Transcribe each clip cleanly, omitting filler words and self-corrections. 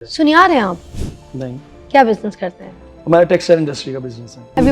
सुनियार हैं आप? नहीं, क्या बिजनेस करते हैं? हमारा टेक्सटाइल इंडस्ट्री का बिजनेस है। अभी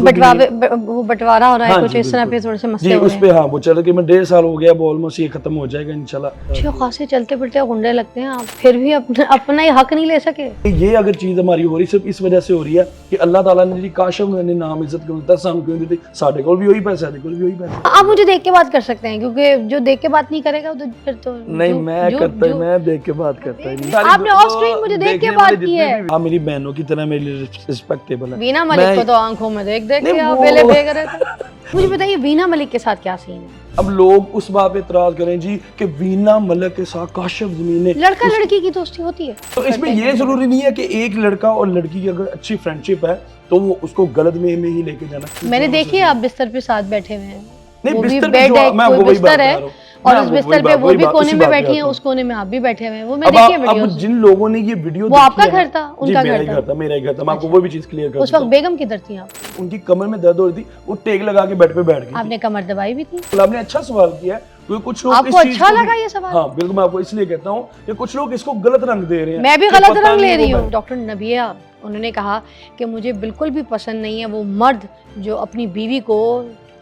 वो बंटवारा हो रहा है हाँ कुछ जी, इस तरह पे बिल्कुल। थोड़े से जी मसले हो उस रहे पे हैं। हाँ वो चल रहा कि मैं 1.5 साल हो गया, अब ऑलमोस्ट ये खत्म हो जाएगा इंशाल्लाह। अच्छे खासे चलते फिरते गुंडे लगते हैं आप, फिर भी अपना ही हक नहीं ले सके। ये अगर चीज हमारी हो रही सिर्फ इस वजह से हो रही है कि अल्लाह ताला ने जी काशफ ने नाम इज्जत क्यों दिता, सानू क्यों दी, साडे कोल भी वही पैसा, साडे कोल भी वही पैसा। आप मुझे देख के बात कर सकते हैं, क्योंकि जो देख के बात नहीं करेगा तो फिर तो नहीं मैं देख के बात करता ही नहीं। आपने ऑफ स्क्रीन मुझे देख के बात की है। आप मेरी बहनों की तरह मेरे लिए रिस्पेक्टेबल है। वीना मलिक को तो आंखों में देख देख के आप बेले फेंक रहे थे। मुझे बताइए वीना मलिक के साथ क्या सीन है? अब लोग उस बात पे इतराज करें जी कि वीना मलिक के साथ काशिफ ज़मीन ने लड़का लड़की की दोस्ती होती है, तो इसमें ये जरूरी नहीं है कि एक लड़का और लड़की की अगर अच्छी फ्रेंडशिप है तो वो उसको गलत वे में ही लेके जाना। मैंने देखी है आप बिस्तर पे साथ बैठे हुए हैं। नहीं वो भी बिस्तर पे बेड जो है, मैं कोई आपको वही बात बिस्तर बता है रहा हूँ और उस बिस्तर पे वो भी कोने में बैठी है, उस कोने में आप भी बैठे हुए हैं। वो मैं देखी है वीडियो। अब जिन लोगों ने ये वीडियो वो आपका घर था, उनका मेरा घर ही था? घर था, मेरा ही घर था। मैं आपको वो भी चीज क्लियर कर उस वक्त बेगम किधर थी आप? उनकी कमर में दर्द हो रही थी, वो टेक लगा के बेड पे बैठ गई। आपने कमर दबाई भी थी? आपने अच्छा सवाल किया है, क्योंकि कुछ लोग आपको अच्छा लगा ये सवाल? हाँ बिल्कुल, मैं आपको इसलिए कहता हूँ कि कुछ लोग इसको गलत रंग दे रहे हैं। मैं भी गलत रंग ले रही हूँ। डॉक्टर नबिया उन्होंने कहा कि मुझे बिल्कुल भी पसंद नहीं है वो मर्द जो अपनी बीवी को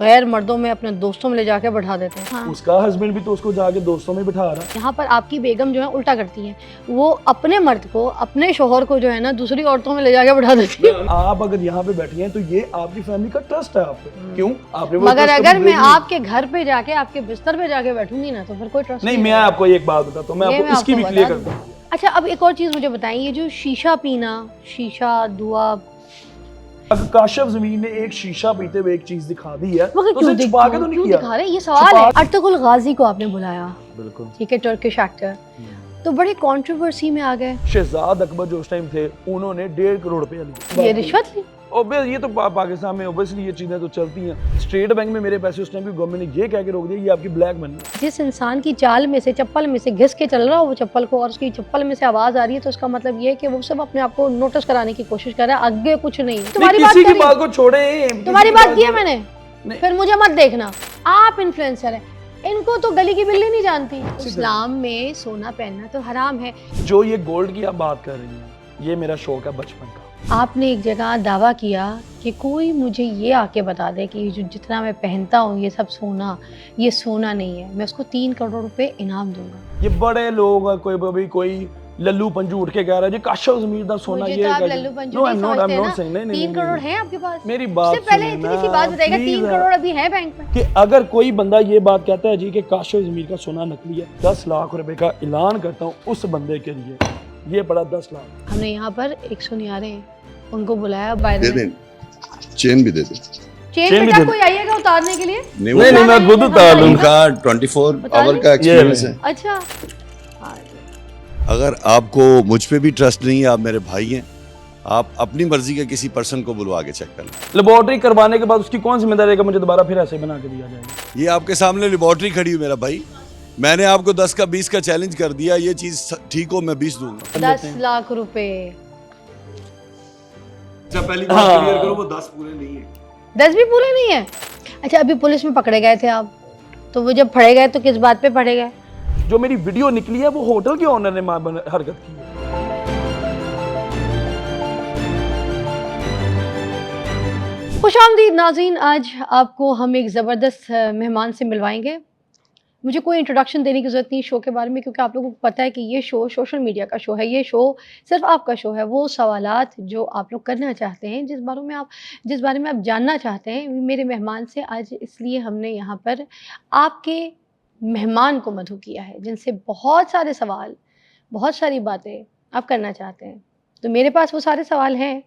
गैर मर्दों में, अपने दोस्तों में ले जाके बैठा देते हैं। हाँ। उसका हस्बैंड भी तो उसको जाके दोस्तों में बिठा रहा है। यहाँ पर आपकी बेगम जो है उल्टा करती है, वो अपने मर्द को, अपने शोहर को जो है ना दूसरी औरतों में ले जाके बैठा देती है। आप अगर यहाँ पे बैठी हैं तो ये आपकी फैमिली का ट्रस्ट है आप पे। क्यों आपने वो मगर trust अगर कभी मैं दे दिया? आपके घर पे जाके, आपके बिस्तर पे जाके बैठूंगी ना तो फिर कोई ट्रस्ट नहीं, मैं आपको एक बात बताता हूँ, मैं ये आपको मैं इसकी आपको भी क्लियर बता करता हूँ। अच्छा, अब एक और चीज मुझे बताइए, ये जो शीशा पीना, शीशा दुआ, अगर काशिफ ज़मीन ने एक शीशा पीते हुए एक चीज दिखा दी है मगर तो उसे छुपा के तो नहीं क्यों किया। दिखा रहे? ये सवाल है। अर्तुगरुल गाजी को आपने बुलाया, बिल्कुल ठीक है, टर्किश एक्टर, तो बड़ी कंट्रोवर्सी में आ गए। शहजाद अकबर जो उस टाइम थे उन्होंने 1.5 करोड़ रुपया लिया। ये रिश्वत ली? और ये तो पाकिस्तान में ओबियसली ये चीजें तो चलती हैं। स्टेट बैंक में मेरे पैसे उस टाइम की गवर्नमेंट ने ये कह के रोक दिया ये आपकी ब्लैक मनी। जिस इंसान की चाल में से, चप्पल में से घिस के चल रहा हो वो चप्पल को, और उसकी चप्पल में से आवाज आ रही है, तो उसका मतलब ये है कि वो सब अपने आप को नोटिस कराने की कोशिश कर रहा है, आगे कुछ नहीं। तुम्हारी किसी की बात को छोड़े, तुम्हारी बात की है मैंने, फिर मुझे मत देखना। आप इन्फ्लुएंसर हैं, इनको तो गली की बिल्ली नहीं जानती। इस्लाम में सोना पहनना तो हराम है। जो ये गोल्ड की आप बात कर रही हैं, ये मेरा शौक है बचपन का। आपने एक जगह दावा किया कि कोई मुझे ये आके बता दे कि जो जितना मैं पहनता हूँ ये सब सोना, ये सोना नहीं है, मैं उसको 3 करोड़ रुपए इनाम दूंगा। ये बड़े लोग कोई लल्लू पंजू उठ के कह रहा है जी काशिफ ज़मीन दा सोना ये आप लल्लू पंजू नहीं समझते ना। 3 करोड़ है आपके पास? मेरी बात उससे पहले इतनी सी बात बताइएगा, 3 करोड़ अभी है बैंक में? कि अगर कोई बंदा ये बात कहता है जी कि काशिफ ज़मीन का सोना नकली है, 10 लाख रुपए का ऐलान करता हूँ उस बंदे के लिए, ये पड़ा 10 लाख। हमने यहाँ पर एक सुनियारे हैं, उनको बुलाया बाहर दे दें, चेन भी दे दें। चेन बेटा कोई आइएगा उतारने के लिए? नहीं मैं खुद उतार लूंगा। उनका 24 आवर का एक्सपीरियंस है। अच्छा, अगर आपको मुझ पे भी ट्रस्ट नहीं है, आप मेरे भाई हैं, आप अपनी मर्जी के किसी पर्सन को बुलवा के चेक कर लें। लेबोरेटरी करवाने के बाद उसकी कौन जिम्मेदारी है कि मुझे दोबारा फिर ऐसे बना के दिया जाएगा? ये आपके सामने लेबोरेटरी खड़ी हुई मेरा भाई, मैंने आपको 10 का 20 का चैलेंज कर दिया, ये चीज ठीक हो मैं 20 दूंगा। 10 लाख रुपए। जब पहली बात क्लियर करो, वो 10 पूरे नहीं है। 10 भी पूरे नहीं है? अच्छा, अभी पुलिस में पकड़े गए थे आप, तो वो जब फड़े गए तो किस बात पे फड़े गए? जो मेरी वीडियो निकली है वो होटल के ओनर ने हरकत की है। खुशामदीद नाज़रीन, आज आपको हम एक ज़बरदस्त मेहमान से मिलवाएंगे। मुझे कोई इंट्रोडक्शन देने की ज़रूरत नहीं शो के बारे में, क्योंकि आप लोगों को पता है कि ये शो सोशल मीडिया का शो है। ये शो सिर्फ आपका शो है। वो सवालात जो आप लोग करना चाहते हैं, जिस बारे में आप जानना चाहते हैं, मेरे मेहमान से आज इसलिए हमने यहाँ पर आपके मेहमान को मधु किया है, जिनसे बहुत सारे सवाल, बहुत सारी बातें आप करना चाहते हैं। तो मेरे पास वो सारे सवाल हैं,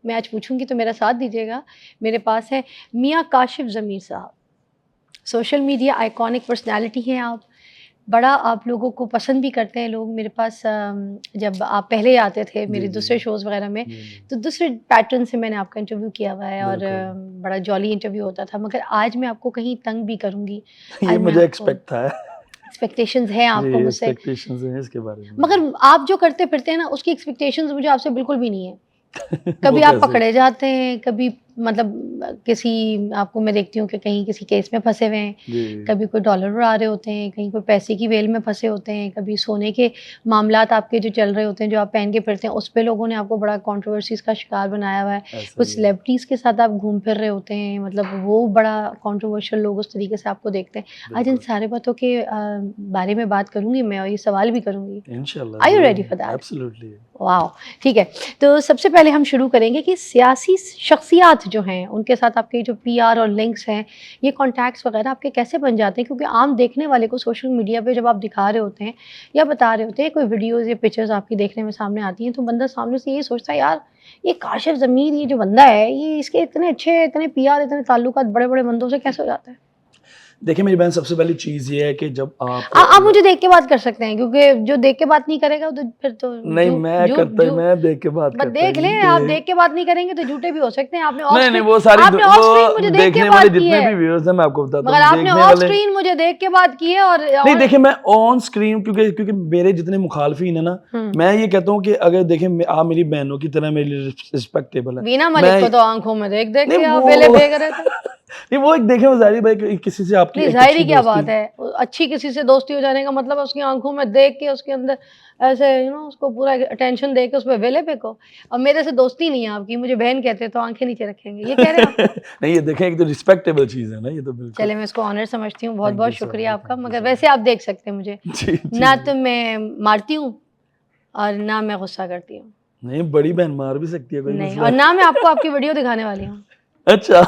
मैं आज पूछूंगी, तो मेरा साथ दीजिएगा। मेरे पास है मियाँ काशिफ ज़मीर साहब, सोशल मीडिया आइकॉनिक पर्सनालिटी हैं आप, बड़ा आप लोगों को पसंद भी करते हैं लोग। मेरे पास जब आप पहले आते थे मेरे दूसरे शोज़ वगैरह में, तो दूसरे पैटर्न से मैंने आपका इंटरव्यू किया हुआ है और बड़ा जॉली इंटरव्यू होता था। मगर आज मैं आपको कहीं तंग भी करूँगी। ये मुझे एक्सपेक्ट था, एक्सपेक्टेशंस हैं आपको मुझसे, एक्सपेक्टेशंस हैं इसके बारे में। मगर आप जो करते फिरते हैं ना, उसकी एक्सपेक्टेशंस मुझे आपसे बिल्कुल भी नहीं है। कभी आप पकड़े जाते हैं, कभी मतलब किसी आपको मैं देखती हूँ कि कहीं किसी केस में फंसे हुए हैं, जी कभी कोई डॉलर उड़ा रहे होते हैं, कहीं कोई पैसे की वेल में फंसे होते हैं, कभी सोने के मामलात आपके जो चल रहे होते हैं, जो आप पहन के फिरते हैं, उस पे लोगों ने आपको बड़ा कंट्रोवर्सीज़ का शिकार बनाया हुआ है। ऐसा कुछ ही है। सेलिब्रिटीज़ के साथ आप घूम फिर रहे होते हैं, मतलब वो बड़ा कंट्रोवर्शियल लोग उस तरीके से आपको देखते हैं। आज इन बिल्कुल सारे बातों के बारे में बात करूँगी मैं और ये सवाल भी करूँगी। इंशाल्लाह Are you ready for that? Absolutely वाह! ठीक है। तो सबसे पहले हम शुरू करेंगे कि सियासी शख्सियात जो हैं, उनके साथ आपके जो पीआर और लिंक्स हैं, ये कॉन्टैक्ट्स वगैरह आपके कैसे बन जाते हैं? क्योंकि आम देखने वाले को सोशल मीडिया पे जब आप दिखा रहे होते हैं या बता रहे होते हैं, कोई वीडियोज़ या पिक्चर्स आपकी देखने में सामने आती हैं, तो बंदा सामने से यही सोचता है, यार ये काशिफ़ ज़मीर ये जो बंदा है, ये इसके इतने अच्छे, इतने पीआर, इतने ताल्लुकात बड़े-बड़े बंदों से कैसे हो जाता है? देखिए मेरी बहन, सबसे पहली चीज़ ये है कि जब आप मुझे देख के बात कर सकते हैं, क्योंकि जो देख के बात नहीं करेगा तो फिर तो नहीं, मैं देख के बात बस करता देख लें, आप देख के बात नहीं करेंगे तो झूठे भी हो सकते हैं। आपने ऑफ नहीं स्क्रीन वो सारी आपने ऑफ स्क्रीन मुझे देख के देखने बात वाले की जितने है, भी व्यूअर्स हैं मैं आपको बताता मगर हूँ, आपने देखने ऑफ वाले स्क्रीन मुझे देख के बात की है। और नहीं देखिए, मैं ऑन स्क्रीन क्योंकि मेरे जितने मुखालफीन है ना, मैं ये कहता हूँ कि अगर देखें आप मेरी बहनों की तरह मेरे लिए रिस्पेक्टेबल है। वीना मलिक को तो आंखों में देख देख नहीं के आप वो वेले फेंक रहे थे। नहीं वो एक देखें, वो जाहिर भाई किसी से आपकी नहीं, एक ज़ाहिरी अच्छी क्या दोस्ती बात है, अच्छी किसी से दोस्ती हो जाने का मतलब उसकी आंखों में देख के उसके अंदर ऐसे उसको पूरा अटेंशन दे के उस पे वेले फेंको। और मेरे से दोस्ती नहीं है आपकी, मुझे बहन कहते हैं तो आंखें नीचे रखेंगे, ये कह रहे हैं आप? नहीं ये देखें, एक तो रिस्पेक्टेबल चीज़ है ना, ये तो बिल्कुल। चले मैं इसको ऑनर समझती हूँ, बहुत थैंक बहुत यू सो शुक्रिया मच, आपका। थैंक यू मगर सो वैसे आप देख सकते हैं मुझे, जी जी ना जी। तो मैं मारती हूँ और ना मैं गुस्सा करती हूँ, नहीं, बड़ी बहन मार भी सकती है, कोई नहीं, मसला और ना मैं आपको आपकी वीडियो दिखाने वाली हूँ। अच्छा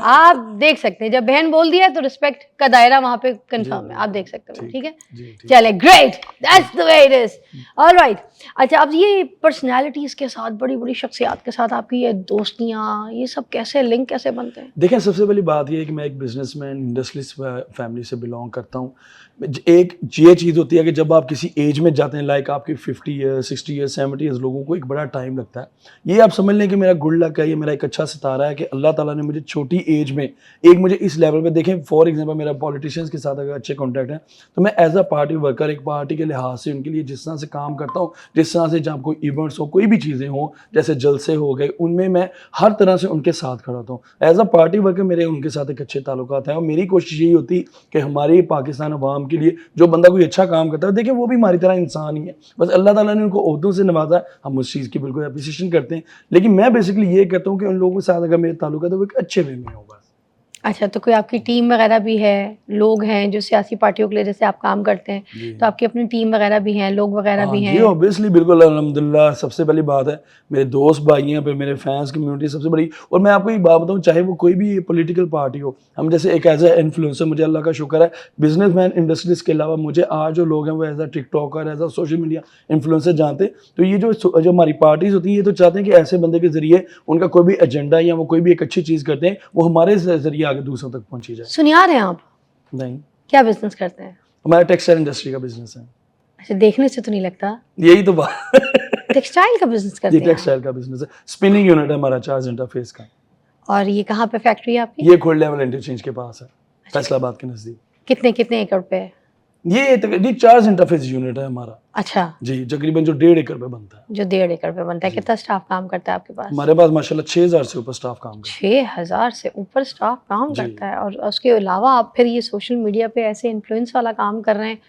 आप देख सकते हैं, जब बहन बोल दिया है तो रिस्पेक्ट का दायरा वहाँ पे जी कंफर्म है, आप बिल्कुल, देख सकते हैं, ठीक है? जी ठीक। चले, great, that's the way it is. Alright. अच्छा, अब ये पर्सनालिटीज के साथ, बड़ी बड़ी शख्सियात के साथ आपकी ये दोस्तियाँ, ये सब कैसे लिंक कैसे बनते हैं? देखें, सबसे पहली बात ये है कि मैं एक बिजनेसमैन इंडस्ट्रियलिस्ट फैमिली से बिलोंग करता हूँ। एक ये चीज़ होती है कि जब आप किसी एज में जाते हैं, लाइक आपके 50 ईयर्स 60 ईयर्स 70 ईयर्स, लोगों को एक बड़ा टाइम लगता है। ये आप समझ लें कि मेरा गुड लक है, ये मेरा एक अच्छा सितारा है कि अल्लाह ताला ने मुझे छोटी एज में एक मुझे इस लेवल पे देखें। फॉर एग्जांपल, मेरा पॉलिटिशियंस के साथ अगर अच्छे कॉन्टैक्ट हैं तो मैं एज अ पार्टी वर्कर एक पार्टी के लिहाज से उनके लिए जिस तरह से काम करता हूँ, जिस तरह से जहाँ कोई इवेंट्स हो, कोई भी चीज़ें हों, जैसे जलसे हो गए, उनमें मैं हर तरह से उनके साथ खड़ा होता हूँ। एज अ पार्टी वर्कर मेरे उनके साथ एक अच्छे ताल्लुकात हैं और मेरी कोशिश यही होती कि हमारे पाकिस्तान अवाम के लिए जो बंदा कोई अच्छा काम करता है, देखिए वो भी हमारी तरह इंसान ही है, बस अल्लाह ताला ने उनको ओहदों से नवाजा है, हम उस चीज़ की बिल्कुल अप्रिसिएशन करते हैं। लेकिन मैं बेसिकली ये कहता हूँ कि उन लोगों के साथ अगर मेरे ताल्लुक है तो वो एक अच्छे वे में होगा। अच्छा, तो कोई आपकी टीम वगैरह भी है, लोग हैं जो सियासी पार्टियों के लिए जैसे आप काम करते हैं, तो आपकी अपनी टीम वगैरह भी हैं, लोग वगैरह भी जी हैं? ऑब्वियसली, बिल्कुल, अल्हम्दुलिल्लाह। सबसे पहली बात है मेरे दोस्त भाई हैं, फिर मेरे फैंस कम्युनिटी सबसे बड़ी। और मैं आपको एक बात बताऊं, चाहे वो कोई भी पॉलिटिकल पार्टी हो, हम जैसे एक एज ए इन्फ्लुएंसर, मुझे अल्लाह का शुक्र है, बिजनेसमैन इंडस्ट्रीज के अलावा मुझे आज जो लोग हैं वो as a tiktoker, as a social media influencer जानते हैं। तो ये जो हमारी पार्टीज होती हैं, ये तो चाहते हैं कि ऐसे बंदे के जरिए उनका कोई भी एजेंडा या वो कोई भी एक अच्छी चीज़ करते हैं, वो हमारे जरिए आगे दूसरों तक पहुँची जाए। सुनियार हैं आप? नहीं, क्या बिजनेस करते हैं? हमारा टेक्सटाइल इंडस्ट्री का बिजनेस है। अच्छा, देखने से तो नहीं लगता। यही तो बात टेक्सटाइल का बिजनेस करते ये हैं आप? टेक्सटाइल का बिजनेस है, स्पिनिंग यूनिट है हमारा चार्ज इंटरफेस का। और ये कहाँ पे फैक्ट्री है आपकी? ये खोल लेवल इंटरचेंज के पास है, फैसलाबाद के नजदीक। कितने कितने एकड़ पे है? ये चार्ज इंटरफेस यूनिट है हमारा अच्छा, जी, तकरीबन जो 1.5 एकड़ पे बनता है। जो 1.5 एकड़ पे बनता है। कितना स्टाफ काम करता है आपके पास? हमारे पास माशाल्लाह 6000 से ऊपर स्टाफ काम करता 6000 से ऊपर स्टाफ काम जी। करता है, और उसके अलावा आप फिर ये सोशल मीडिया पे ऐसे इन्फ्लुएंस वाला काम कर रहे हैं।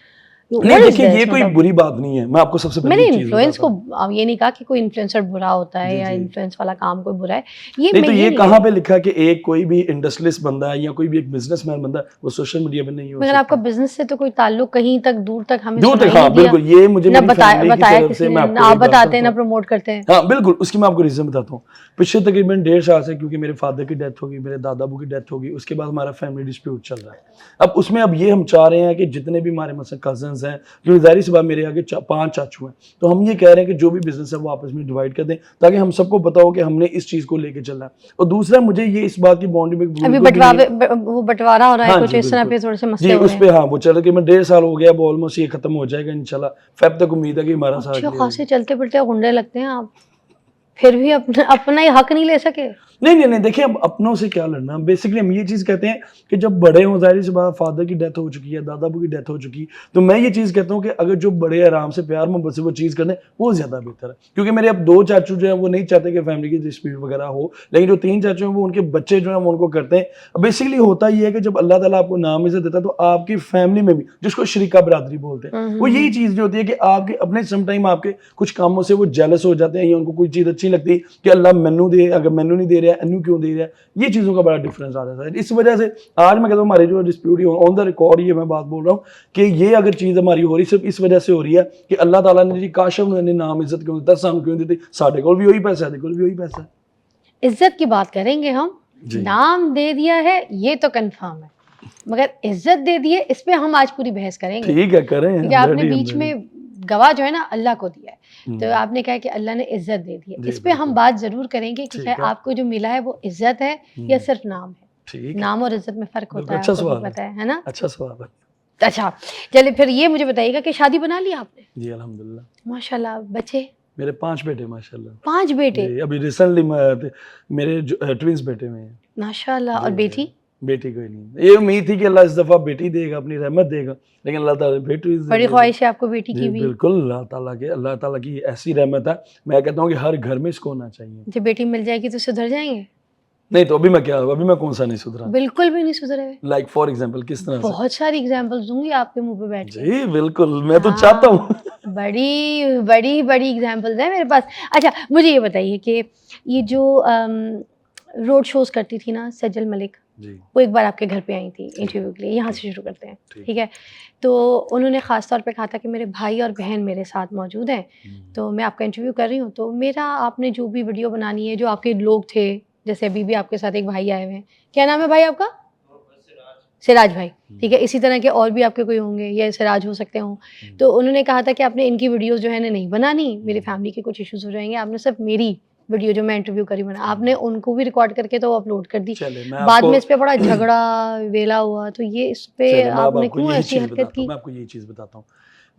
है। नहीं What is देखिए, this? ये कोई मतलब बुरी बात नहीं है, मैं आपको सबसे पहले मैंने एक चीज़ इन्फ्लुएंस बताता को हूँ। अब ये नहीं कहा कि कोई इन्फ्लुएंसर बुरा होता है जी, या जी। इन्फ्लुएंस वाला काम कोई बुरा है। ये नहीं मैं तो ये नहीं कहाँ पे लिखा कि एक कोई भी इंडस्ट्रियलिस्ट बंदा है या कोई भी एक बिजनेसमैन बंदा है वो सोशल मीडिया पे नहीं हो मगर सकता। आपका बिजनेस से तो कोई ताल्लुक कहीं तक दूर तक हमें दूर सुनाई तक, हाँ नहीं दिया। बिल्कुल, ये मुझे ना मेरी फैमिली की बताया तरफ किसी से ने, मैं ना आपको आप एक बात बताते हैं ना बताता हूँ। प्रमोट करते हैं। हाँ बिल्कुल, उसकी मैं आपको रीज़न बताता हूँ। पिछले तकरीबन 1.5 साल से, क्योंकि मेरे फादर की डेथ होगी, मेरे दादा अबू की डेथ होगी, उसके बाद हमारा फैमिली डिस्प्यूट चल रहा है। अब उसमें अब ये हम चाह रहे हैं कि जितने भी हमारे मतलब कजन्स हैं, क्योंकि ज़ाहिर सी बात मेरे आगे 5 चाचू हैं, तो हम ये कह रहे हैं कि जो भी बिजनेस है वो आपस में डिवाइड कर दें ताकि हम सबको पता हो कि हमने इस चीज़ को लेके चलना है। और दूसरा, मुझे ये इस बात की बाउंड्री में अभी वो बंटवारा हो रहा है, हाँ कुछ जी इस तरह पे बिल्कुल थोड़े से जी, मसले हो उस रहे पे हैं। हाँ वो चल रहा कि मैं 1.5 साल हो गया, अब ऑलमोस्ट ये खत्म हो जाएगा इंशाल्लाह। फेब तक उम्मीद है कि हमारा सारा अच्छे clear हो खासे चलते फिरते गुंडे लगते हैं आप, फिर भी अपना अपना ही हक नहीं ले सके। नहीं देखिए, अब अपनों से क्या लड़ना। बेसिकली हम ये चीज़ कहते हैं कि जब बड़े हों, ज़ाहिर सी बात, फादर की डेथ हो चुकी है, दादा की डेथ हो चुकी, तो मैं ये चीज़ कहता हूँ कि अगर जो बड़े आराम से प्यार मोहब्बत से वो चीज़ करते हैं वो ज़्यादा बेहतर है। क्योंकि मेरे अब 2 चाचू जो हैं वो नहीं चाहते कि फैमिली की डिस्प्यूट वगैरह हो, लेकिन जो 3 चाचू हैं वो उनके बच्चे जो हैं वो उनको करते हैं। बेसिकली होता ये है कि जब अल्लाह ताला आपको नाम इज़्ज़त देता है तो आपकी फैमिली में भी, जिसको शरीका बरादरी बोलते हैं, वो यही चीज़ जो होती है कि आपके अपने समटाइम आपके कुछ कामों से वो जेलस हो जाते हैं या उनको कोई चीज़ अच्छी नहीं लगती कि अल्लाह मैनू दे, अगर मैनू नहीं दे रहा है अन्नू क्यों दे रहा है, ये चीज़ों का बड़ा डिफरेंस आ जाता है। इस वजह से आज मैं कहता हूँ हमारी जो डिस्प्यूट ऑन द रिकॉर्ड ये मैं बात बोल रहा हूँ कि ये अगर चीज़ हमारी हो रही सिर्फ इस वजह से हो रही है कि अल्लाह ताला ने जी काशफ ने नाम इज्जत क्यों दिता, सानू क्यों दी, साडे कोल भी वही पैसा है, साडे कोल भी वही पैसा है। इज्जत की बात करेंगे हम, जी। नाम दे दिया है ये तो कंफर्म है, मगर इज्जत दे दी है इस पे हम आज पूरी बहस करेंगे। ठीक है, करें। क्योंकि आपने बीच में गवाह जो है ना अल्लाह को दिया है, तो हम्म। आपने कहा कि अल्लाह ने इज्जत दे दी है, जी, इस पे हम बिल्कुल। बात जरूर करेंगे कि ठीक क्या है। आपको जो मिला है वो इज्जत है या सिर्फ नाम है। ठीक है, नाम और इज्जत में फर्क होता बिल्कुल है, अच्छा आपको भी सवाल पता है ना? अच्छा सवाल है। अच्छा, चलिए फिर ये मुझे बताइएगा कि शादी बना ली आपने? जी अल्हम्दुलिल्लाह। माशाल्लाह। बच्चे? मेरे 5 बेटे माशाल्लाह। 5 बेटे? जी, अभी रिसेंटली मेरे ट्विंस बेटे में हैं। माशाल्लाह। और जी, बेटी? बेटी कोई नहीं। ये उम्मीद थी कि अल्लाह इस दफ़ा बेटी देगा, अपनी रहमत देगा, लेकिन अल्लाह ताला ने बेटी दे बड़ी दी। ख्वाहिश है आपको बेटी की जी भी? बिल्कुल, अल्लाह ताला की ऐसी रहमत है, मैं कहता हूँ कि हर घर में इसको होना चाहिए। जब बेटी मिल जाएगी तो सुधर जाएंगे? नहीं तो अभी मैं कौन सा नहीं सुधरा। बिल्कुल भी नहीं सुधरे। लाइक फॉर एग्जांपल किस तरह से? बहुत सारी एग्जांपल्स दूंगी आपके मुंह पे बैठ के। जी बिल्कुल, मैं तो चाहता हूँ। बड़ी बड़ी बड़ी एग्जांपल्स है मेरे पास। अच्छा, मुझे ये बताइए कि ये जो रोड शोज करती थी ना सज्जल मलिक, जी वो एक बार आपके घर पे आई थी इंटरव्यू के लिए। यहाँ से शुरू करते हैं, ठीक। ठीक है? तो उन्होंने ख़ास तौर पे कहा था कि मेरे भाई और बहन मेरे साथ मौजूद हैं, तो मैं आपका इंटरव्यू कर रही हूँ, तो मेरा आपने जो भी वीडियो बनानी है, जो आपके लोग थे, जैसे अभी भी आपके साथ एक भाई आए हुए हैं, क्या नाम है भाई आपका? सिराज भाई, ठीक है। इसी तरह के और भी आपके कोई होंगे या सिराज हो सकते हों। तो उन्होंने कहा था कि आपने इनकी वीडियोस जो है ना नहीं बनानी, मेरी फैमिली के कुछ इश्यूज हो जाएंगे, आपने सिर्फ मेरी वीडियो जो मैं इंटरव्यू करी बना, आपने उनको भी रिकॉर्ड करके तो अपलोड कर दी। चले मैं बाद आपको में इस पे बड़ा झगड़ा वेला हुआ, तो ये इस पे चले मैं अब आपने आपको क्यों यही ऐसी चीज़ हरकत बताता हूँ, की? मैं आपको यही चीज़ बताता हूँ।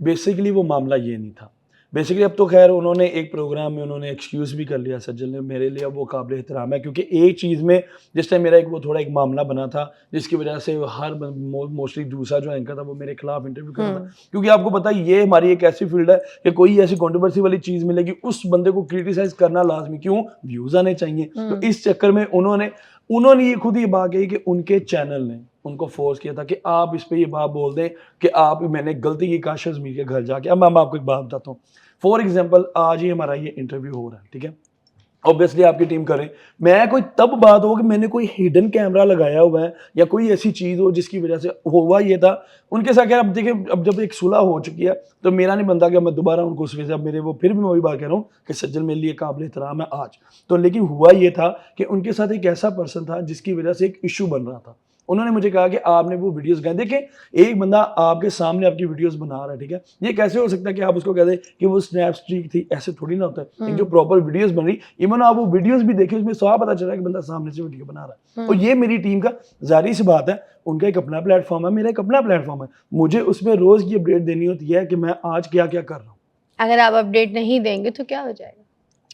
बेसिकली वो मामला ये नहीं था। बेसिकली अब तो खैर उन्होंने एक प्रोग्राम में उन्होंने एक्सक्यूज़ भी कर लिया सज्जल ने, मेरे लिए अब वो काबिल एहतराम है, क्योंकि एक चीज़ में जिस टाइम मेरा थोड़ा एक मामला बना था, जिसकी वजह से हर मोस्टली दूसरा जो एंकर था वो मेरे खिलाफ इंटरव्यू कर रहा था। क्योंकि आपको पता है ये हमारी एक ऐसी फील्ड है कि कोई ऐसी कंट्रोवर्सी वाली चीज़ मिलेगी उस बंदे को क्रिटिसाइज करना लाजमी, क्यों? व्यूज़ आने चाहिए। तो इस चक्कर में उन्होंने ये खुद ये बात कही कि उनके चैनल ने उनको फोर्स किया था कि आप इस पे ये बात बोल दें कि मैंने गलती की काशिश मीर के घर जाके। अब मैं आपको एक बात बताता हूँ। फॉर एग्जाम्पल आज ही हमारा ये इंटरव्यू हो रहा है, ठीक है? ऑब्वियसली आपकी टीम करे, मैं कोई तब बात हो कि मैंने कोई हिडन कैमरा लगाया हुआ है या कोई ऐसी चीज़ हो जिसकी वजह से हुआ ये था उनके साथ। खैर अब देखिए, अब जब एक सुलह हो चुकी है तो मेरा नहीं बनता कि मैं दोबारा उनको उस वजह से, अब मेरे वो फिर भी मैं वही बात कह रहा हूँ कि सज्जल मेरे लिए काबिल एहतराम है आज तो। लेकिन हुआ ये था कि उनके साथ एक ऐसा पर्सन था जिसकी वजह से एक इशू बन रहा था। उन्होंने मुझे कहा कि आपने वो वीडियोस गए देखें, एक बंदा आपके सामने आपकी वीडियोस बना रहा है, ठीक है? ये कैसे हो सकता है कि आप उसको कह दें कि वो स्नैप स्ट्रीक थी? ऐसे थोड़ी ना होता है। एक जो प्रॉपर वीडियोस बन रही, इवन आप वो वीडियोस भी देखें, उसमें साफ पता चल रहा है कि बंदा सामने से वीडियो बना रहा है। और ये मेरी टीम का जाहिर सी बात है, उनका एक अपना प्लेटफॉर्म है, मेरा एक अपना प्लेटफॉर्म है, मुझे उसमें रोज की अपडेट देनी होती है कि मैं आज क्या क्या कर रहा हूँ। अगर आप अपडेट नहीं देंगे तो क्या हो जाएगा?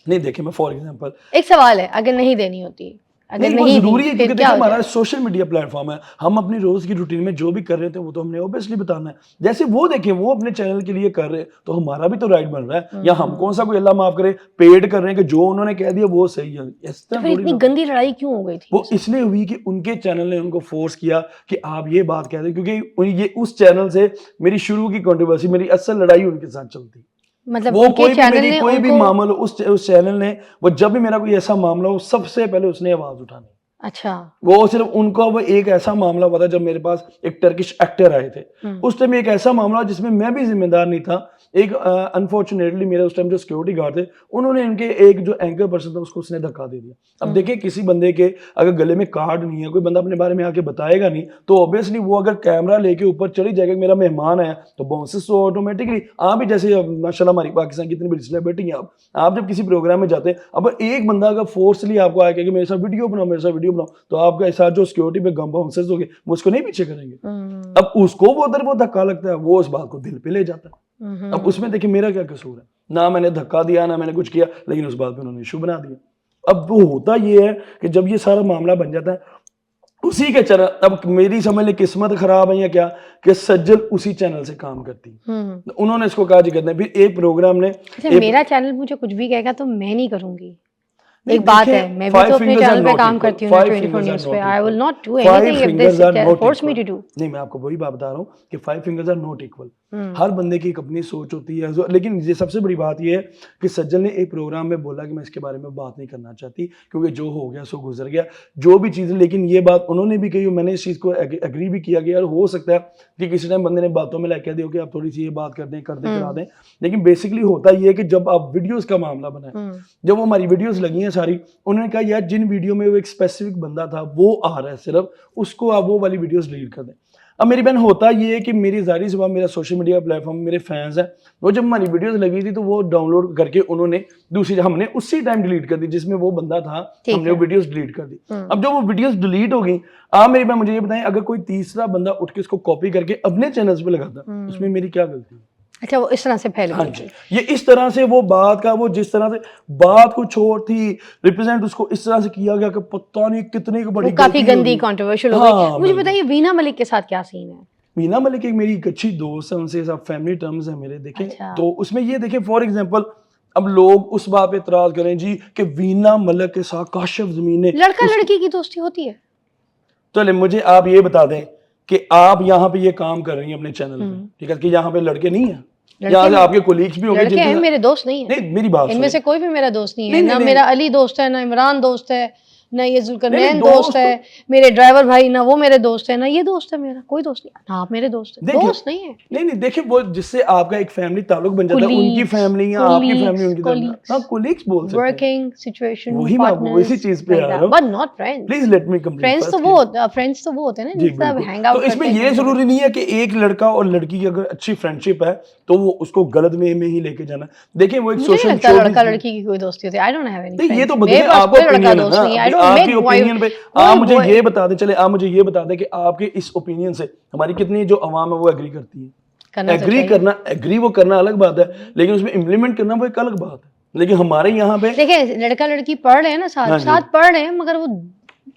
नहीं देखिए, मैं फॉर एग्जाम्पल एक सवाल है, अगर नहीं देनी होती, अगर नहीं, वो नहीं जरूरी दी, है, फिर क्योंकि क्या देखिए हो हमारा जाएगा? सोशल मीडिया प्लेटफॉर्म है, हम अपनी रोज की रूटीन में जो भी कर रहे थे वो तो हमने ऑब्वियसली बताना है। जैसे वो देखें, वो अपने चैनल के लिए कर रहे हैं तो हमारा भी तो राइट बन रहा है। या हम कौन सा कोई अल्लाह माफ करे पेड कर रहे हैं कि जो उन्होंने कह दिया वो सही है? इस तो तरह फिर थोड़ी इतनी ना। गंदी लड़ाई क्यों हो गई थी? वो इसलिए हुई कि उनके चैनल ने उनको फोर्स किया कि आप ये बात कह दें, क्योंकि ये उस चैनल से मेरी शुरू की कंट्रोवर्सी, मेरी असल लड़ाई उनके साथ चलती। मतलब वो उनके चैनल ने कोई भी उनको... मामला उस चैनल ने, वो जब भी मेरा कोई ऐसा मामला हो सबसे पहले उसने आवाज उठानी। अच्छा। वो सिर्फ उनका वो एक ऐसा मामला हुआ था जब मेरे पास एक टर्किश एक्टर आए थे, उस टाइम एक ऐसा मामला जिसमें मैं भी जिम्मेदार नहीं था। एक अनफॉर्चुनेटली मेरे उस टाइम जो सिक्योरिटी गार्ड थे, उन्होंने इनके एक जो एंकर पर्सन था उसको उसने धक्का दे दिया। अब देखिए, किसी बंदे के अगर गले में कार्ड नहीं है, कोई बंदा अपने बारे में आके बताएगा नहीं, तो ऑब्वियसली वो अगर कैमरा लेके ऊपर चली जाएगा, मेरा मेहमान आया, तो बाउंसेस तो ऑटोमेटिकली आप भी, जैसे माशाल्लाह हमारी पाकिस्तान की इतनी बड़ी सेलिब्रिटी है, आप जब किसी प्रोग्राम में जाते हैं, अब एक बंदा अगर फोर्सली आपको आया कि मेरे साथ वीडियो बनाओ, मेरे साथ वीडियो बनाओ, तो आपके साथ जो सिक्योरिटी पे गम बाउंसर्स होंगे वो उसको नहीं पीछे करेंगे। अब उसको वो उधर वो धक्का लगता है, वो उस बात को दिल पे ले जाता है। अब उसमें देखिए मेरा क्या कसूर है? ना मैंने धक्का दिया, ना मैंने कुछ किया, लेकिन उस बात पे उन्होंने इशू बना दिया। अब वो होता ये है कि जब ये सारा मामला बन जाता है उसी के चैनल, अब मेरी समझ ले किस्मत खराब है या क्या कि सज्जल उसी चैनल से काम करती, तो उन्होंने इसको कहा जी करना, फिर एक प्रोग्राम ने मेरा चैनल मुझे कुछ भी कहेगा तो मैं नहीं करूंगी। एक बात है, मैं भी तो अपने चैनल पे काम करती हूँ ना 24 न्यूज़ पे। I will not do anything if they force me to do. नहीं, मैं आपको वही बात बता रहा हूँ कि 5 फिंगर्स आर नॉट इक्वल। हर बंदे की एक अपनी सोच होती है, लेकिन ये सबसे बड़ी बात ये है कि सज्जल ने एक प्रोग्राम में बोला कि मैं इसके बारे में बात नहीं करना चाहती क्योंकि जो हो गया सो गुजर गया, जो भी चीज़ें, लेकिन ये बात उन्होंने भी कही, मैंने इस चीज़ को एग्री भी किया गया। और हो सकता है कि किसी टाइम बंदे ने बातों में लाइक कह दिया कि आप थोड़ी सी ये बात कर दें करा दें, लेकिन बेसिकली होता ये है कि जब आप वीडियोज़ का मामला बना है, जब वो हमारी वीडियोज़ लगी हैं सारी, उन्होंने कहा यार जिन वीडियो में वो एक स्पेसिफिक बंदा था वो आ रहा है सिर्फ, उसको आप वो वाली वीडियोस डिलीट कर दें। अब मेरी बहन होता ये है कि मेरी ज़ाहिर सी बात, मेरा सोशल मीडिया प्लेटफॉर्म, मेरे फैंस हैं, वो जब हमारी वीडियोस लगी थी तो वो डाउनलोड करके उन्होंने दूसरी, हमने उसी टाइम डिलीट कर दी जिसमें वो बंदा था, हमने वो वीडियोस डिलीट कर दी। अब जब वो वीडियोस डिलीट हो गई, आप मेरी बहन मुझे ये बताएं, अगर कोई तीसरा बंदा उठ के इसको कॉपी करके अपने चैनल्स पे लगाता, उसमें मेरी क्या गलती है? अच्छा, वो इस तरह से फैल हाँ गई जी, ये इस तरह से वो बात का, वो जिस तरह से बात कुछ और थी, रिप्रेजेंट उसको इस तरह से किया गया कि पता नहीं कितनी बड़ी, काफी गंदी कंट्रोवर्शियल हो गई। मुझे बताइए वीना मलिक के साथ क्या सीन है? वीना मलिक एक मेरी एक अच्छी दोस्त है, उनसे सब फैमिली टर्म्स है मेरे, देखें। अच्छा। तो उसमें ये देखें, फॉर एग्जांपल अब लोग उस बात पे इतराज करें जी कि वीना मलिक के साथ काशिफ ज़मीन ने, लड़का लड़की की दोस्ती होती है। चले मुझे आप ये बता दें कि आप यहाँ पे ये काम कर रही हैं अपने चैनल पे, ठीक है, कि यहाँ पे लड़के नहीं है, यहाँ से आपके कोलीग्स भी होंगे, लड़के हैं, मेरे दोस्त नहीं है। नहीं, मेरी बात इनमें से कोई भी मेरा दोस्त नहीं है। ना मेरा अली दोस्त है, ना इमरान दोस्त है, ना ये जुल्करनैन दोस्त है, मेरे ड्राइवर भाई, ना वो मेरे दोस्त है, ना ये दोस्त है, मेरा कोई दोस्त नहीं। हाँ, आप मेरे दोस्त हैं, दोस्त नहीं है। नहीं, देखिए वो जिससे आपका एक फैमिली ताल्लुक बन जाता है, उनकी फैमिली या आपकी फैमिली उनकी तरफ, हाँ कोलीग्स बोल सकते हैं, वर्किंग सिचुएशन, वही मैं इसी चीज पे आ रहा हूं, but not friends. Please let me complete. Friends तो वो होते हैं ना, जिससे आप हैंग आउट। तो इसमें ये जरूरी नहीं है कि एक लड़का और लड़की की अगर अच्छी फ्रेंडशिप है तो वो उसको गलत वे में ही लेके जाना। देखिए वो एक सोशल लड़का लड़की की कोई दोस्ती होती है, I don't have any friends. ये तो बताइए आपका ओपिनियन है ना, आपकी ओपिनियन पे आप मुझे ये बता दें, चले आप मुझे ये बता दें कि आपके इस ओपिनियन से हमारी कितनी जो अवाम है वो एग्री करती है? एग्री वो करना अलग बात है, लेकिन उसमें इम्प्लीमेंट करना वो एक अलग बात है। लेकिन हमारे यहाँ पे देखिए लड़का लड़की पढ़ रहे हैं ना, साथ पढ़ रहे हैं, मगर वो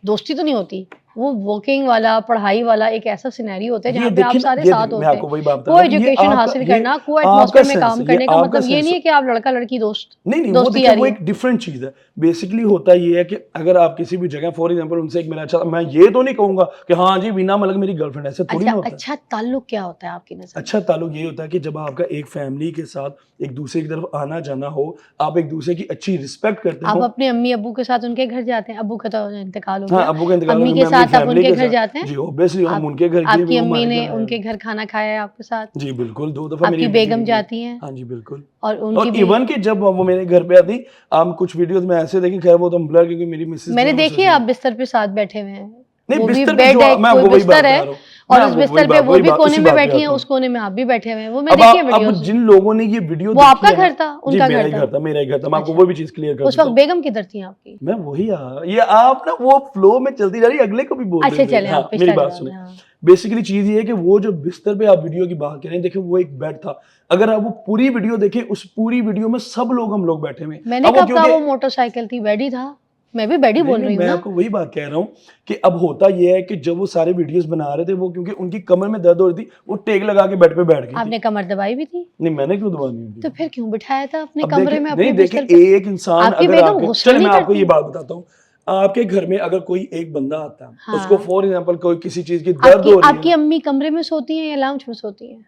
दोस्ती तो नहीं होती। वो वर्किंग वाला, पढ़ाई वाला एक ऐसा सिनेरियो होता है जहाँ पे आप सारे साथ होते हैं। को एजुकेशन हासिल करना, को एटमॉस्फेयर में काम करने का मतलब ये नहीं है कि आप लड़का लड़की दोस्त नहीं, वो एक डिफरेंट चीज है। बेसिकली होता ये है कि अगर आप किसी भी जगह फॉर एग्जांपल उनसे एक मेरा अच्छा, मैं ये तो नहीं कहूंगा कि हाँ जी वीना मलिक मेरी गर्लफ्रेंड, ऐसे थोड़ी ना होता है। अच्छा ताल्लुक क्या होता है आपकी नजर? अच्छा ताल्लुक ये होता है कि जब आपका एक फैमिली के साथ एक दूसरे की तरफ आना जाना हो, आप एक दूसरे की अच्छी रिस्पेक्ट करते हो। आप अपने अम्मी अब्बू के साथ उनके घर जाते हैं? अब्बू का तो इंतकाल हो गया, अब्बू का इंतकाल, अम्मी के साथ आप उनके घर जाते हैं? जी ऑब्वियसली हम उनके घर, आपकी अम्मी ने उनके घर खाना खाया है आपके साथ? जी बिल्कुल, 2 दफा आपकी बेगम जाती हैं? हाँ जी बिल्कुल। और इवन कि जब वो मेरे घर पे आती, आप कुछ वीडियोस में ऐसे देखें, खैर वो तो ब्लर क्योंकि मेरी मिसेस मैंने देखी, आप बिस्तर पे साथ बैठे हुए हैं। नहीं, बिस्तर पे कोई बिस्तर है और उस बिस्तर पे वो भी कोने में बैठी हैं, उस कोने में आप भी बैठे हुए हैं। वो मैं देखी है वीडियो। अब जिन लोगों ने ये वीडियो, वो आपका घर था, उनका घर था? मेरा ही घर था। मैं आपको वो भी चीज क्लियर कर दूं। उस वक्त बेगम किधर थी आपकी? मैं वही ये आप ना वो फ्लो में चलती जा रही है, अगले को भी बोल अच्छा चले, मेरी बात सुने। बेसिकली चीज ये है कि वो जो बिस्तर पे आप वीडियो की बात करें, देखिए वो एक बेड था। अगर आप वो पूरी वीडियो देखें, उस पूरी वीडियो में सब लोग, हम लोग बैठे हुए। मैंने कहा वो मोटरसाइकिल थी, बेड ही था। मैं भी बेड ही बोल रही हूँ। मैं आपको वही बात कह रहा हूँ कि अब होता ये है कि जब वो सारे वीडियोस बना रहे थे, वो क्योंकि उनकी कमर में दर्द हो रही थी, वो टेक लगा के बेड पे बैठ गई। आपने कमर दबाई भी थी? नहीं, मैंने क्यों दबानी थी? तो फिर क्यों बिठाया था अपने कमरे में? नहीं देखिए, एक इंसान अगर चलिए मैं आपको ये बात बताता हूँ, आपके घर में अगर कोई एक बंदा आता है, हाँ। उसको फॉर एग्जांपल कोई किसी चीज की दर्द हो रही है, आपकी अम्मी कमरे में सोती हैं या लाउंज में सोती हैं?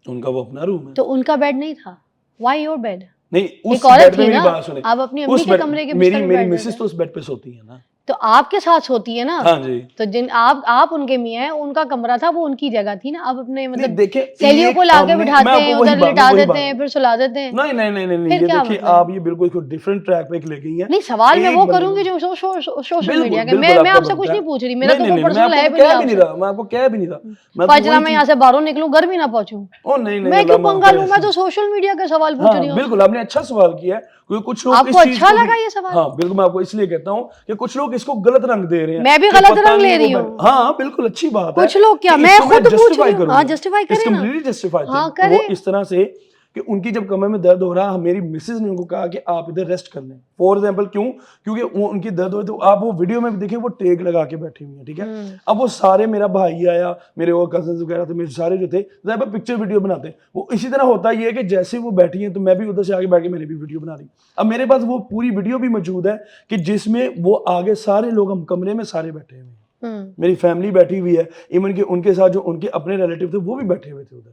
उनका वो अपना रूम है। तो उनका बेड नहीं था? Why your bed? नहीं, उस बेड पे मेरी बात सुने, आप अपनी अम्मी के कमरे के मेरी मिसेस तो उस बेड पे सोती है ना, तो आपके साथ सोती है ना? हाँ जी। तो जिन आप उनके मियां हैं, उनका कमरा था, वो उनकी जगह थी ना। आप अपने मतलब देखिए सहेलियों को लाके बिठाते हैं, उधर लिटा देते हैं, फिर सुला देते हैं। नहीं, ये देखिए आप ये बिल्कुल डिफरेंट ट्रैक पे ले गई हैं। नहीं, सवाल मैं वो करूंगी जो सोशल मीडिया के। मैं आपसे कुछ नहीं पूछ रही, मेरा तो कोई पर्सनल है भी नहीं। मैं आपको कह भी नहीं रहा। फजरा में यहाँ से बाहरों निकलूं, घर भी ना पहुंचूं। ओ नहीं, मैं क्यों पंगा लूं? मैं तो सोशल मीडिया का सवाल पूछ रही हूँ। बिल्कुल, आपने अच्छा सवाल किया है, क्योंकि कुछ लोग आपको अच्छा लगा ये सवाल? हाँ बिल्कुल, मैं आपको इसलिए कहता हूँ कि कुछ लोग इसको गलत रंग दे रहे हैं। मैं भी गलत रंग ले रही हूँ। हाँ बिल्कुल, अच्छी बात है। कुछ लोग क्या, मैं खुद पूछ रही हूँ। हाँ जस्टिफाई करें ना, कंप्लीटली जस्टिफाई। हाँ करें। इस तरह से कि उनकी जब कमर में दर्द हो रहा, मेरी मिसेज ने उनको कहा कि आप इधर रेस्ट कर लें। फॉर एग्जाम्पल क्यों? क्योंकि वो उनकी दर्द हो रही, तो आप वो वीडियो में भी देखें, वो टेक लगा के बैठी हुई है, ठीक है। अब वो सारे, मेरा भाई आया, मेरे वो कजन वगैरह थे, मेरे सारे जो थे पिक्चर वीडियो बनाते हैं, वो इसी तरह होता ये है कि जैसे वो बैठी है तो मैं भी उधर से आगे बैठ के मैंने भी वीडियो बना दी। अब मेरे पास वो पूरी वीडियो भी मौजूद है कि जिसमें वो आगे सारे लोग, हम कमरे में सारे बैठे हुए हैं, मेरी फैमिली बैठी हुई है, इवन कि उनके साथ जो उनके अपने रिलेटिव थे वो भी बैठे हुए थे उधर।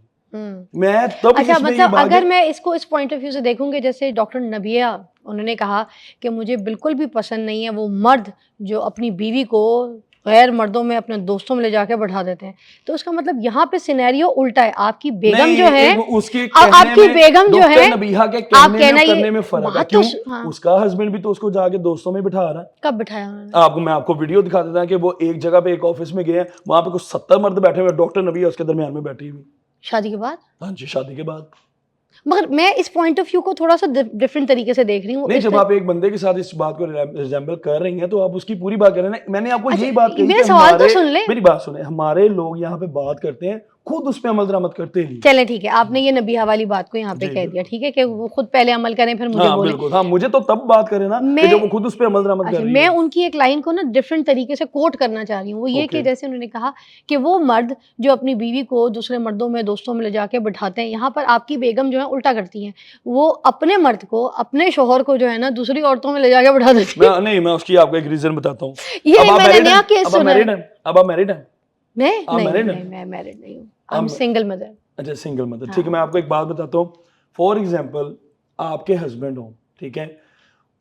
मैं तब अच्छा, मतलब अगर मैं इसको इस पॉइंट ऑफ व्यू से देखूंगी, जैसे डॉक्टर नबिया उन्होंने कहा कि मुझे बिल्कुल भी पसंद नहीं है वो मर्द जो अपनी बीवी को गैर मर्दों में, अपने दोस्तों में ले जाके बैठा देते हैं, तो उसका मतलब यहाँ पे सिनेरियो उल्टा है। आपकी बेगम जो है, आपकी बेगम जो है, नबीहा के आप कहना करने में फर्क है। क्यों? उसका हस्बैंड भी तो उसको जाके दोस्तों में बिठा रहा है। कब बिठाया उन्होंने? आपको मैं आपको वीडियो दिखा देता कि वो एक जगह पे एक ऑफिस में गए हैं, वहां पे कुछ 70 मर्द बैठे हुए, डॉक्टर नबीहा उसके दरमियान में बैठी हुई। शादी के बाद? हाँ जी, शादी के बाद। मगर मैं इस पॉइंट ऑफ व्यू को थोड़ा सा डिफरेंट तरीके से देख रही हूँ। नहीं, जब आप एक बंदे के साथ इस बात को रिजेंबल कर रही हैं तो आप उसकी पूरी बात कर रहे हैं। मैंने आपको यही बात कही, मेरा सवाल तो सुन ले, मेरी बात सुने। हमारे लोग यहाँ पे बात करते हैं, खुद उस पे अमल दरामद करते नहीं। चले ठीक है, आपने ये नबीहा वाली बात को यहाँ पे कह दिया, ठीक है, कि वो खुद पहले अमल करें फिर मुझे बोले। बिल्कुल, हाँ, मुझे तो तब बात करें ना कि जब वो खुद उस पे अमल दरामद कर रही है। मैं उनकी एक लाइन को ना डिफरेंट तरीके से कोट करना चाह रही हूँ। वो ये कि जैसे उन्होंने कहा कि वो मर्द जो अपनी बीवी को दूसरे मर्दों में, दोस्तों में ले जाके बिठाते हैं, यहाँ पर आपकी बेगम जो है उल्टा करती है, वो अपने मर्द को, अपने शोहर को जो है ना दूसरी औरतों में ले जाके बिठा देती है। नहीं, मैं उसकी आपको एक रीजन बताता हूँ। ये मैंने नया केस सुना है। अब आप मैरिड हैं? नहीं, मैं मैरिड नहीं हूँ, आई एम सिंगल मदर। अच्छा, सिंगल मदर, ठीक है। मैं आपको एक बात बताता हूँ। फॉर एग्जाम्पल, आपके हस्बैंड हो, ठीक है,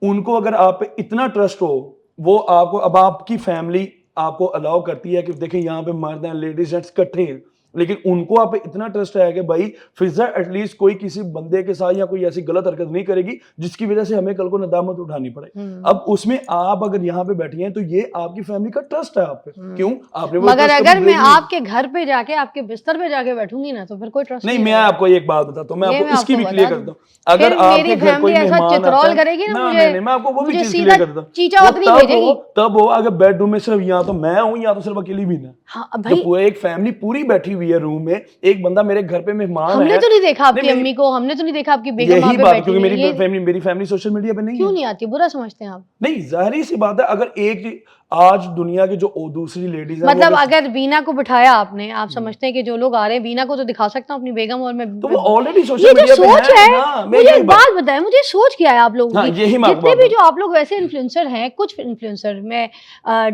उनको अगर आप पे इतना ट्रस्ट हो, वो आपको, अब आपकी फैमिली आपको अलाउ करती है कि देखिए यहाँ पे मर्द हैं, लेडीज जेंट्स इकट्ठे हैं, लेकिन उनको आप पे इतना ट्रस्ट है कि भाई फिजा एटलीस्ट कोई किसी बंदे के साथ या कोई ऐसी गलत हरकत नहीं करेगी जिसकी वजह से हमें कल को नदामत उठानी पड़े। अब उसमें आप अगर यहाँ पे बैठी हैं तो ये आपकी फैमिली का ट्रस्ट है आप पे। क्यों? आपने मगर अगर मैं आपके घर पे जाके, आपके बिस्तर पे जाके बैठूंगी ना, तो फिर कोई ट्रस्ट नहीं। मैं आपको एक बात बताता हूँ, मैं आपको इसकी भी क्लियर करता हूँ। अगर आपके घर कोई मेहमान करेगी ना, मुझे, मैं आपको वो भी चीज क्लियर करता हूँ। तब वो अगर बेडरूम में सिर्फ या तो मैं हूँ या तो सिर्फ अकेली भी ना, जब एक फैमिली पूरी बैठी हुई है रूम में, एक बंदा मेरे घर पे मेहमान है। हमने तो नहीं देखा आपकी अम्मी को, हमने तो नहीं देखा आपकी बेगम वहां पे बैठी है। मेरी फैमिली सोशल मीडिया पे नहीं है। क्यों नहीं आती? बुरा समझते हैं आप? नहीं, जाहिर सी बात है। अगर एक आज दुनिया के जो दूसरी लेडीज हैं, मतलब अगर बीना को बिठाया आपने, आप समझते हैं कि जो लोग आ रहे हैं बीना को तो दिखा सकता हूँ अपनी बेगम, और मैं तो वो ऑलरेडी सोशल मीडिया पे सोच है। हाँ, मुझे एक बात बताएं, मुझे सोच क्या है आप लोगों की? जितने भी जो आप लोग वैसे इन्फ्लुएंसर हैं, कुछ इन्फ्लुएंसर, मैं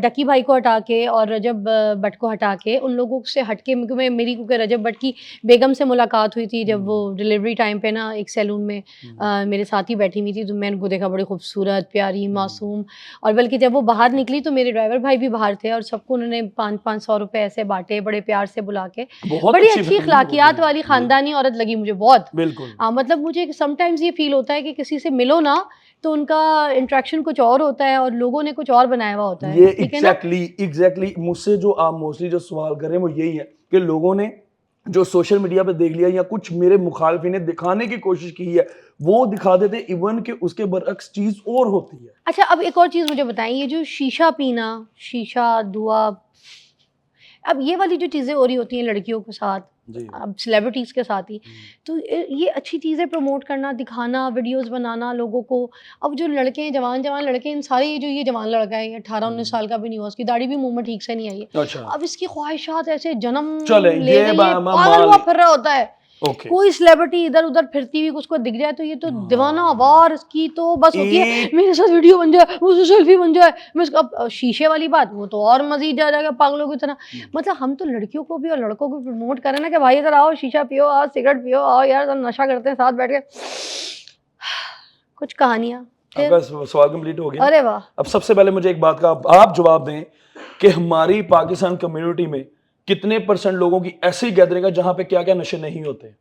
डकी भाई को हटा के और रजब भट्ट को हटा के, उन लोगों से हटके मेरी, क्योंकि रजब भट्ट की बेगम से मुलाकात हुई थी जब वो डिलीवरी टाइम पे ना एक सैलून में मेरे साथ ही बैठी हुई थी, तो मैंने उनको देखा, बड़ी खूबसूरत, प्यारी, मासूम। और बल्कि जब वो बाहर निकली तो मेरे ड्राइवर भाई भी थे और सबको उन्होंने 500 रुपए ऐसे बांटे, बड़े प्यार से बुला के। बड़ी अच्छी अखलाकियात वाली खानदानी औरत लगी मुझे बहुत। बिल्कुल। मतलब मुझे समटाइम्स ये फील होता है कि किसी से मिलो ना तो उनका इंटरेक्शन कुछ और होता है और लोगों ने कुछ और बनाया हुआ होता है। ये एग्जैक्टली मुझसे जो आप मोस्टली जो सवाल कर रहे हैं वो यही है कि लोगों ने जो सोशल मीडिया पे देख लिया या कुछ मेरे मुखालफी ने दिखाने की कोशिश की है वो दिखा देते, इवन कि उसके बरअक्स चीज और होती है। अच्छा, अब एक और चीज मुझे बताएं, ये जो शीशा पीना, शीशा, धुआं, अब ये वाली जो चीजें हो रही होती हैं लड़कियों के साथ, अब सेलिब्रिटीज के साथ ही, तो ये अच्छी चीजें प्रमोट करना, दिखाना, वीडियोस बनाना लोगों को। अब जो लड़के हैं, जवान लड़के, इन सारे जो ये जवान लड़का है 18-19 साल का भी नहीं हुआ, उसकी दाढ़ी भी मुंह में ठीक से नहीं आई है। अच्छा। अब इसकी ख्वाहिशात ऐसे जन्म ले पागल हुआ फिर रहा होता है। कोई सेलिब्रिटी इधर उधर फिरती हुई उसको दिख जाए तो ये तो दीवाना वार इसकी तो बस होती है, मेरे साथ वीडियो बन जाए, मुझसे सेल्फी बन जाए, मैं इसका। अब शीशे वाली बात, वो तो और मजीद जा जाएगा पागलों की तरह। मतलब हम तो लड़कियों को भी और लड़कों को प्रमोट करें ना कि भाई इधर आओ, शीशा पियो, आओ सिगरेट पियो, आओ यार नशा करते हैं साथ बैठ के, कुछ कहानियां। सवाल कंप्लीट हो गया। अरे वाह। अब सबसे पहले मुझे एक बात का आप जवाब दें कि हमारी पाकिस्तान कम्युनिटी में कितने % लोगों की ऐसी गैदरिंग है जहां पे क्या क्या नशे नहीं होते?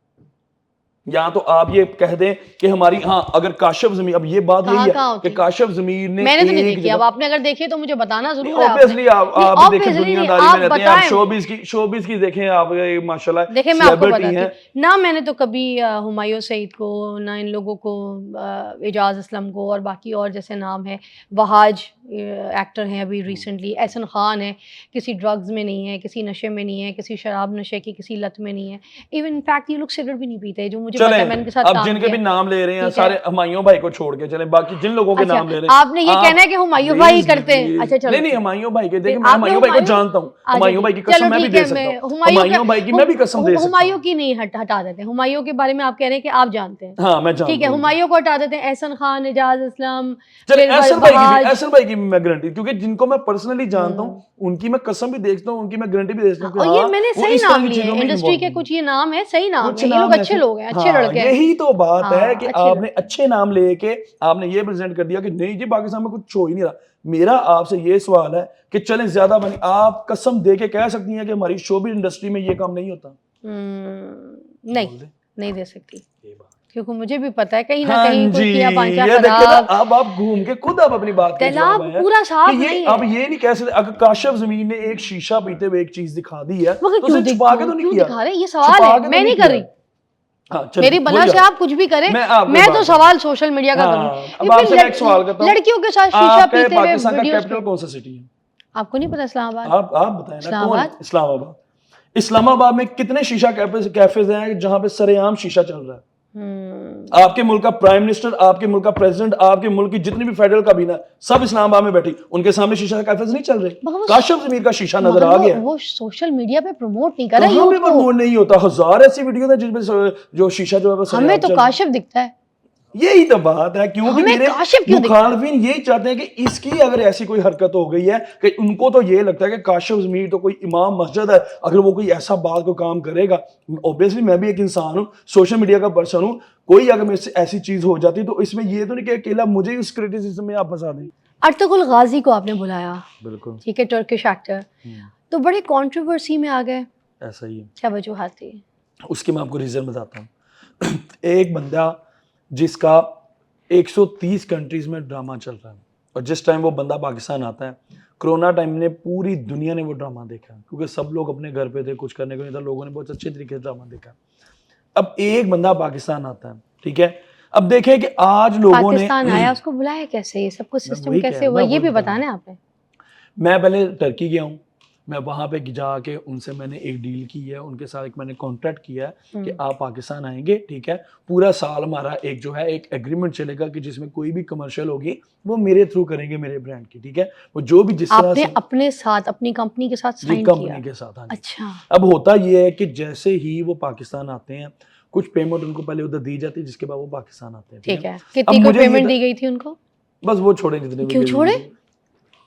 या तो आप ये कह दें कि हमारी, हाँ, अगर काशिफ ज़मीर, अब ये बात यही है कि काशिफ ज़मीर ने, मैंने तो नहीं देखी, अब आपने अगर देखी तो मुझे बताना जरूर है। ऑब्वियसली आप देखें, दुनियादारी में रहते हैं आप, शोबिज़ की देखें आप, माशाल्लाह देखिए मैं आपको बताती हूँ ना, मैंने तो कभी हुमायूं सईद को ना, इन लोगों को, एजाज असलम को और बाकी और जैसे नाम है, वहाज एक्टर हैं अभी रिसेंटली, एहसन खान है, किसी ड्रग्स में नहीं है, किसी नशे में नहीं है, किसी शराब नशे की किसी लत में नहीं है, इवन इनफैक्ट ये लोग सिगरेट भी नहीं पीते, जो मुझे मुझे पता है, मैंने इनके साथ अब काम जिनके भी किया। नाम ले रहे हैं ठीक है। सारे हुमायूं भाई को छोड़ के चले, बाकी जिन लोगों के अच्छा, नाम ले रहे हैं आपने ये कहना है कि हुमायूं भाई करते हैं। अच्छा चलो, नहीं नहीं, हुमायूं भाई के, देखिए फिर मैं आपने हुमायूं भाई को हुमायूं- जानता हूँ, अच्छा हुमायूं भाई की कसम चलो मैं भी ठीक दे है, सकता मैं हूँ, हुमायूं भाई की मैं भी कसम दे सकता हुमायूं हूँ। की नहीं हटा देते हैं, हुमायूं के बारे में आप कह रहे हैं कि आप जानते हैं। हाँ मैं जानता हूँ। ठीक है, हुमायूं को हटा देते हैं, एहसन खान, एजाज असलम, चल फिर एहसन भाई की भी, बहाज। एहसन भाई की भी मैं गारंटी, क्योंकि जिनको मैं पर्सनली जानता हूँ उनकी मैं कसम भी देखता हूँ, उनकी मैं गारंटी भी देता हूँ कि और ये हाँ, मैंने वो सही इस तरह नाम की लिए चीजों में इंडस्ट्री involved के, हैं। कुछ ये नाम है, सही नाम कुछ है, ये लोग नाम अच्छे ऐसे, लोग हैं, अच्छे हाँ, लड़के हैं। यही तो बात है हाँ, कि अच्छे आपने अच्छे नाम लेके आपने ये प्रेजेंट कर दिया कि नहीं जी पाकिस्तान में कुछ हो ही नहीं रहा। मेरा आपसे ये सवाल है कि चलें ज्यादा बनी, आप कसम दे के कह सकती हैं कि हमारी शोबिज इंडस्ट्री में ये काम नहीं होता? नहीं, बोल दे। नहीं दे सकती, ये बात। क्योंकि मुझे भी पता है कहीं ना हाँ कहीं कुछ जी, किया पांचा ये देखिए ना, खराब। अब आप घूम के खुद आप अपनी बात के जवाब तालाब आए हैं पूरा साफ कि ये नहीं अब है। ये नहीं कह सकते, अगर काशिफ जमीन ने एक शीशा पीते हुए एक चीज दिखा दी है मगर तो उसे छुपा के तो नहीं क्यों किया, दिखा रहे हैं? ये सवाल छुपा है, के तो मैं नहीं कर किया। रही। हाँ, चलिए, मेरी बला वही से बात। आप कुछ भी करें, मैं आपको मैं तो बात सवाल सोशल मीडिया का हाँ, करूँ। अब आपसे मैं एक सवाल करता हूँ, लड़कियों के साथ शीशा आपके पीते हुए पाकिस्तान का वीडियोस कैपिटल कौन सा सिटी है? आपको नहीं पता? इस्लामाबाद। आप बताएं ना, कौन? इस्लामाबाद। इस्लामाबाद। इस्लामाबाद में कितने शीशा कैफेज हैं जहां पे सरेआम शीशा चल रहा है? आपके मुल्क का प्राइम मिनिस्टर, आपके मुल्क का प्रेसिडेंट, आपके मुल्क की जितनी भी फेडरल काबीना, सब इस्लामाबाद में बैठी, उनके सामने शीशा कैफेज नहीं चल रहे। काशिफ जमीर का शीशा नजर आ गया। वो सोशल मीडिया पे प्रमोट नहीं कर रहा कहाँ पे यूथ को। प्रमोट नहीं होता? हजार ऐसी वीडियो है जिसमें जो शीशा जो है वो हमें सरेआम तो चल रहा है। काशिफ दिखता है। यही तो बात है, क्योंकि हमें मेरे काशिफ क्यों दिखता है? मुखालफिन यही चाहते हैं कि इसकी अगर ऐसी कोई हरकत हो गई है कि उनको तो ये लगता है कि काशिफ जमीर तो कोई इमाम मस्जिद है, अगर वो कोई ऐसा बात को काम करेगा, ऑब्वियसली मैं भी एक इंसान हूँ, सोशल मीडिया का पर्सन हूँ, कोई अगर मेरे से ऐसी चीज हो जाती तो इसमें ये तो नहीं कि अकेला मुझे ही उस क्रिटिसिज्म में आप फंसा दें। अर्तुगरुल गाजी को आपने बुलाया, बिल्कुल, ठीक है, टर्किश एक्टर, तो बड़े कंट्रोवर्सी में आ गए, ऐसा ही है। क्या वजूहात थी? उसके मैं आपको रीजन बताता हूँ। एक बंदा जिसका 130 कंट्रीज में ड्रामा चल रहा है, और जिस टाइम वो बंदा पाकिस्तान आता है, कोरोना टाइम में पूरी दुनिया ने वो ड्रामा देखा, क्योंकि सब लोग अपने घर पे थे, कुछ करने को नहीं था, लोगों ने बहुत अच्छे तरीके से ड्रामा देखा। अब एक बंदा पाकिस्तान आता है, ठीक है, अब देखें कि आज लोगों ने पाकिस्तान आया, उसको बुलाया कैसे, ये सब कुछ मैं सिस्टम वही कह कैसे रहा हूँ, हुआ, मैं ये भी वही बता बताना है आपने। मैं पहले टर्की गया हूँ, मैं वहाँ पे जाके उनसे मैंने एक डील की है, उनके साथ एक मैंने कॉन्ट्रैक्ट किया है कि आप पाकिस्तान आएंगे, ठीक है, पूरा साल हमारा एक जो है एक एग्रीमेंट चलेगा कि जिसमें कोई भी कमर्शियल होगी वो मेरे थ्रू करेंगे, मेरे ब्रांड की, ठीक है, वो जो भी जिस तरह आपने से अपने साथ अपनी कंपनी के साथ जी साइन कंपनी किया? के साथ। हाँ जी। अच्छा, अब होता ये है कि जैसे ही वो पाकिस्तान आते हैं, कुछ पेमेंट उनको पहले उधर दी जाती है, जिसके बाद वो पाकिस्तान आते हैं, ठीक है, अब कितनी को मुझे ये पेमेंट दी गई थी उनको? बस वो छोड़े जितने भी क्यों दी छोड़े? गई।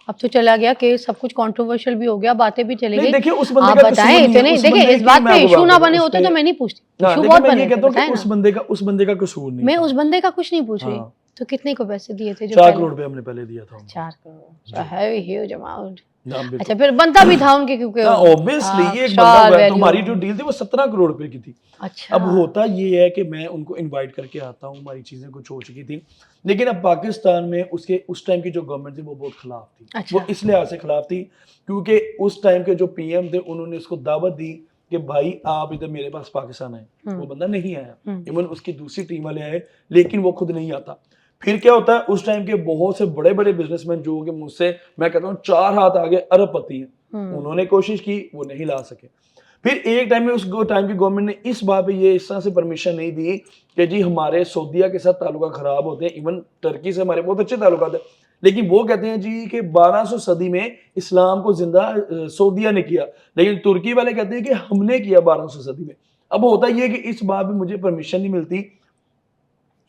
अब तो चला गया केस, सब कुछ कंट्रोवर्शियल भी हो गया, बातें भी चली नहीं गई। देखिए, उस बंदे आप का बताएं, कसूर नहीं है, इतने उस देखिए बंदे इस की बात मैं पे आपको इशू बात ना बताऊं, बने होते तो मैं नहीं पूछती, हाँ, इशू देखिए बहुत मैं बने ये थे, कहता हूँ कि बताएं ना। उस बंदे का कसूर नहीं मैं था। उस बंदे का कुछ नहीं पूछ रही, हाँ। तो कितने को पैसे दिए थे जो 4 पहले? करोड़ रुपए हमने पहले दिया था। 4 करोड़, है ह्यूज अमाउंट। हाँ, बिल्कुल। अच्छा, फिर बनता भी था उनके, क्योंकि ऑब्वियसली ये एक बंदा हुआ है, तो हमारी जो डील थी वो 17 करोड़ रुपए की थी। अच्छा, अब होता ये है कि मैं उनको इनवाइट करके आता हूँ, हमारी चीजें कुछ हो चुकी थी, लेकिन अब पाकिस्तान में उसके उस टाइम की जो गवर्नमेंट थी वो बहुत खिलाफ थी। अच्छा। वो इस लिहाज से खिलाफ थी क्योंकि उस टाइम के जो पीएम थे उन्होंने उसको दावत दी कि भाई आप इधर मेरे पास पाकिस्तान आए। वो बंदा नहीं आया, इवन उसकी दूसरी टीम वाले आए, लेकिन वो खुद नहीं आता। फिर क्या होता है, उस टाइम के बहुत से बड़े बड़े बिजनेसमैन जो कि मुझसे मैं कहता हूँ 4 हाथ आगे अरबपति हैं, उन्होंने कोशिश की, वो नहीं ला सके। फिर एक टाइम में उस टाइम की गवर्नमेंट ने इस बात पे ये इस तरह से परमिशन नहीं दी कि जी हमारे सऊदीया के साथ ताल्लुका खराब होते हैं, इवन टर्की से हमारे बहुत अच्छे ताल्लुकात हैं, लेकिन वो कहते हैं जी कि 1200 सदी में इस्लाम को जिंदा सऊदीया ने किया, लेकिन तुर्की वाले कहते हैं कि हमने किया 1200 सदी में। अब होता ये है कि इस बात पे मुझे परमिशन नहीं मिलती।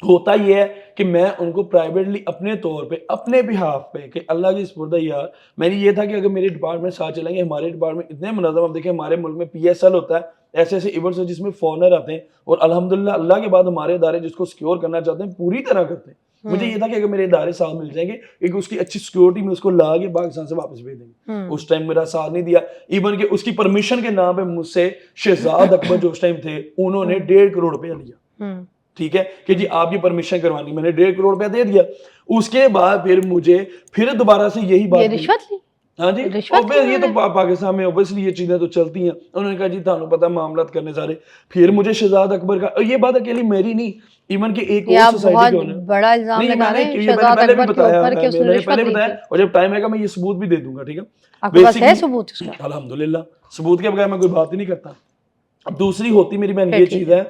होता यह है कि मैं उनको प्राइवेटली अपने तौर पे, अपने बिहाफ पे, कि अल्लाह की सुपुर्द यार, मैंने ये था कि अगर मेरे डिपार्टमेंट साथ चलेंगे, हमारे डिपार्टमेंट इतने मुनज़्ज़म, अब देखिए हमारे मुल्क में PSL होता है, ऐसे ऐसे इवेंट्स जिसमें फॉरनर आते हैं, और अल्हम्दुलिल्लाह अल्लाह के बाद हमारे इदारे जिसको सिक्योर करना चाहते हैं पूरी तरह करते हैं। मुझे ये था कि अगर मेरे इदारे साथ मिल जाएंगे, एक उसकी अच्छी सिक्योरिटी में उसको ला के पाकिस्तान से वापस भेज देंगे। उस टाइम मेरा साथ नहीं दिया, इवन के उसकी परमिशन के नाम पे मुझसे शहजाद अकबर जो उस टाइम थे, उन्होंने 1.5 करोड़ रुपया लिया, ठीक है, कि जी आपकी परमिशन करवानी, मैंने 1.5 करोड़ रुपया दे दिया। उसके बाद फिर मुझे फिर दोबारा से यही बात, ये रिश्वत ली? हाँ जी, रिश्वत ये तो पाकिस्तान में ऑब्वियसली ये चीजें तो चलती हैं। उन्होंने कहा जी थानू पता मामलात करने सारे। फिर मुझे शहजाद अकबर का, और ये बात अकेली मेरी नहीं, इवन के एक और सोसाइटी के ओनर, बड़ा इल्जाम लगा रहे हैं शहजाद पहले भी अकबर के बताया, ऊपर कि उसने मैंने रिश्वत पहले ली बताया, थी। और जब टाइम आएगा मैं ये सबूत भी दे दूंगा, ठीक है, आपके पास है सबूत उसका? अल्हम्दुलिल्लाह, सबूत के बगैर मैं कोई बात ही नहीं करता। अब दूसरी होती मेरी बहन ये चीज है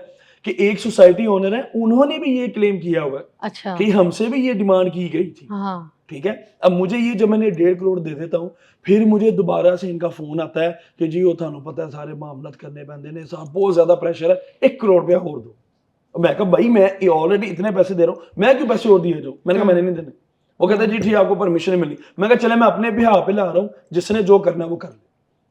कि एक सोसाइटी ओनर है, उन्होंने भी ये क्लेम किया हुआ है अच्छा कि हमसे भी ये डिमांड की गई थी। हाँ ठीक है, अब मुझे ये जब मैंने 1.5 करोड़ दे देता हूँ, फिर मुझे दोबारा से इनका फोन आता है कि जी वो थानू पता है सारे मामला करने पैंदे ने, बहुत ज्यादा प्रेशर है, 1 करोड़ रुपया और दो। मैं कहा भाई मैं ऑलरेडी इतने पैसे दे रहा हूँ, मैं क्यों पैसे और दिए जो? मैंने कहा मैंने नहीं देने। वो कहते जी ठीक है, आपको परमिशन नहीं मिली। मैं कहा चले मैं अपने बिहार पे ला रहा हूँ, जिसने जो करना है वो कर ले,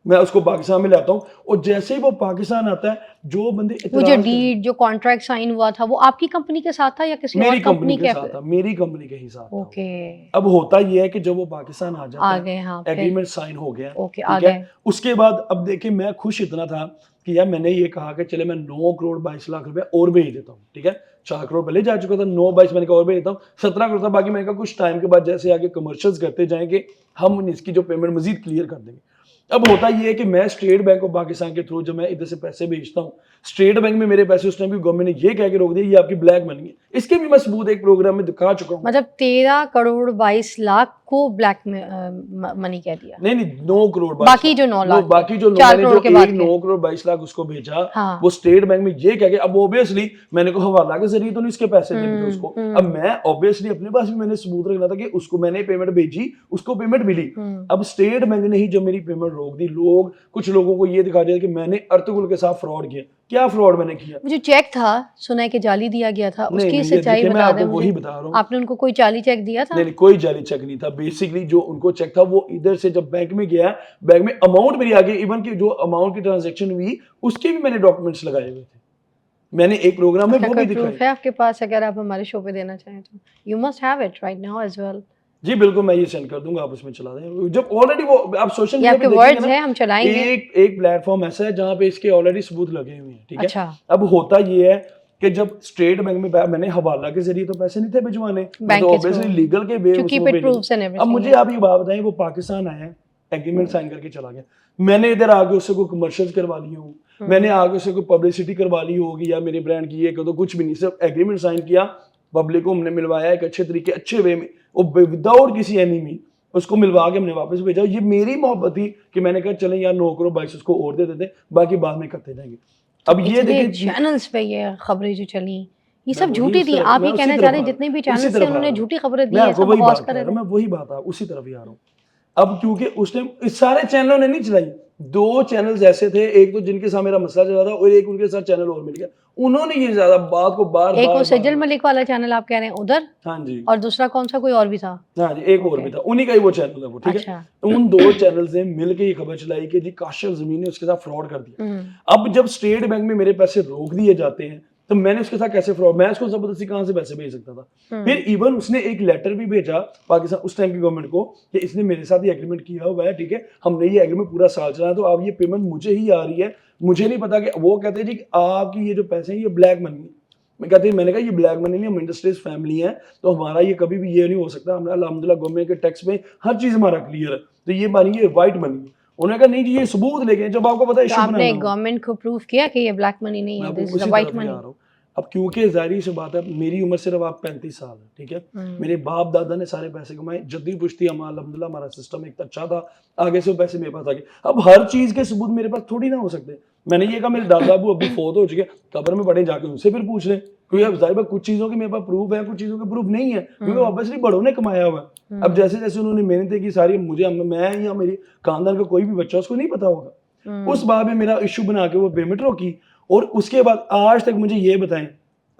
मैं उसको पाकिस्तान में लाता हूँ। और जैसे ही वो पाकिस्तान आता है, जो बंदे वो जो इतराज करते- डीड जो कॉन्ट्रैक्ट साइन हुआ था वो आपकी कंपनी के साथ था या किसी मेरी और कंपनी कंपनी के साथ था, मेरी कंपनी के ही साथ था। ओके अब होता ये है कि जब वो पाकिस्तान आ जाता आ है, गए हाँ फिर एग्रीमेंट साइन हो गया, ओके आ ठीक है। गए उसके बाद अब देखिए मैं खुश इतना था कि यार मैंने ये कहा कि चले मैं 9 करोड़ 22 लाख रुपए और भेज देता हूँ, ठीक है। 4 करोड़ पहले जा चुका था, 9-22 मैंने कहा और भेज देता हूँ, 17 करोड़ था बाकी। मैंने कहा कुछ टाइम के बाद जैसे आगे कमर्शियल्स करते जाएंगे, हम इसकी जो पेमेंट मजीद क्लियर कर देंगे। अब होता ये है कि मैं स्टेट बैंक ऑफ पाकिस्तान के थ्रू जब मैं इधर से पैसे भेजता हूँ, स्टेट बैंक में मेरे पैसे उस टाइम की गवर्नमेंट ने ये कह के रोक दिया ये आपकी ब्लैक मनी है। इसके भी मैं सबूत एक प्रोग्राम में दिखा चुका हूँ। मतलब 13 करोड़ 22 लाख को ब्लैक मनी कह दिया। नहीं 9 करोड़ 22 बाकी जो 9 लाख बाकी जो 4 मैंने करोड़ जो के बाद एक के। 9 करोड़ 22 लाख उसको भेजा, हाँ। वो स्टेट बैंक में ये कह के, अब ऑब्वियसली मैंने को हवाला के जरिए तो नहीं इसके पैसे देने थे उसको। अब मैं ऑब्वियसली अपने पास भी मैंने सबूत रखना था कि उसको मैंने पेमेंट भेजी, उसको पेमेंट मिली। अब स्टेट बैंक ने ही जब मेरी पेमेंट रोक दी, लोग कुछ लोगों को ये दिखा दिया कि मैंने अर्तुगरुल के साथ फ्रॉड किया। क्या फ्रॉड मैंने किया? वो जो चेक था सुना है कि जाली दिया गया था, नहीं, उसकी नहीं, ये सच्चाई देखिए, मैं बता आपको दें वही मुझे। बता रहा हूँ। आपने उनको कोई जाली चेक दिया था? नहीं कोई जाली चेक नहीं था। बेसिकली जो उनको चेक था वो इधर से जब बैंक में गया, बैंक में अमाउंट मेरी आ गई, इवन की जो अमाउंट की ट्रांजैक्शन हुई उसके भी मैंने डॉक्यूमेंट्स लगाए हुए थे। मैंने एक प्रोग्राम में क्या वो कोई भी प्रूफ दिखाई। है आपके पास अगर आप हमारे शो पे देना चाहें तो? You must have it right now as well. जी बिल्कुल, मैं ये सेंड कर दूंगा, आप उसमें चला दें। जब ऑलरेडी वो आप सोशल ये मीडिया आपके पे वर्ड्स देखेंगे हैं, हम चलाएंगे। ना, एक प्लेटफॉर्म ऐसा है जहां पे इसके ऑलरेडी सबूत लगे हुए हैं, ठीक है। अच्छा। अब होता ये है कि जब स्टेट बैंक में मैंने हवाला के जरिए तो पैसे नहीं थे भिजवाने, मैं बैंक तो के ऑब्वियसली through। लीगल के वे To उसमें keep it भेजे। proofs and अब everything, मुझे आप ये बात बताएं, वो पाकिस्तान आया, एग्रीमेंट साइन करके चला गया, मैंने इधर आके उससे कोई कमर्शियल करवा लिए हूँ, मैंने आगे उससे कोई पब्लिसिटी करवा ली होगी या मेरे ब्रांड की ये कर दो, कुछ भी नहीं। सिर्फ एग्रीमेंट साइन किया, पब्लिक को हमने मिलवाया एक अच्छे तरीके, अच्छे वे में, वो विदाउट किसी एनिमी, उसको मिलवा के हमने वापस भेजा। ये मेरी मोहब्बत थी कि मैंने कहा चले यार 9 करोड़ 22 उसको और दे देते, बाकी बाद में करते जाएंगे। अब ये इतने देखिए चैनल्स पे ये खबरें जो चली ये मैं सब वही झूठी उसी थी। तरफ- आप मैं ये उसी कहना तरफ चाह रहे हैं आ रहा जितने हूँ, भी उसी चैनल्स थे तरफ आ उन्होंने रहा हूँ। झूठी खबरें दी मैं हैं, आपको सब वही बकवास बात कर कर रहे रहा हूँ, थे। मैं वही बात है उसी तरफ ही आ रहा हूँ। अब क्योंकि उसने इस सारे चैनलों ने नहीं चलाई, 2 चैनल्स ऐसे थे, एक तो जिनके साथ मेरा मसला चल रहा था और एक उनके साथ चैनल और मिल गया, उन्होंने ये ज्यादा बात को बार एक वो बार सज्जल मलिक वाला चैनल आप कह रहे हैं उधर, हाँ जी, और दूसरा कौन सा कोई और भी था? हाँ जी, एक और भी था, उन्हीं का ही वो चैनल है वो, ठीक है। अच्छा। उन 2 चैनल्स ने मिलकर ये खबर चलाई कि जी काशिफ ज़मीन ने उसके साथ फ्रॉड कर दिया। अब जब स्टेट बैंक में मेरे पैसे रोक दिए जाते हैं तो मैंने उसके साथ कैसे फ्रॉड, मैं उसको जबरदस्ती कहां से पैसे भेज सकता था। फिर इवन उसने एक लेटर भी भेजा पाकिस्तान उस टाइम की गवर्नमेंट को कि इसने मेरे साथ ये एग्रीमेंट किया हुआ है, ठीक है, हमने ये एग्रीमेंट पूरा साल चलाया, तो अब ये पेमेंट मुझे ही आ रही है, मुझे नहीं पता। कि वो कहते हैं जी आपकी ये जो पैसे हैं ये ब्लैक मनी है। मैंने कहा ये ब्लैक मनी नहीं, हम इंडस्ट्रीज फैमिली है, तो हमारा ये कभी भी ये नहीं हो सकता, हमारा अल्हम्दुलिल्लाह गवर्नमेंट के टैक्स में हर चीज हमारा क्लियर है, तो ये मनी ये वाइट मनी है। उन्होंने कहा नहीं जी ये सबूत लेके, जब आपको पता है तो इशू आपने बनाना गवर्नमेंट को प्रूव किया कि ये ब्लैक मनी नहीं है, this is a white money? अब क्योंकि जाहिर सी बात है मेरी उम्र सिर्फ आप 35 साल है, ठीक है। मेरे बाप दादा ने सारे पैसे कमाए, जद्दी पुश्ती अल्हम्दुलिल्लाह हमारा सिस्टम एक अच्छा था, आगे से वो पैसे मेरे पास आ गए। अब हर चीज के सबूत मेरे पास थोड़ी ना हो सकते। मैंने ये कहा मेरे दादा अबू अभी फोत हो चुके, कब्र में पड़े, जाके उनसे फिर पूछ लें, क्योंकि अब जाहिर कुछ चीजों के मेरे पास प्रूफ है, कुछ चीजों के प्रूफ नहीं है, क्योंकि ऑब्वियसली बड़ों ने कमाया हुआ है। अब जैसे जैसे उन्होंने मेहनत की सारी, मुझे मैं या मेरी खानदान का कोई भी बच्चा उसको नहीं पता होगा। उस बात में मेरा इशू बना के वो पेमेंट रोकी, और उसके बाद आज तक मुझे ये बताएं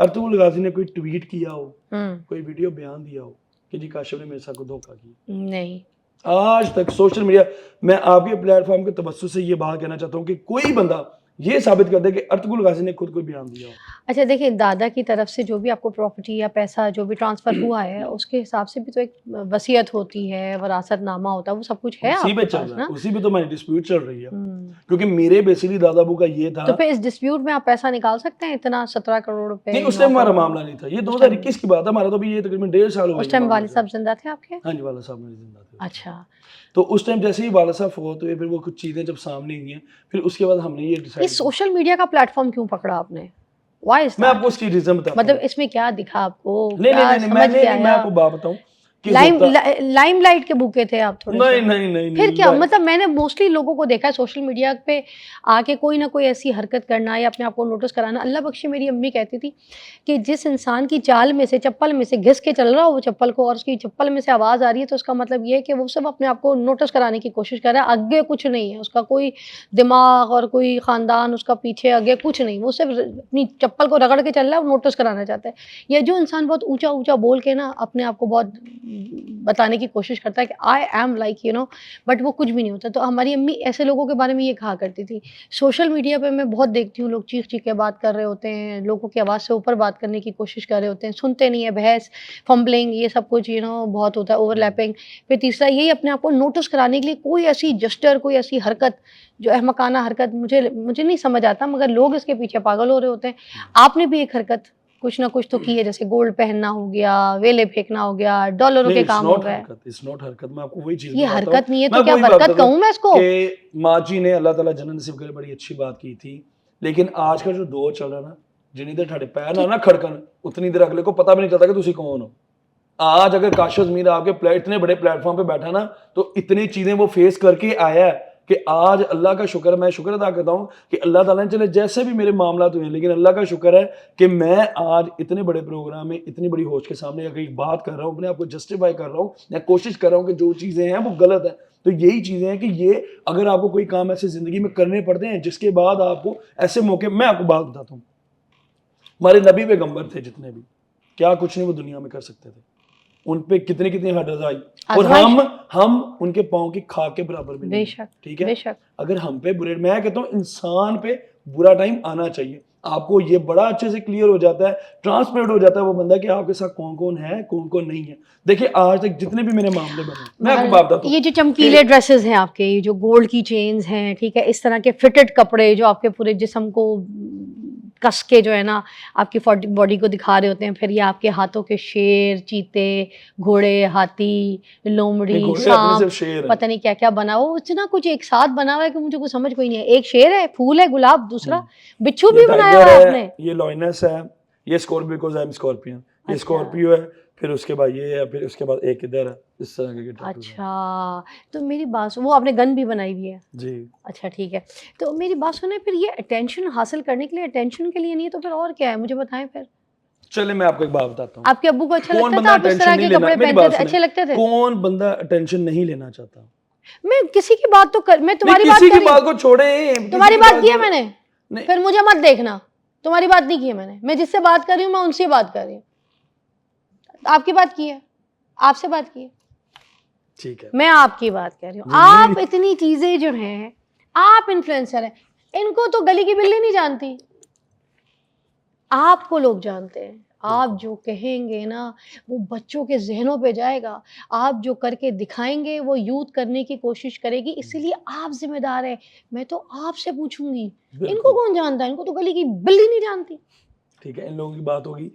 अर्तुगरुल गाजी ने कोई ट्वीट किया हो, कोई वीडियो बयान दिया हो कि जी काशिफ ने मेरे साथ धोखा किया? नहीं, आज तक सोशल मीडिया, मैं आपके प्लेटफॉर्म के तवज्जुह से ये बात कहना चाहता हूँ कि कोई बंदा ये साबित कर दे कि अर्तुगरुल गाजी ने खुद कोई बयान दिया हो। अच्छा देखिए, दादा की तरफ से जो भी आपको प्रॉपर्टी या पैसा जो भी ट्रांसफर हुआ है उसके हिसाब से भी तो एक वसीयत होती है, वरासतनामा होता है, वो सब कुछ है उसी पे आपके चल पास रहा है, ना? उसी पे तो मेरी डिस्प्यूट चल रही है, क्योंकि मेरे बेसिकली दादा अबू का ये था। तो फिर इस डिस्प्यूट में आप पैसा निकाल सकते हैं इतना 17 करोड़ रुपए? नहीं, उस टाइम हमारा मामला नहीं था, ये 2021 की बात है, हमारा तो अभी ये तकरीबन 1.5 साल हो गए। उस टाइम वालिद साहब जिंदा थे आपके? हाँ जी, वालिद साहब मेरे जिंदा थे। अच्छा, तो उस टाइम जैसे ही वालिद साहब फौत हुए, फिर वो कुछ चीजें जब सामने आई हैं, फिर उसके बाद हमने ये डिसाइड, ये सोशल मीडिया का प्लेटफॉर्म क्यों पकड़ा आपने? Why is मैं that? आपको उसकी रीजन बताता हूँ। मतलब इसमें क्या दिखा आपको? नहीं, क्या मैं समझ के मैं आया? आपको बात बताऊं, कि होता- लाइमलाइट के भूखे थे आप थोड़े नहीं से। नहीं नहीं फिर नहीं, क्या मैं- मतलब, मैंने मोस्टली लोगों को देखा है सोशल मीडिया पे आके कोई ना कोई ऐसी हरकत करना या अपने आप को नोटिस कराना। अल्लाह बख्शे मेरी अम्मी कहती थी कि जिस इंसान की चाल में से, चप्पल में से घिस के चल रहा हो वो चप्पल को, और उसकी चप्पल में से आवाज़ आ रही है, तो उसका मतलब ये है कि वो सब अपने आप को नोटिस कराने की कोशिश कर रहा है, आगे कुछ नहीं है उसका, कोई दिमाग और कोई ख़ानदान उसका पीछे आगे कुछ नहीं, वो सिर्फ अपनी चप्पल को रगड़ के चल रहा है, वो नोटिस कराना चाहता है। या जो इंसान बहुत ऊंचा ऊंचा बोल के ना अपने आप को बहुत बताने की कोशिश करता है कि आई एम लाइक बट वो कुछ भी नहीं होता। तो हमारी अम्मी ऐसे लोगों के बारे में ये कहा करती थी। सोशल मीडिया पे मैं बहुत देखती हूँ, लोग चीख चीख के बात कर रहे होते हैं, लोगों की आवाज़ से ऊपर बात करने की कोशिश कर रहे होते हैं, सुनते नहीं है, बहस, फंबलिंग, ये सब कुछ बहुत होता है, ओवरलैपिंग। फिर तीसरा यही अपने आप को नोटिस कराने के लिए कोई ऐसी जस्टर, कोई ऐसी हरकत जो अहमकाना हरकत, मुझे नहीं समझ आता, मगर लोग इसके पीछे पागल हो रहे होते हैं। आपने भी एक हरकत कुछ ना कुछ तो की है, जैसे गोल्ड पहनना हो गया, वेले फेंकना हो गया, डॉलरों के काम हो गए। इट्स नॉट हरकत, मैं आपको वही चीज ये बताता हूँ। हरकत नहीं है मैं तो क्या वही बरकत बताता हूँ कहूँ मैं इसको? कि माँ जी ने अल्लाह ताला जन्नत नसीब करे बड़ी अच्छी बात की थी, लेकिन आज का जो दौर चल रहा है ना, जितनी देर ठाड़े पैर ना खड़कन, उतनी देर अगले को पता भी नहीं चलता कि तुसी कौन हो। आज अगर काशिफ मीर आपके इतने बड़े प्लेटफॉर्म पे बैठा ना, तो इतनी चीजें वो फेस करके आया है कि आज अल्लाह का शुक्र, मैं शुक्र अदा करता हूँ कि अल्लाह ताला ने, चले जैसे भी मेरे मामला हुए, लेकिन अल्लाह का शुक्र है कि मैं आज इतने बड़े प्रोग्राम में इतनी बड़ी होस्ट के सामने अगर एक बात कर रहा हूँ, अपने आप को जस्टिफाई कर रहा हूँ, मैं कोशिश कर रहा हूँ कि जो चीज़ें हैं वो गलत है। तो यही चीज़ें हैं कि ये अगर आपको कोई काम ऐसे ज़िंदगी में करने पड़ते हैं जिसके बाद आपको ऐसे मौके, मैं आपको बात बताता हूँ, हमारे नबी पैगंबर थे जितने भी, क्या कुछ नहीं वो दुनिया में कर सकते थे, उन पे कितनी कितनी हर्डल्स आई, और हम उनके पाँव की खाक के बराबर भी नहीं। बेशक, ठीक है, बेशक। अगर हम पे बुरे, मैं कहता हूँ इंसान पे बुरा टाइम आना चाहिए, आपको ये बड़ा अच्छे से क्लियर हो जाता है, ट्रांसपेरेंट हो जाता है वो बंदा कि आपके साथ कौन कौन है, कौन कौन नहीं है। देखिए आज तक जितने भी मेरे मामले बने, मैं आपको बात बताता हूँ, ये जो चमकीले ड्रेसेस हैं आपके, ये जो गोल्ड की चेन्स हैं, ठीक है, इस तरह के फिटेड कपड़े जो आपके पूरे जिस्म को कस के जो है ना आपकी बॉडी को दिखा रहे होते हैं, फिर ये आपके हाथों के शेर, चीते, घोड़े, हाथी, लोमड़ी, सांप, पता नहीं क्या क्या बना हो, इतना कुछ एक साथ बना हुआ है कि मुझे कुछ समझ कोई नहीं है। एक शेर है, फूल है, गुलाब, दूसरा बिच्छू भी बनाया हुआ है आपने, ये लॉयनस है, ये स्कॉर्पियो को, आई एम स्कॉर्पियन, ये अच्छा। स्कॉर्पियो है, फिर उसके बाद ये है, फिर उसके बाद एक इधर है, इस तरह के tattoos हैं। अच्छा, तो मेरी बात वो आपने गन भी बनाई हुई है? जी। अच्छा ठीक है, तो मेरी बात सुने, फिर ये अटेंशन हासिल करने के लिए, अटेंशन के लिए नहीं है तो फिर और क्या है, मुझे बताएं फिर। चले मैं आपको एक बात बताता हूँ, आपके अब्बू को अच्छा कौन लगता बंदा था आप इस तरह अटेंशन नहीं के लेना, कपड़े मेरी पहनते बात थे, सुने, अच्छे लगते थे? कौन बंदा अटेंशन नहीं लेना चाहता? मैं किसी की बात तो कर, मैं तुम्हारी बात किसी कर की रही बात हूँ, को छोड़े, तुम्हारी बात की है मैंने, नहीं। फिर मुझे मत देखना, तुम्हारी बात नहीं की है मैंने, मैं जिससे बात कर रही हूँ मैं उनसे बात कर रही हूँ। आपकी बात की है, आपसे बात की है, ठीक है, मैं आपकी बात कर रही हूँ। आप इतनी चीजें जो हैं, आप इन्फ्लुएंसर हैं, इनको तो गली की बिल्ली नहीं जानती, आपको लोग जानते हैं। आप जो कहेंगे ना वो बच्चों के जहनों पे जाएगा, आप जो करके दिखाएंगे वो यूथ करने की कोशिश करेगी, इसलिए आप जिम्मेदार हैं। मैं तो आपसे पूछूंगी, इनको कौन जानता है, इनको तो गली की बिल्ली नहीं जानती। ठीक है, इन लोगों की बात होगी।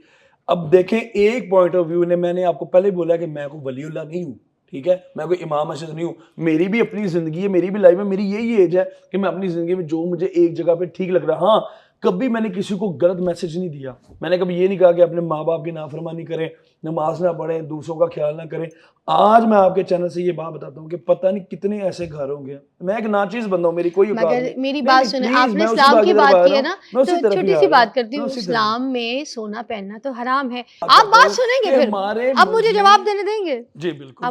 अब देखें एक पॉइंट ऑफ व्यू ने, मैंने आपको पहले बोला कि मैं कोई वलीउल्लाह नहीं हूँ, ठीक है, मैं कोई इमाम मस्जिद नहीं हूँ, मेरी भी अपनी जिंदगी है, मेरी भी लाइफ है, मेरी यही एज है कि मैं अपनी जिंदगी में जो मुझे एक जगह पे ठीक लग रहा है, हाँ कभी मैंने किसी को गलत मैसेज नहीं दिया, मैंने कभी ये नहीं कहा कि अपने माँ बाप की नाफरमानी करें, नमाज ना पढ़ें, दूसरों का ख्याल ना करें। आज मैं आपके चैनल से ये बात बताता हूँ कि पता नहीं कितने ऐसे घर होंगे, मैं एक नाचीज बंदा हूँ, मेरी कोई औकात मगर नहीं। मेरी नहीं, बात नहीं, सुने, please, आपने मैं उसी इस्लाम की तरफ बात आ की रहा है हूँ, ना, मैं उसी तो तरफ ही छोटी आ सी रहा हूँ, बात करती मैं हूँ, उसी तरफ इस्लाम में सोना पहनना तो हराम है। बात आप करता बात हूँ सुनेंगे कि फिर, हमारे अब मुझे मुल्क जवाब में, देने देंगे? जी बिल्कुल,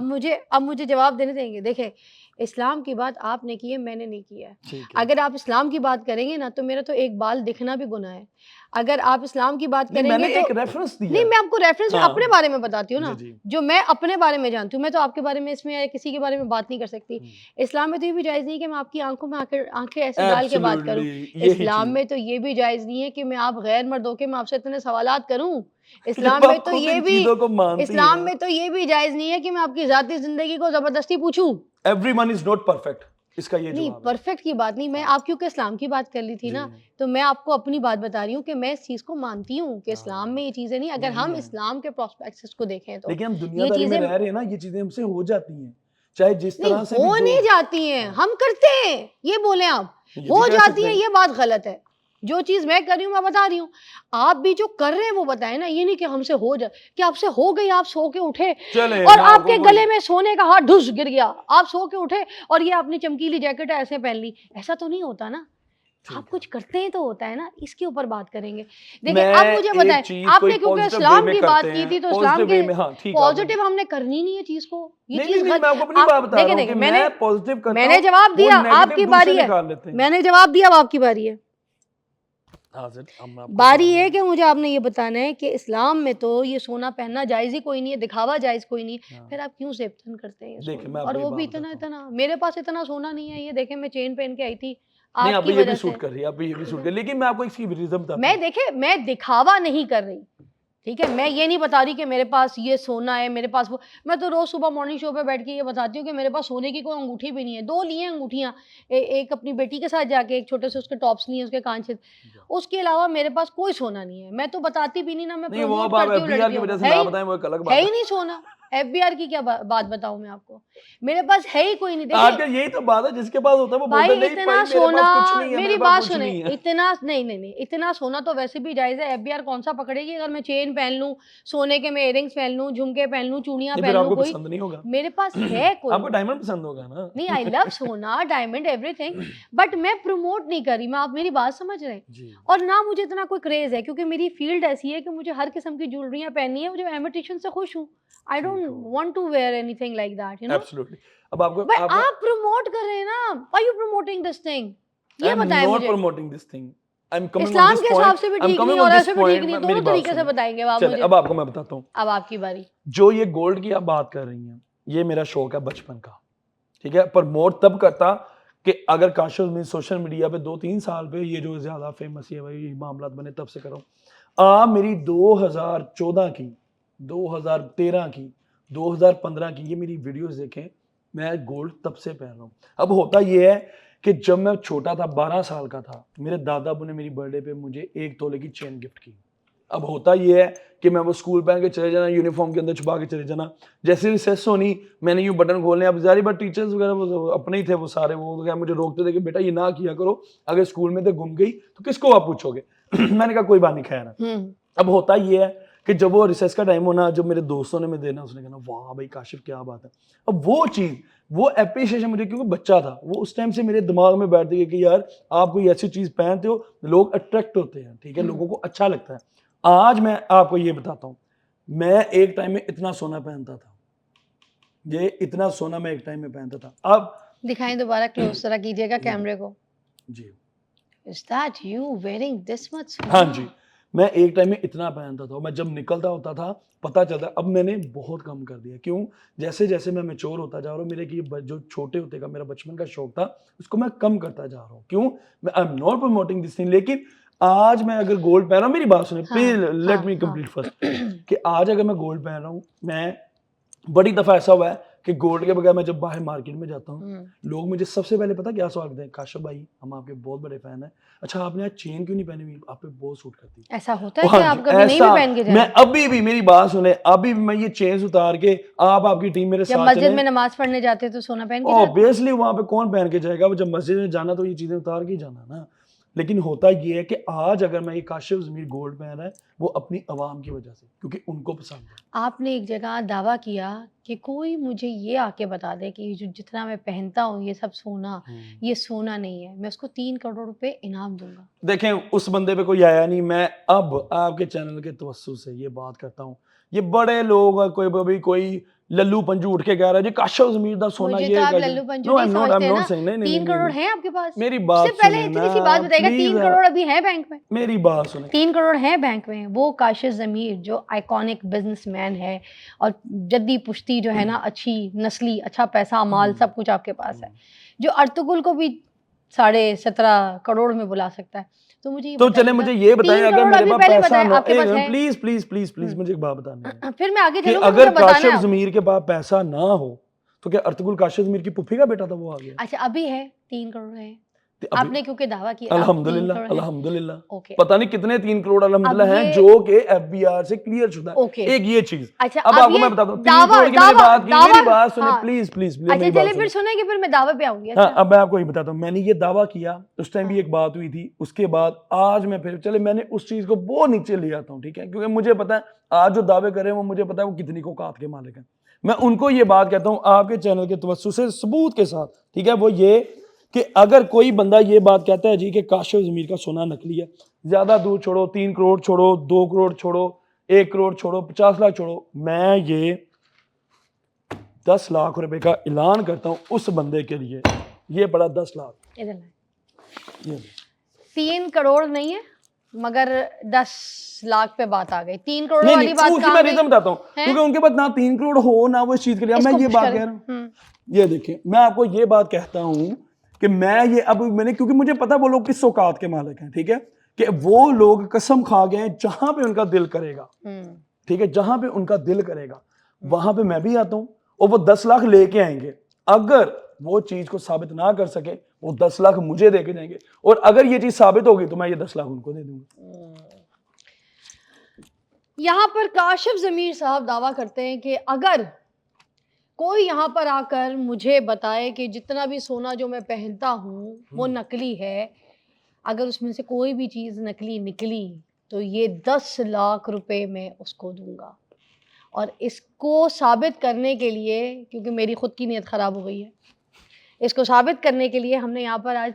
अब मुझे जवाब देने देंगे। देखे, इस्लाम की बात आपने की है, मैंने नहीं की है। ठीक है, अगर आप इस्लाम की बात करेंगे ना तो मेरा तो एक बाल दिखना भी गुनाह है। अगर आप इस्लाम की बात नहीं करेंगे मैंने तो एक रेफरेंस दिया नहीं, मैं आपको रेफरेंस हाँ, अपने बारे में बताती हूँ ना, जी, जो मैं अपने बारे में जानती हूँ। मैं तो आपके बारे में इसमें या किसी के बारे में बात नहीं कर सकती। इस्लाम में तो ये भी जायज़ नहीं है कि मैं आपकी आंखों में आंखें ऐसे डाल के बात करूँ। एब्सोल्युटली, यही इस्लाम चीज में तो ये भी जायज़ नहीं है कि मैं आप गैर मर्द होके मैं आपसे इतने सवालात करूँ। जब इस्लाम में आप तो खुद ये इन भी चीजों को मानती इस्लाम हैं, में तो ये भी जायज़ नहीं है कि मैं आपकी ज़ाती ज़िंदगी को ज़बरदस्ती पूछूँ। एवरीवन इज नॉट परफेक्ट, इसका ये नहीं, जवाब है। परफेक्ट की बात नहीं, मैं आप क्योंकि इस्लाम की बात कर ली थी जी, ना, तो मैं आपको अपनी बात बता रही हूँ कि मैं इस चीज़ को मानती हूँ कि इस्लाम में ये चीज़ें नहीं, अगर नहीं हम है, इस्लाम के प्रोस्पेक्ट्स को देखें तो लेकिन हम ये दुनियादारी में चीज़ें रह रहे हैं ना, ये चीजें हमसे हो जाती हैं, चाहे जिस नहीं तरह से भी हो जो नहीं जाती हैं, हम करते हैं, ये बोलें आप, ये भी हो कह जाती सकते हैं, हैं, ये बात गलत है। जो चीज मैं कर रही हूँ मैं बता रही हूँ, आप भी जो कर रहे हैं वो बताएं ना। ये नहीं कि हमसे हो जाए, कि आपसे हो गई, आप सो के उठे चले और मैं आपके आपको गले में सोने का हार ढुस गिर गया, आप सो के उठे और ये आपने चमकीली जैकेट ऐसे पहन ली, ऐसा तो नहीं होता ना। ठीक आप है। कुछ करते हैं तो होता है ना, इसके ऊपर बात करेंगे। देखिए मैं अब मुझे एक बताएं, चीज आपने कोई क्योंकि पॉजिटिव वे इस्लाम में की बात करते की हैं, थी तो इस्लाम पॉजिटिव वे के में, हाँ ठीक है आपने, पॉजिटिव हमने करनी नहीं है चीज को, ये नहीं चीज नहीं मैं आपको अपनी आप बात बता रहा देखें हूँ कि देखें मैं पॉजिटिव करता मैंने हूँ, जवाब वो दिया, नेगेटिव आपकी दूसरे बारी है। निकाल लेते हैं। मैंने जवाब दिया, अब आपकी बारी है। हाँ सर, अब मैं आपको बारी सवाल है कि मुझे आपने ये बताना है कि इस्लाम में तो ये सोना पहनना जायज ही कोई नहीं है, दिखावा जायज कोई नहीं है, हाँ, फिर आप क्यों सेप्टन करते हैं ये देखिए मैं सोना? और आपको ये वो भी बात इतना बताता हूँ, इतना, मेरे पास इतना सोना नहीं है, ये देखें मैं चेन पहन के आई थी नहीं आप आपकी पे ये भी वजह सूट से। कर रही है, आप पे ये भी सूट कर रही है, लेकिन मैं आपको इसकी रीजन बताता मैं हूँ। देखे मैं दिखावा नहीं कर रही, ठीक है, मैं ये नहीं बता रही कि मेरे पास ये सोना है, मेरे पास वो, मैं तो रोज सुबह मॉर्निंग शो पे बैठ के ये बताती हूँ कि मेरे पास सोने की कोई अंगूठी भी नहीं है, 2 ली हैं अंगूठियाँ, एक अपनी बेटी के साथ जाके, एक छोटे से उसके टॉप्स लिए, उसके कान से, उसके अलावा मेरे पास कोई सोना नहीं है। मैं तो बताती भी नहीं ना, मैं नहीं वो प्रमोट अब आप करती हूँ एफबीआर की लड़कियों वजह को, से ना बताएं, वो एक अलग है बात ही है। नहीं सोना। एफबीआर की क्या बात बताऊं मैं आपको, मेरे पास है ही कोई नहीं। आजकल देखिए यही तो बात है, जिसके पास होता है वो बोलता भाई है नहीं इतना भाई मेरे सोना, पास कुछ नहीं है, मेरी मेरे पास बात कुछ सुने, नहीं है। इतना नहीं नहीं नहीं, इतना सोना तो वैसे भी जायज है, एफबीआर कौन सा पकड़ेगी अगर मैं चेन पहन लूं, सोने के मैं इयररिंग्स पहन लूं, झुमके पहन लूं, चूड़ियां नहीं पहन फिर लूं, आपको कोई पसंद नहीं होगा। मेरे पास है कोई आपको नहीं। डायमंड पसंद होगा ना। नहीं, आई लव सोना, डायमंड, एवरीथिंग, बट मैं प्रमोट नहीं कर रही, मैं, आप मेरी बात समझ रहे हैं। जी और ना मुझे इतना कोई क्रेज है, क्योंकि मेरी फील्ड ऐसी है कि मुझे हर किस्म की ज्वेलरियां पहननी है, मुझे इमिटेशन से खुश हूँ। आई ठीक डोंट हो, want to wear anything like that, you know. Absolutely. अब आपको बट आपका, आप प्रमोट कर रहे हैं ना, why you promoting this thing, I ये एम बताएं नॉट मुझे। Promoting this thing, I am coming on Islam this के हिसाब पॉइंट, से भी आई एम ठीक नहीं कमिंग ऑन और दिस ऐसे भी ठीक पॉइंट, नहीं, मेरी दोनों बात तरीके से सुनिए। बताएंगे आप चलिए मुझे। अब आपको मैं बताता हूँ, अब आपकी बारी। जो ये गोल्ड की आप बात कर रही हैं, ये मेरा शौक है बचपन का, ठीक है, प्रमोट तब करता कि अगर काशिफ में सोशल मीडिया पे 2-3 साल पे ये जो ज्यादा फेमस है भाई, ये मामला बने तब से करो। मेरी 2014 की, 2013 की, 2015 की ये मेरी वीडियोस देखें, मैं गोल्ड तब से पहन रहा हूँ। अब होता ये है कि जब मैं छोटा था, 12 साल का था, मेरे दादा अबू ने मेरी बर्थडे पे मुझे 1 तोले की चेन गिफ्ट की। अब होता ये है कि मैं वो स्कूल पहन के चले जाना, यूनिफॉर्म के अंदर छुपा के चले जाना, जैसे रिसेस होनी मैंने यूं बटन खोलने, अब जारी बात टीचर्स वगैरह वो अपने ही थे, वो सारे वो क्या मुझे रोकते थे कि बेटा ये ना किया करो, अगर स्कूल में तो गुम गई तो किसको आप पूछोगे। मैंने कहा कोई बात नहीं, खैर। अब होता ये है कि जब वो रिसेस का टाइम होना, जब मेरे दोस्तों ने मैं देना, उसने कहना वाह भाई काशिफ क्या बात है। अब वो चीज़, वो एप्रिसिएशन मुझे, क्योंकि बच्चा था, वो उस टाइम से मेरे दिमाग में बैठ गई कि यार आप कोई ऐसी चीज़ पहनते हो, लोग अट्रैक्ट होते हैं, ठीक है, लोगों को अच्छा लगता है। आज मैं आपको ये बताता हूँ, मैं एक टाइम में इतना सोना पहनता था, ये इतना सोना मैं एक टाइम में पहनता था। अब दिखाएं दोबारा, क्लोज जरा कीजिएगा कैमरे को। जी is that you wearing this much sona? हाँ जी, मैं एक टाइम में इतना पहनता था, मैं जब निकलता होता था पता चलता। अब मैंने बहुत कम कर दिया, क्यों, जैसे जैसे मैं मैच्योर होता जा रहा हूँ, मेरे की जो छोटे होते का मेरा बचपन का शौक था उसको मैं कम करता जा रहा हूँ। क्यों, मैं I am not promoting this thing, लेकिन आज मैं अगर गोल्ड पहन रहा हूँ, मेरी बात सुने please, let me complete first, कि आज अगर मैं गोल्ड पहन रहा हूँ, मैं बड़ी दफा ऐसा हुआ है कि गोल्ड के बगैर मैं जब बाहर मार्केट में जाता हूँ, लोग मुझे सबसे पहले पता क्या सवाल करते हैं, काशिफ भाई हम आपके बहुत बड़े फैन हैं, अच्छा आपने आज चेन क्यों नहीं पहनी हुई, आप पे बहुत सूट करती है। ऐसा होता है हाँ कि आप जी, कभी नहीं भी ऐसा पहन के जाए? मैं अभी भी, मेरी बात सुने, अभी भी मैं ये चेन उतार के, आप आपकी टीम मेरे जब साथ मस्जिद चले, में नमाज पढ़ने जाते तो सोना पहन के जाते? ऑब्वियसली वहां पे कौन पहन के जाएगा, वो जब मस्जिद में जाना तो ये चीजें उतार के ही जाना ना। लेकिन होता ये है कि आज अगर मैं ये काशिफ ज़मीर गोल्ड पहन रहा है, वो अपनी आवाम की वजह से, क्योंकि उनको पसंद है। आपने एक जगह दावा किया कि कोई मुझे ये आके बता दे कि जो जितना मैं पहनता हूँ ये सब सोना, ये सोना नहीं है, मैं उसको 3 करोड़ रुपए इनाम दूंगा। देखें उस बंदे पे कोई आया नहीं, मैं अब आपके चैनल के तवज्जुह से ये बात करता हूँ, ये बड़े लोग कोई लल्लू पंजू उठ के कह रहा है जी काशिफ ज़मीर दा सोना मुझे ये तो आप है, लल्लू पंजू नो आई नहीं एम समझते नॉट ना। सेइंग, नहीं 3 करोड़ है आपके पास? मेरी उससे बात पहले सुने इतनी ना सी बात बताइएगा, 3 प्लीज, करोड़ अभी है बैंक में? मेरी बात सुने, 3 करोड़ है बैंक में। वो काशिफ ज़मीर जो आइकॉनिक बिजनेसमैन है और जद्दी पुश्ती जो है ना, अच्छी नस्ली, अच्छा पैसा माल सब कुछ आपके पास है, जो अर्तुगरुल को भी 17.5 करोड़ में बुला सकता है। तो मुझे ये तो चले मुझे ये बताएं, 3 अगर करोड़ मेरे अभी पास पहले पैसा बताएं ना, आपके पास है? प्लीज प्लीज प्लीज प्लीज मुझे एक बात बतानी है फिर मैं आगे कि चलूंगी, अगर मुझे बताना काशिफ है आप। ज़मीर के पास पैसा ना हो तो क्या अर्तुगरुल काशिफ ज़मीर की पुफी का बेटा था, वो आ गया? अच्छा अभी है 3 करोड़ है? तो अभी- आपने क्योंकि दावा किया अल्हम्दुलिल्लाह, 3 करोड़ है। अल्हम्दुलिल्लाह। ओके पता नहीं कितने 3 करोड़ अल्हम्दुलिल्लाह अब हैं ये- जो कि एफबीआर से क्लियर शुदा है। ओके। एक ये चीज। अच्छा अब अब आपको ये मैं बताता हूँ 3 दावा करोड़ की मैंने दावा बात की, दावा मेरी बात सुनिए हाँ। प्लीज प्लीज प्लीज, अच्छा मेरी चलिए बात फिर सुनिए। सुनेंगे, फिर मैं दावे पे आऊंगी। हाँ अच्छा अब मैं आपको ये बताता हूँ, मैंने ये दावा किया उस टाइम भी एक बात हुई थी, उसके बाद आज मैं फिर चले मैंने उस चीज को बहुत नीचे ले आता हूँ, ठीक है, क्योंकि मुझे पता है आज जो दावे कर रहे हैं वो मुझे पता है वो कितनी को औकात के मालिक हैं। मैं उनको ये बात कहता हूँ आपके चैनल के तवज्जुह से सबूत के साथ, ठीक है, वो ये कि अगर कोई बंदा ये बात कहता है जी कि काशिफ ज़मीर का सोना नकली है, ज्यादा दूर छोड़ो, 3 करोड़ छोड़ो, 2 करोड़ छोड़ो, 1 करोड़ छोड़ो, 50 लाख छोड़ो, मैं ये 10 लाख रुपए का ऐलान करता हूँ उस बंदे के लिए। ये बड़ा 10 लाख, इधर लाएं। ये 3 करोड़ नहीं है मगर 10 लाख पे बात आ गई। 3 करोड़ नहीं वाली नहीं बात उसकी कहाँ मैं गई? रीजन बताता हूँ, हैं? क्योंकि उनके पास ना 3 करोड़ हो ना वो इस चीज के लिए। मैं इसको ये पुश बात करें। कह रहा हूँ, ये देखिए मैं आपको ये बात कहता हूँ कि मैं ये अब मैंने, क्योंकि मुझे पता वो लोग किस औकात के मालिक हैं, ठीक है, कि वो लोग कसम खा गए जहां पे उनका दिल करेगा, ठीक है, जहां पे उनका दिल करेगा वहां पे मैं भी आता हूं और वो 10 लाख लेके आएंगे। अगर वो चीज को साबित ना कर सके वो 10 लाख मुझे देके जाएंगे, और अगर ये चीज साबित होगी तो मैं ये 10 लाख उनको दे दूंगा। यहाँ पर काशिफ ज़मीर साहब दावा करते हैं कि अगर कोई यहाँ पर आकर मुझे बताए कि जितना भी सोना जो मैं पहनता हूँ वो नकली है, अगर उसमें से कोई भी चीज़ नकली निकली तो ये 10 लाख रुपए मैं उसको दूंगा। और इसको साबित करने के लिए, क्योंकि मेरी खुद की नीयत ख़राब हो गई है, इसको साबित करने के लिए हमने यहाँ पर आज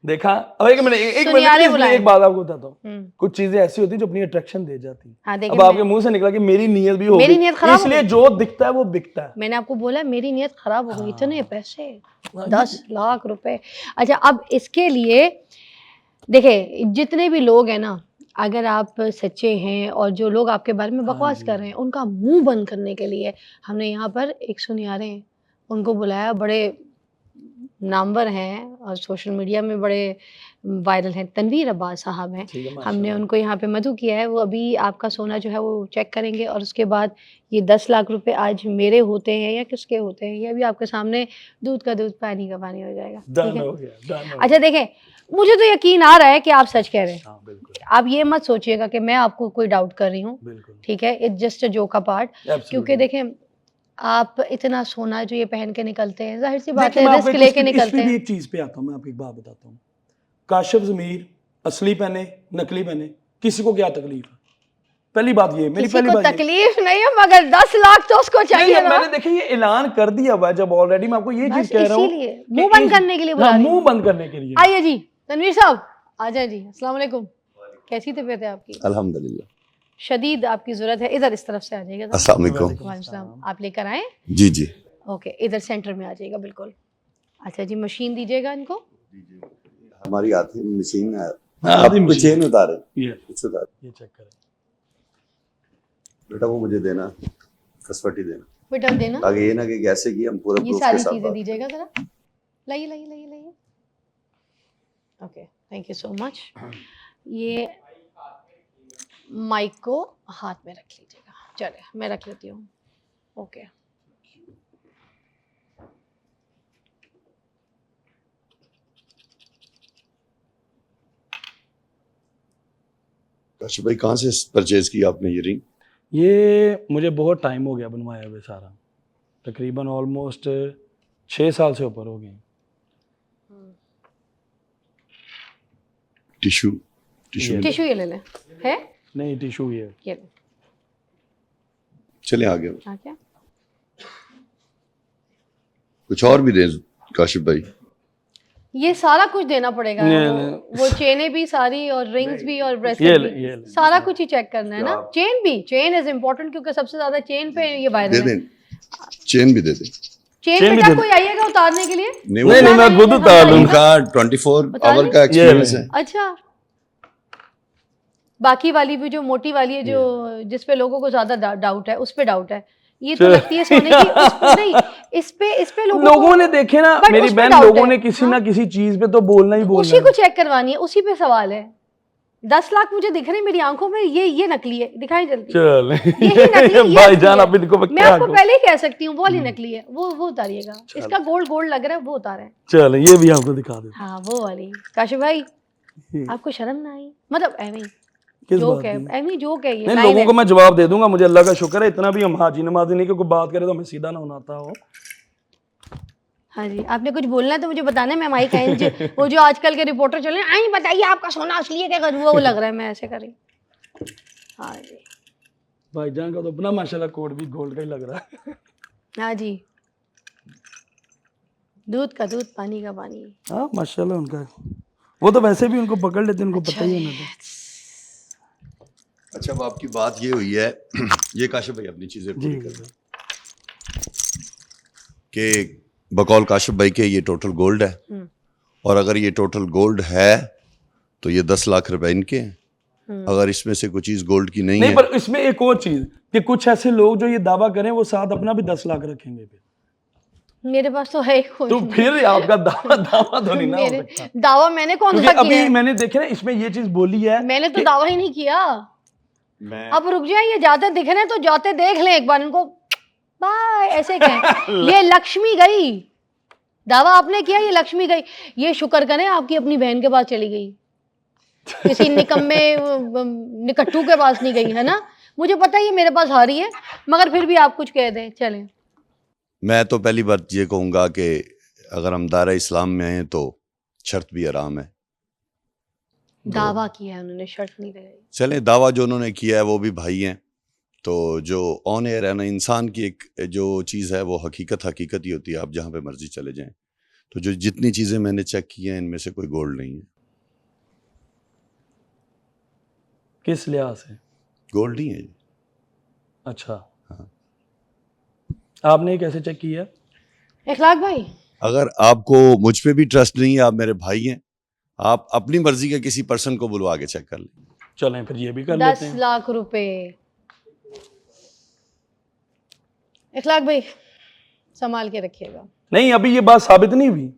देखा। अब एक मिनट सुनियारे बुलाए। एक बात आपको बताता हूँ, कुछ चीजें ऐसी होती है जो अपनी अट्रैक्शन दे जाती है। हाँ देखिए अब आपके मुंह से निकला कि मेरी नीयत भी हो मेरी गई, नीयत खराब हो इसलिए गई। जो दिखता है वो बिकता है। मैंने आपको बोला मेरी नीयत ख़राब हो गई। इतने पैसे 10 लाख रुपए। अच्छा अब इसके लिए देखिए जितने भी लोग हैं ना, अगर आप सच्चे हैं और जो लोग आपके बारे में बकवास कर रहे हैं उनका मुंह बंद करने के लिए हमने यहाँ पर एक सुनियारे हैं उनको बुलाया, बड़े नामवर हैं और सोशल मीडिया में बड़े वायरल हैं, तनवीर अब्बास साहब हैं। ठीक है, हमने माशाल्लाह। उनको यहाँ पे मधु किया है, वो अभी आपका सोना जो है वो चेक करेंगे और उसके बाद ये 10 लाख रुपए आज मेरे होते हैं या किसके होते हैं ये अभी आपके सामने दूध का दूध पानी का पानी हो जाएगा। ठीक डन है? हो गया, डन हो अच्छा देखें, मुझे तो यकीन आ रहा है कि आप सच कह रहे हैं। गया। हाँ बिल्कुल आप ये मत सोचिएगा कि मैं आपको कोई डाउट कर रही हूँ, बिल्कुल, ठीक है, it's just a joke apart. क्योंकि देखें आप इतना सोना जो ये पहन के निकलते हैं, जाहिर सी बात देखिए है मैं आपको रिस्क एक लेके इस निकलते पे भी हैं। एक चीज पे आता हूँ, मैं आपको एक बात बताता हूँ। काशिफ ज़मीर असली पहने नकली पहने किसी को क्या तकलीफ है? पहली बात ये, मेरी किसी पहली को बात ये। तकलीफ नहीं है मगर 10 लाख तो उसको नहीं, चाहिए ना। मैंने देखिए ये ऐलान कर दिया हुआ है जब ऑलरेडी, मैं आपको ये बस चीज कह रहा हूँ इसीलिए कि मुंह बंद इस- करने के लिए बुला हाँ, रही हूँ। मुंह बंद करने के लिए। आइए जी तनवीर साहब आ जाए जी। अस्सलाम वालेकुम, कैसी तबीयत है आपकी? अल्हम्दुलिल्लाह। शदीद आपकी जरूरत है, इधर इस तरफ से आ जाइएगा। अस्सलाम वालेकुम। वालेकुम सलाम। आप लेकर आए? जी जी। ओके इधर सेंटर में आ जाइएगा बिल्कुल। अच्छा जी मशीन दीजिएगा इनको। हमारी आती मशीन है, हाँ, आप आती मशीन। चेन उतारे, ये कुछ उतारे। ये चेक करें बेटा वो मुझे देना, कसवटी देना, बेटा देना आगे ये ना कि कैसे की हम पूरा ये प्रूफ सारी के साथ चीजें बात दीजिएगा जरा। लाइए लाइए लाइए लाइए। Okay thank you so much. ये माइक को हाथ में रख लीजिएगा। चलिए मैं रख लेती हूँ। ओके काशिफ भाई कहाँ से परचेज की आपने ये रिंग? ये मुझे बहुत टाइम हो गया बनवाया हुए सारा, तकरीबन ऑलमोस्ट 6 साल से ऊपर हो गए। टिश्यू टिश्यू ये। टिश्यू ये ले लें। है नहीं टिशू ये ये ले। चले आगे। हाँ क्या कुछ और भी दें काशिफ भाई? ये सारा कुछ देना पड़ेगा। नहीं, वो चेनें भी सारी और रिंग्स भी और ये ब्रेसलेट ले, भी ये ले। सारा कुछ ही चेक करना है ना। चेन भी, चेन इज इम्पोर्टेंट क्योंकि सबसे ज्यादा चेन पे ये दे वायरल है। दें, चेन भी दे दें। चेन चेन भी बेटा दे कोई आइएगा उतारने के लिए? नहीं नहीं नहीं मैं खुद हम उतार लूंगा। उनका 24 बता आवर दें? का एक्सपीरियंस ये है। अच्छा बाकी वाली भी जो मोटी वाली है जो जिस पे लोगों को ज्यादा डाउट है उस पे डाउट है। ये तो चलो। लगती है सोने की नहीं इस पे लोगों ने देखे ना But मेरी उस पे बहन, doubt लोगों है। ने किसी हाँ? ना किसी चीज पे तो बोलना ही बोलना उसी है। को चेक करवानी है, उसी पे सवाल है। 10 लाख मुझे दिख रहे हैं मेरी आंखों में, ये नकली है, दिखाई जल्दी। चल यही नकली है, ये भाईजान नकली आप इनको है। मैं आपको पहले ही कह सकती हूँ वो वाली नकली है, वो उतारिएगा। इसका गोल्ड लग रहा है, वो उतारा है। चल ये भी आपको दिखा दे। हाँ वो वाली। काशिफ भाई आपको शर्म ना आई? मतलब एमी किस जोक बात है, की? एमी जोक है ये। नहीं, लाइव लोगों है। को मैं जवाब दे दूंगा, मुझे अल्लाह का शुक्र है इतना भी हम हाजी नमाजी नहीं कि कोई बात करे तो हमें सीधा ना होना हो। हाँ जी, आपने कुछ बोलना है तो मुझे बताना है, मैं माइक एंज वो जो आजकल के रिपोर्टर चल रहे हैं, आई बताइए आपका सोना असली है क्या करूँ, वो लग रहा है मैं ऐसे करी। हाँ जी भाईजान का तो अपना माशाल्लाह कोट भी गोल्ड का ही लग रहा है। हाँ जी, दूध का दूध, पानी का पानी। हाँ माशाल्लाह उनका, वो तो वैसे भी उनको पकड़ लेते हैं, उनको पता ही है ना। अच्छा अब आपकी बात ये हुई है ये काशिफ भाई अपनी चीजें पूरी कर रहे कि बकौल काशिफ भाई के ये टोटल गोल्ड है, और अगर ये टोटल गोल्ड है तो ये 10 लाख रुपए इनके हैं। अगर इसमें से कोई चीज गोल्ड की नहीं नहीं है, पर इसमें एक और चीज कि कुछ ऐसे लोग जो ये दावा करें वो साथ अपना भी 10 लाख रखेंगे फिर, मेरे पास तो है ही कोई तो नहीं। फिर आपका दावा तो नहीं ना हो मेरे सकता। दावा मैंने कौन क्योंकि सा किया अभी है? मैंने देखे ना इसमें ये चीज बोली है, मैंने तो दावा ही नहीं किया। मैं अब रुक जाए, ये जाते दिख रहे हैं तो जाते देख लें एक बार इनको, बाय ऐसे कहें। ये लक्ष्मी गई, दावा आपने किया ये लक्ष्मी गई। ये शुक्र करें आपकी अपनी बहन के पास चली गई, किसी निकम्मे निकट्टू के पास नहीं गई, है ना। मुझे पता है ये मेरे पास हारी है, मगर फिर भी आप कुछ कह दें। चलें, मैं तो पहली बात ये कहूंगा कि अगर हम दायरा इस्लाम में हैं तो शर्त भी हराम है। दावा किया है उन्होंने, शर्त नहीं लगाई। चलें, दावा जो उन्होंने किया है वो भी भाई हैं, तो जो ऑन एयर है ना, इंसान की एक जो चीज़ है वो हकीकत ही होती है। आप जहाँ पे मर्जी चले जाएं, तो जो जितनी चीज़ें मैंने चेक की हैं इनमें से कोई गोल्ड नहीं है। किस लिहाज से गोल्ड नहीं है ये। अच्छा हाँ। आपने ये कैसे चेक किया? इखलाक भाई, अगर आपको मुझ पे भी ट्रस्ट नहीं है, आप मेरे भाई हैं, आप अपनी मर्जी के किसी पर्सन को बुलवा के चेक कर लें। चलें फिर ये भी कर 10 लेते हैं। लाख रुपए। इखलाक भाई संभाल के रखिएगा। नहीं अभी ये बात साबित नहीं हुई,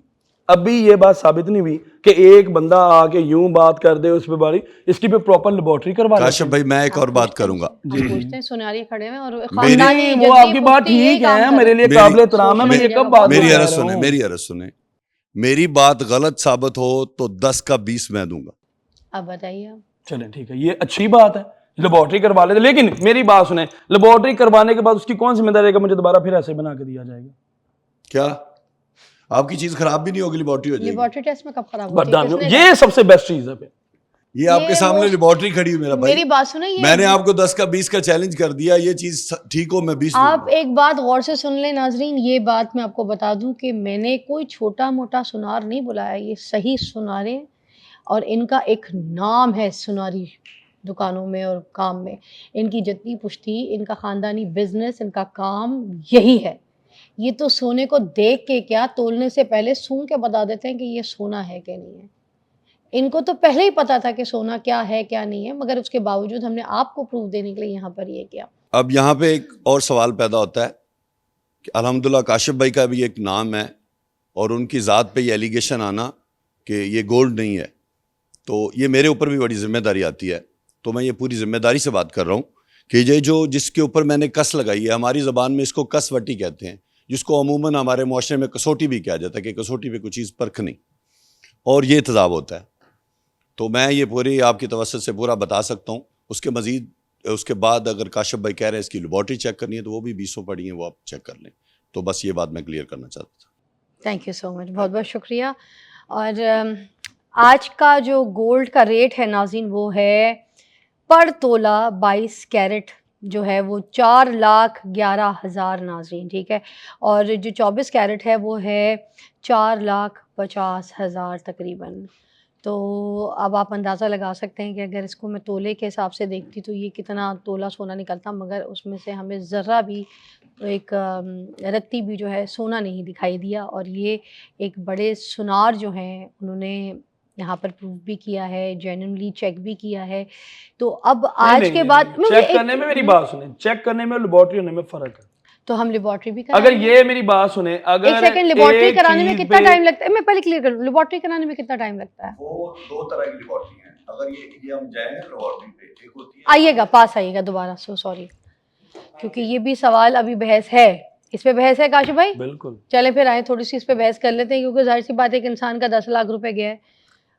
अभी ये बात साबित नहीं हुई कि एक बंदा आके यूं बात कर दे उस पे बारी, इसकी पे प्रॉपर लेबोरेटरी करवा लेते काशिफ हैं। भाई मैं एक और बात करूंगा, हम पूछते हैं, सुनारिये खड़े हैं और नहीं, खानदानी वो जद्दी आपकी बात पुख्ती यही ठीक काम है, कर मेरे लिए मेरी- काबिल एहतराम है, मैं ये कब बात मेरी कर अर्ज रहा सुने, हूं। मेरी अर्ज सुने, मेरी बात गलत साबित हो तो 10 का 20 मैं दूंगा। अब बताइए आप। चलें ठीक है, ये अच्छी बात है, लेबोरेटरी करवा लेते, लेकिन मेरी बात सुने, लेबोरेटरी करवाने के बाद उसकी कौन जिम्मेदारी है कि मुझे दोबारा फिर ऐसे बना के दिया जाएगा? क्या आपकी चीज खराब भी नहीं होगी, लेबोरेटरी हो जाएगी? लेबोरेटरी टेस्ट में कब खराब होती है? बरदान किसने ये सबसे बेस्ट चीज है। ये आपके सामने वो- लेबोरेटरी खड़ी हुई मेरा भाई, मेरी बात सुने, ये मैंने आपको 10 का 20 का चैलेंज कर दिया, ये चीज ठीक हो मैं 20 आप दूंगा। एक बात गौर से सुन लें नाजरीन, ये बात मैं आपको बता दूं कि मैंने कोई छोटा मोटा सुनार नहीं बुलाया, ये सही सुनारे, और इनका एक नाम है सुनारी दुकानों में और काम में। इनकी जद्दी पुश्ती, इनका ख़ानदानी बिजनेस, इनका काम यही है। ये तो सोने को देख के क्या, तोलने से पहले सूंघ के बता देते हैं कि ये सोना है कि नहीं है। इनको तो पहले ही पता था कि सोना क्या है क्या नहीं है, मगर उसके बावजूद हमने आपको प्रूफ देने के लिए यहाँ पर ये किया। अब यहाँ पे एक और सवाल पैदा होता है कि अल्हम्दुलिल्लाह काशिफ भाई का भी एक नाम है और उनकी ज़ात पे ये एलिगेशन आना कि ये गोल्ड नहीं है, तो ये मेरे ऊपर भी बड़ी जिम्मेदारी आती है। तो मैं ये पूरी जिम्मेदारी से बात कर रहा हूँ कि ये जो जिसके ऊपर मैंने कस लगाई है, हमारी ज़बान में इसको कसवटी कहते हैं, जिसको अमूमन हमारे मुआशरे में कसौटी भी कहा जाता है कि कसौटी पे कुछ चीज़ परखनी, और ये तजाब होता है। तो मैं ये पूरी आपकी तवज्जो से पूरा बता सकता हूँ। उसके मज़ीद उसके बाद अगर काशिफ भाई कह रहे हैं इसकी लेबोरेटरी चेक करनी है तो वो भी 20 पड़ी हैं, वो आप चेक कर लें। तो बस ये बात मैं क्लियर करना चाहता था। थैंक यू सो मच, बहुत बहुत शुक्रिया। और आज का जो गोल्ड का रेट है नाज़रीन, वो है पर तोला 22 कैरेट जो है वो 4,11,000 नाज़रीन, ठीक है। और जो 24 कैरेट है वो है 4,50,000 तकरीबन। तो अब आप अंदाज़ा लगा सकते हैं कि अगर इसको मैं तोले के हिसाब से देखती तो ये कितना तोला सोना निकलता, मगर उसमें से हमें ज़रा भी एक रत्ती भी जो है सोना नहीं दिखाई दिया। और ये एक बड़े सुनार जो हैं उन्होंने यहाँ पर प्रूव भी किया है, जेन्युइनली चेक भी किया है। तो अब आज के बाद चेक करने में, मेरी बात सुने, चेक करने में लेबोरेटरी होने में फर्क है। तो हम लेबोरेटरी भी अगर ये मेरी बात सुने, अगर एक सेकंड, लेबोरेटरी एक कराने में चीज कितना पे- टाइम लगता है? मैं पहले क्लियर करूँ, लेबोरेटरी कराने में कितना टाइम लगता है? वो 2 तरह की लेबोरेटरी हैं, अगर ये हम जाएंगे लॉटरी पे एक होती है, आइएगा, पास आइएगा दोबारा, सो सॉरी, क्योंकि ये भी सवाल अभी बहस है, इस पे बहस है काशिफ भाई। बिल्कुल। चले फिर आए थोड़ी सी इस पे बहस कर लेते हैं, क्योंकि जाहिर सी बात है, एक इंसान का 10 लाख रुपए गया है,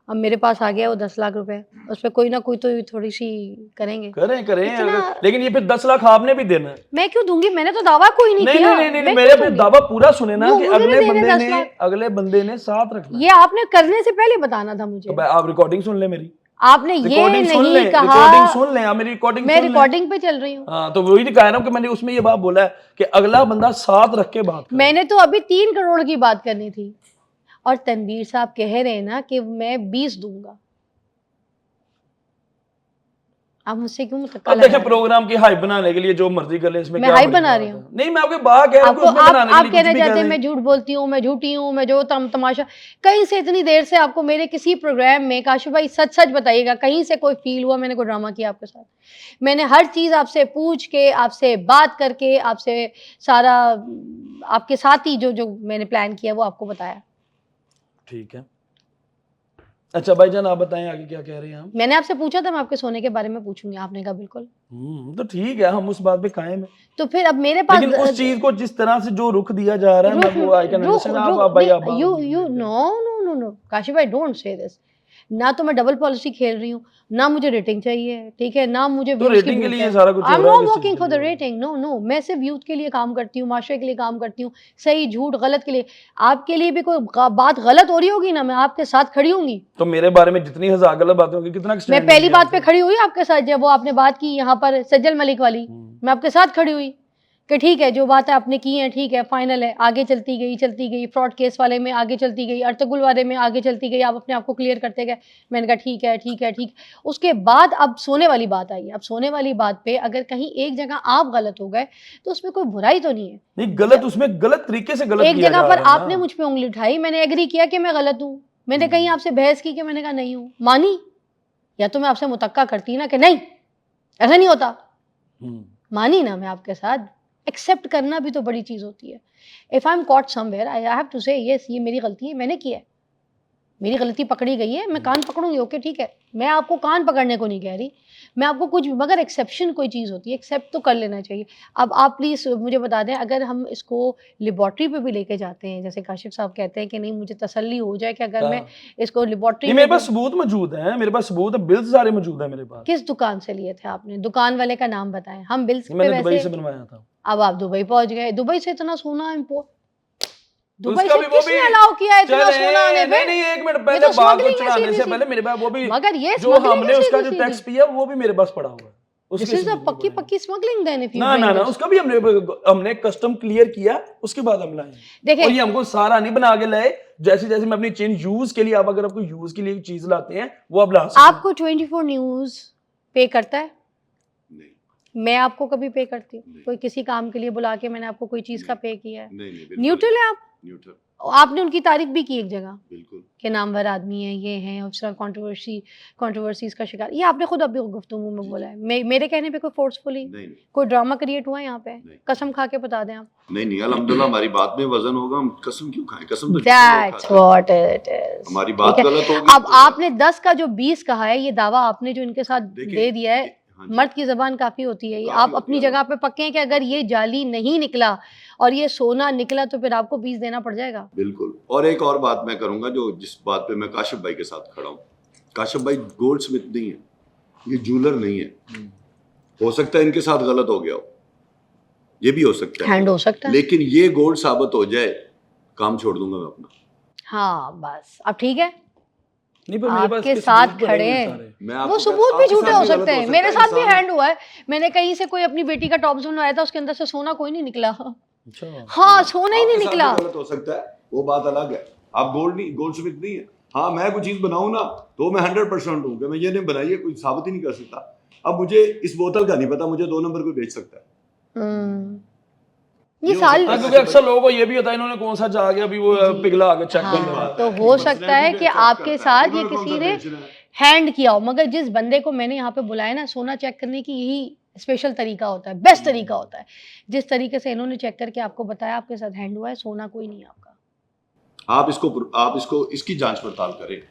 अब मेरे पास आ गया वो 10 लाख रुपए, उस पर कोई ना कोई तो थोड़ी सी करेंगे। करें करें इतना- लेकिन ये फिर 10 लाख आपने भी देना है। मैं क्यों दूंगी, मैंने तो दावा कोई नहीं नहीं किया। नहीं नहीं, मैं मेरे क्यों पे दूंगी? दावा पूरा सुने ना वो कि मुझे नहीं देने 10 लाख। अगले बंदे ने साथ रखना है। ये आपने करने से पहले बताना था मुझे। तो आप रिकॉर्डिंग सुन ले मेरी, आपने ये रिकॉर्डिंग सुन ले, नहीं कहा। रिकॉर्डिंग सुन ले, आप मेरी रिकॉर्डिंग मैं सुन ले। रिकॉर्डिंग पे चल रही हूँ। हाँ, तो वही कह रहा हूँ कि मैंने उसमें ये बात बोला है कि अगला बंदा साथ रख के बात करे। मैंने तो अभी 3 करोड़ की बात करनी थी, और तनवीर साहब कह रहे हैं ना कि मैं 20 दूंगा। आप मुझसे क्यों मुतक्का अब लगा देखें, रहे हैं? प्रोग्राम की हाइप बना लेने के लिए जो मर्जी कर ले, इसमें मैं क्या हाइप बड़ी बना बात रही है? हूँ। नहीं, मैं आपके बात कह रहा हूँ कि आपको उसमें आप बनाने के लिए कहने कुछ भी जाते कह हैं दें। मैं झूठ बोलती हूँ, मैं झूठी हूँ, मैं जो तमाशा। कहीं से इतनी देर से आपको मेरे किसी प्रोग्राम में, काशिफ भाई सच सच बताइएगा, कहीं से कोई फील हुआ मैंने कोई ड्रामा किया आपके साथ? मैंने हर चीज़ आपसे पूछ के, आपसे बात करके, आपसे सारा आपके साथ ही जो जो मैंने प्लान किया वो आपको बताया। ठीक है, अच्छा भाईजान आप बताएं आगे क्या कह रहे हैं हम। मैंने आपसे पूछा था मैं आपके सोने के बारे में पूछूंगी, आपने कहा बिल्कुल। तो ठीक है, हम उस बात पे कायम है। तो फिर अब मेरे पास लेकिन उस चीज को जिस तरह से जो रुख दिया जा रहा है, मैं वो आई कैन अंडरस्टैंड। आप भाई आप यू नो काशिफ भाई, डोंट से दिस। ना तो मैं डबल पॉलिसी खेल रही हूँ, ना मुझे रेटिंग चाहिए, ठीक है, ना मुझे तो रेटिंग के लिए सारा कुछ हो आई एम रहा है, नॉट किस चीज वर्किंग के फॉर द लिए हो रहा है? रेटिंग, नो नो, मैं सिर्फ यूथ के लिए काम करती हूँ, माशरे के लिए काम करती हूँ, सही झूठ गलत के लिए। आपके लिए भी कोई बात गलत हो रही होगी ना, मैं आपके साथ खड़ी होंगी। तो मेरे बारे में जितनी हजार गलत बातें होंगी, कितना मैं stand पहली लिया बात पे आपने? खड़ी हुई आपके साथ, जब वो आपने बात की यहाँ पर सज्जल मलिक वाली, मैं आपके साथ खड़ी हुई कि ठीक है जो बात है आपने की है, ठीक है, फाइनल है। आगे चलती गई, फ्रॉड केस वाले में आगे चलती गई, अर्तुगरुल वाले में आगे चलती गई, आप अपने आप को क्लियर करते गए। मैंने कहा ठीक है ठीक है ठीक। उसके बाद अब सोने वाली बात आई। अब सोने वाली बात पे अगर कहीं एक जगह आप गलत हो गए तो उसमें कोई बुराई तो नहीं है। नहीं, गलत उसमें गलत तरीके से गलत एक किया जगह जा पर रहा है आपने ना। मुझ पे उंगली उठाई, मैंने एग्री किया कि मैं गलत हूँ, मैंने कहीं आपसे बहस की कि मैंने कहा नहीं हूँ, मानी? या तो मैं आपसे मुतक्का करती ना कि नहीं ऐसा नहीं होता, मानी ना मैं आपके साथ। एक्सेप्ट करना भी तो बड़ी चीज़ होती है। If I am caught somewhere I have to say yes, ये मेरी गलती है, मैंने किया है, मेरी गलती पकड़ी गई है, मैं कान पकड़ूंगी, ओके ठीक है। मैं आपको कान पकड़ने को नहीं कह रही, मैं आपको कुछ, मगर एक्सेप्शन कोई चीज़ होती है, एक्सेप्ट तो कर लेना चाहिए। अब आप प्लीज़ मुझे बता दें, अगर हम इसको लेबॉर्ट्री पे भी लेके जाते हैं, जैसे काशिफ साहब कहते हैं कि नहीं मुझे तसल्ली हो जाए कि अगर मैं इसको लेबॉर्ट्री नहीं, मेरे पास सबूत मौजूद है, मेरे पास सबूत है, बिल्स सारे मौजूद है मेरे पास। किस दुकान से लिए थे आपने? दुकान वाले का नाम बताएं, हम बिल्स पे मैंने दुबई से वैसे। बनवाया था। अब आप दुबई पहुंच गए, दुबई से इतना सोना इम्पोर्ट, दुबई उसका से भी वो किसने भी अलाउ किया है इतना चले, सोना आने पे? नहीं एक मिनट ये पहले तो बात को smuggling है चढ़ाने सीधी से सी। पहले मेरे पास वो भी, मगर ये जो smuggling हमने है उसका सीधी जो टैक्स सीधी। पिया वो भी मेरे पास पड़ा हुआ है। दिस उसके इज अ सबूत भी पक्की पड़े हैं। पक्की स्मगलिंग देन इफ यू ना ना ना, उसका भी हमने कस्टम क्लियर किया, उसके बाद हम लाए। देखिए- और ये हमको सारा नहीं बना के लाए, जैसे जैसे मैं अपनी चेन यूज के लिए, आप अगर आपको यूज के लिए चीज लाते हैं वो आप ला सकते हैं। आपको 24 न्यूज पे करता है? नहीं मैं आपको कभी पे करती हूँ? कोई किसी काम के लिए बुला के मैंने आपको कोई चीज का पे किया है? नहीं बिल्कुल न्यूट्रल है आप। न्यूट्रल, आपने उनकी तारीफ भी की एक जगह बिल्कुल कि नामवर आदमी है, ये है, और उसका कंट्रोवर्सीज का शिकार, ये आपने खुद अभी गुफ्तगू में बोला है। मेरे कहने पे कोई फोर्सफुली नहीं कोई ड्रामा क्रिएट हुआ है यहाँ पे? नहीं। कसम खा के बता दें आप। नहीं अल्हम्दुलिल्लाह हमारी बात में वजन होगा, हम कसम क्यों खाएं, कसम तो That's what it is. हमारी बात ठीक है? गलत होगी अब तो- आपने 10 का जो 20 कहा है, ये दावा आपने जो इनके साथ देखिए, दे दिया है, हाँ जी। मर्द की जबान काफी होती है। काफी आप होती अपनी है। जगह पे पक्के हैं कि अगर ये जाली नहीं निकला और ये सोना निकला तो फिर आपको 20 देना पड़ जाएगा। बिल्कुल। और एक और बात मैं करूंगा, जो जिस बात पे मैं काशिफ भाई के साथ खड़ा हूँ, काशिफ भाई गोल्ड स्मिथ नहीं है, ये जूलर नहीं है। हो सकता है इनके साथ गलत हो गया हो, ये भी हो सकता है, हैंड हो सकता है। लेकिन ये गोल्ड साबित हो जाए, काम छोड़ दूंगा मैं अपना। हाँ बस अब ठीक है, नहीं, पर मेरे पास आपके इसके साथ सबूत बने खड़े हुए हैं। सारे। मैं वो आपको सबूत आपके भी झूठे साथ हो भी गलत सकते हैं। मेरे सकता है, साथ भी इंसान- हैंड हुआ है, मैंने कहीं से कोई अपनी बेटी का टॉप बनवाया था, उसके अंदर से सोना कोई नहीं निकला। अच्छा, हाँ, सोना ही नहीं आपके साथ निकला। भी गलत हो सकता है, वो बात अलग है। आप गोल्ड स्मिथ नहीं है। हाँ, मैं कोई चीज बनाऊं ना तो मैं 100% हूँ कि मैं ये नहीं बनाई है, कोई साबित ही नहीं कर सकता। अब मुझे इस बोतल का नहीं पता, मुझे 2 नंबर को बेच सकता है। ये हो साल सकता है। क्योंकि अक्सर लोगों को ये भी होता है इन्होंने कौन सा जा के अभी वो पिघला आगे चेक कर हाँ, लेना। तो हो सकता है कि आपके साथ ये किसी ने हैंड किया हो, मगर जिस बंदे को मैंने यहाँ पे बुलाया ना, सोना चेक करने की यही स्पेशल तरीका होता है, बेस्ट तरीका होता है। जिस तरीके से इन्होंने चेक करके आपको बताया आपके साथ हैंड हुआ है, सोना कोई नहीं है आपका। आप इसको इसकी जांच पड़ताल करें।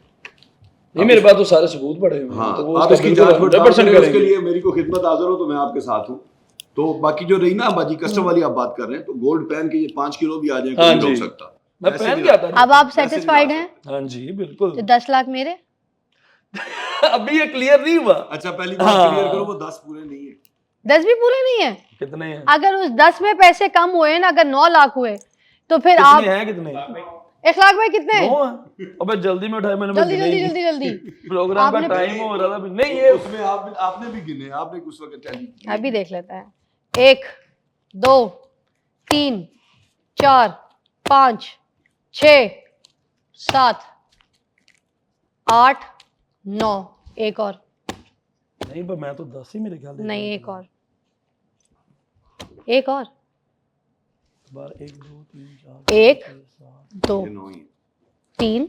नहीं मेरे पास तो सारे सबूत पड़े हुए हैं, हाँ, तो वो आप उसका इसकी बिल्कुल जांच 100% करें, उसके करेंगे। लिए मेरी को खिदमत हाजिर हो तो मैं आपके साथ हूँ। तो बाकी जो रही ना बाजी कस्टम वाली आप बात कर रहे हैं, तो गोल्ड पहन के ये 5 किलो भी आ जाए हाँ कोई नहीं जी। रोक सकता। मैं वैसे पहन नहीं के आता ला- अब आप वैसे नहीं सेटिस्फाइड ला हैं? सकते। हाँ जी बिल्कुल। तो 10 लाख मेरे। अभी ये क्लियर नहीं हुआ। अच्छा पहली बात हाँ। क्लियर करो, वो 10 पूरे नहीं है। 10 भी पूरे नहीं है। कितने हैं? अगर उस 10 में पैसे कम हुए ना, अगर 9 लाख हुए तो फिर कितने आप हैं कितने? 1 लाख में कितने? 9 हैं। अबे जल्दी में उठाए, मैंने जल्दी गिने ही जल्दी नहीं। जल्दी जल्दी। प्रोग्राम का आपने टाइम हो रहा था अभी। नहीं ये उसमें आपने भी गिने, आपने उस वक्त टैली किए। अभी देख लेते हैं। 1 2 3 4 5 6 7 8 9। एक और। नहीं पर मैं तो 10 ही मेरे ख्याल से। नहीं, एक और। एक और। बार 1 2 3 4 1 2 ये 9 ही है। 3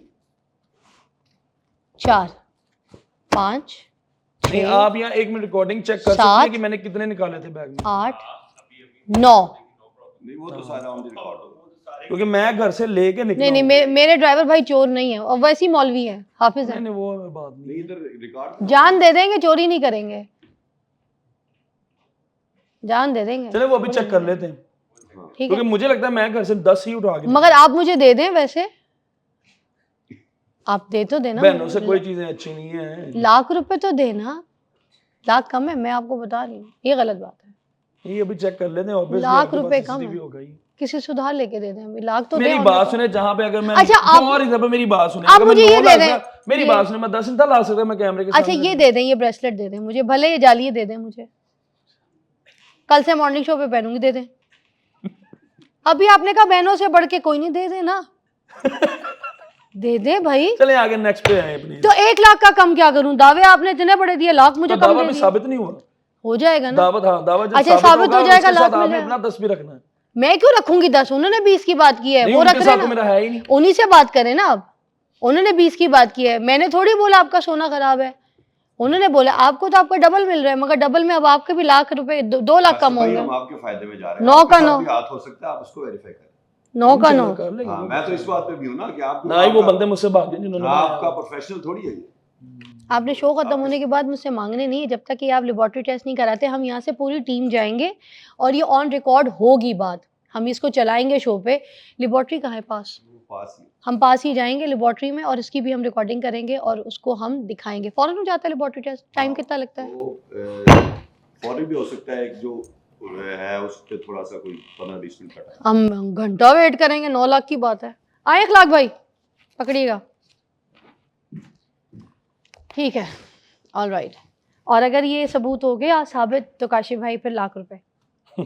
4 5 नहीं 6 आप यहाँ 1 मिनट रिकॉर्डिंग चेक कर सकते 7 हैं कि मैंने कितने निकाले थे बैग में, 8 9। नहीं वो तो सारा ऑन द रिकॉर्ड होगा। क्योंकि मैं घर से लेके निकला नहीं नहीं, हूँ। मेरे ड्राइवर भाई चोर नहीं है, और वैसे ही मौलवी है, हाफिज नहीं है। नहीं वो बात नहीं नहीं है। इधर रिकॉर्ड जान दे देंगे, चोरी नहीं करेंगे। जान दे देंगे। चले वो अभी चेक कर लेते हैं, ठीक है, क्योंकि मुझे लगता है मैं घर से 10 ही उठा के मगर आप मुझे दे दें। वैसे आप दे तो देना। बहनों से कोई चीजें अच्छी नहीं है। लाख रुपए तो देना। लाख कम है, मैं आपको बता रही हूँ, ये गलत बात है। ये अभी चेक कर लेते हैं। ऑब्वियसली लाख रुपए कम है। हो गई। किसी सुधार लेके दे दें अभी। लाख तो मेरी दें बात और- सुने, जहाँ पे अगर मैं अच्छा, आप- फॉर एग्जांपल मेरी बात सुने, आप अगर मैं मुझे ये 9 दे लाख दें। का- मेरी ये- बात सुने, मैं 10 इंसान ला सकता मैं कैमरे के अच्छा सामने। ये दे दें, ये ब्रेसलेट दे दें मुझे, भले ये जालिए दे दें मुझे। कल से मॉर्निंग शो पे पहनूंगी, दे दें। अभी आपने कहा बहनों से बढ़ के कोई नहीं, दे दे ना। दे दे भाई। चले आगे नेक्स्ट पे आए अपनी। तो 1 लाख का कम क्या करूं? दावे आपने इतने बड़े दिए, लाख मुझे तो कम दावा दे भी दिए। साबित नहीं हुआ। हो जाएगा ना। दावत हाँ दावा जब अच्छा, साबित होगा, हो जाएगा, उसके लाख साथ आपने मिलेगा। अपना 10 भी रखना है। मैं क्यों रखूंगी 10? उन्होंने 20 की बात की है, नहीं, वो उनके रख रहे साथ तो हैं मेरा ना। है ही नहीं। उन्हीं से बात करें ना आप। उन्होंने 20 की बात की है, मैंने थोड़ी बोला आपका सोना खराब है। उन्होंने बोला आपको तो आपका डबल मिल रहा है, मगर डबल में अब आपके भी लाख रुपए 2 लाख कम भाई होंगे। हम आपके फायदे में जा रहे हैं। 9 आपके का साथ 9। भी हाथ हो सकता है, आप उसको वेरीफाई करें। 9 का 9। कर लेंगे। हाँ मैं तो इस बात पे भी हूँ ना कि आप ना ही वो बंदे मुझसे भाग गए जिन्होंने आपका प्रोफेशनल थोड़ी है ये। आपने शो खत्म होने के बाद मुझसे मांगने नहीं है, जब तक कि आप लेबोरेटरी टेस्ट नहीं कराते। हम यहाँ से पूरी टीम जाएंगे और ये ऑन रिकॉर्ड होगी बात। हम इसको चलाएंगे शो पे। लेबोरेटरी कहाँ है? पास। पास ही हम पास ही जाएंगे लेबोरेटरी में, और इसकी भी हम रिकॉर्डिंग करेंगे और उसको हम दिखाएंगे। फौरन हो जाता है लेबोरेटरी टेस्ट? टाइम कितना लगता है? तो फौरन भी हो सकता है, एक जो है उस पे थोड़ा सा कोई 15-20 मिनट का टाइम। हम घंटा वेट करेंगे। 9 लाख की बात है। आए 1 लाख भाई, पकड़िएगा। ठीक है, ऑल राइट। और अगर ये सबूत हो गया साबित, तो काशिफ भाई फिर लाख रुपए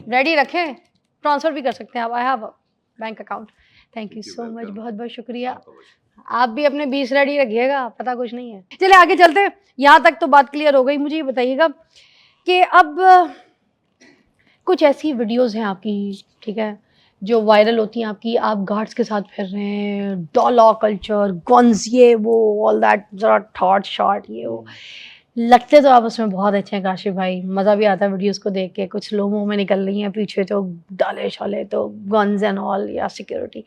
रेडी रखें, ट्रांसफर भी कर सकते हैं आप। I have bank account. Thank you so much, बहुत बहुत शुक्रिया। आप भी अपने 20 रेडी रखिएगा, पता कुछ नहीं है। चलिए आगे चलते हैं। यहाँ तक तो बात क्लियर हो गई। मुझे ये बताइएगा कि अब कुछ ऐसी वीडियोस हैं आपकी, ठीक है, जो वायरल होती हैं आपकी। आप गार्ड्स के साथ फिर रहे हैं, डॉलर कल्चर, गन्स, ये वो, ऑल दैट, जरा थॉट शॉट, ये वो। लगते तो आप उसमें बहुत अच्छे हैं काशिफ भाई, मज़ा भी आता है वीडियोस को देख के। कुछ लोग मुंह में निकल रही हैं, पीछे तो डाले शाले, तो गन्स एंड ऑल, या सिक्योरिटी।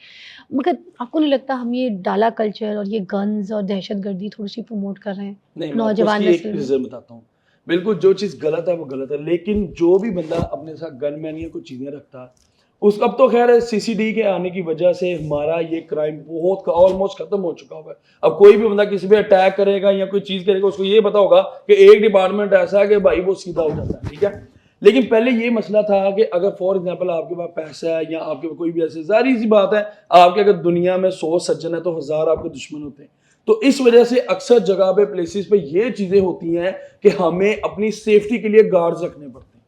मगर आपको नहीं लगता हम ये डाला कल्चर और ये गन्स और दहशतगर्दी थोड़ी सी प्रमोट कर रहे हैं? नहीं, नौजवान मैं नस्ल एक में। रीजन बताता हूँ। बिल्कुल जो चीज़ गलत है वो गलत है, लेकिन जो भी बंदा अपने साथ गन मैन या कुछ चीज़ें रखता है, उस अब तो खैर सीसीडी के आने की वजह से हमारा ये क्राइम बहुत ऑलमोस्ट खत्म हो चुका होगा। अब कोई भी बंदा किसी पे अटैक करेगा या कोई चीज़ करेगा, उसको ये पता होगा कि एक डिपार्टमेंट ऐसा है कि भाई वो सीधा हो जाता है, ठीक है। लेकिन पहले ये मसला था कि अगर फॉर एग्जांपल आपके पास पैसा है या आपके पास कोई भी ऐसी जारी सी बात है, आपके अगर दुनिया में 100 सज्जन है तो 1000 आपके दुश्मन होते हैं। तो इस वजह से अक्सर जगह पे प्लेसेस पे ये चीजें होती हैं कि हमें अपनी सेफ्टी के लिए गार्ड्स रखने पड़ते हैं,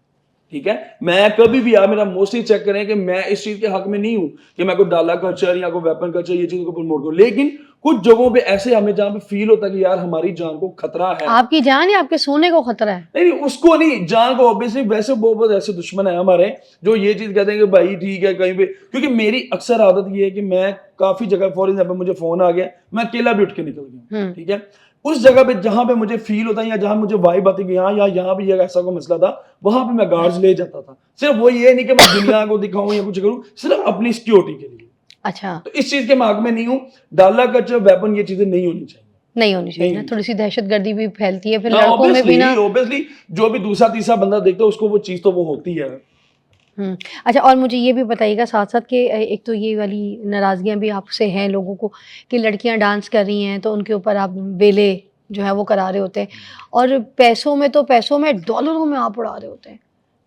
ठीक है। मैं कभी भी, आप मेरा मोस्टली चेक करें कि मैं इस चीज के हक में नहीं हूं कि मैं कोई डाला कल्चर या कोई वेपन कल्चर ये चीजों को प्रमोट करूं, लेकिन कुछ जगहों पे ऐसे हमें जहां पे फील होता है कि यार हमारी जान को खतरा है। आपकी जान या आपके सोने को खतरा है? नहीं उसको नहीं, जान को ऑब्वियसली। वैसे बहुत ऐसे दुश्मन है हमारे जो ये चीज कहते हैं कि भाई ठीक है कहीं पे, क्योंकि मेरी अक्सर आदत ये है कि मैं काफी जगह, फॉर एग्जाम्पल मुझे फोन आ गया, मैं अकेला भी उठ के निकल गया, ठीक है। उस जगह पे जहां पे मुझे फील होता है या जहां मुझे वाइब आती है कि यहाँ भी ऐसा कोई मसला था, वहां पे मैं गार्ड्स ले जाता था। सिर्फ वो ये नहीं कि मैं दुनिया को दिखाऊं या कुछ करूं, सिर्फ अपनी सिक्योरिटी के लिए। अच्छा, तो इस चीज के मार्ग में नहीं हूं। डाला कल्चर, वेपन, ये चीजें नहीं होनी चाहिए। नहीं होनी चाहिए नहीं ना, होनी थोड़ी सी दहशतगर्दी भी फैलती है फिर हाँ, लड़कों में भी ना। ऑब्वियसली जो भी दूसरा तीसरा बंदा देखता है उसको वो चीज़ तो वो होती है। अच्छा, और मुझे ये भी बताइएगा साथ साथ कि एक तो ये वाली नाराज़गियाँ भी आपसे हैं लोगों को कि लड़कियां डांस कर रही हैं तो उनके ऊपर आप वेले जो है वो करा रहे होते हैं, और पैसों में डॉलरों में आप उड़ा रहे होते हैं,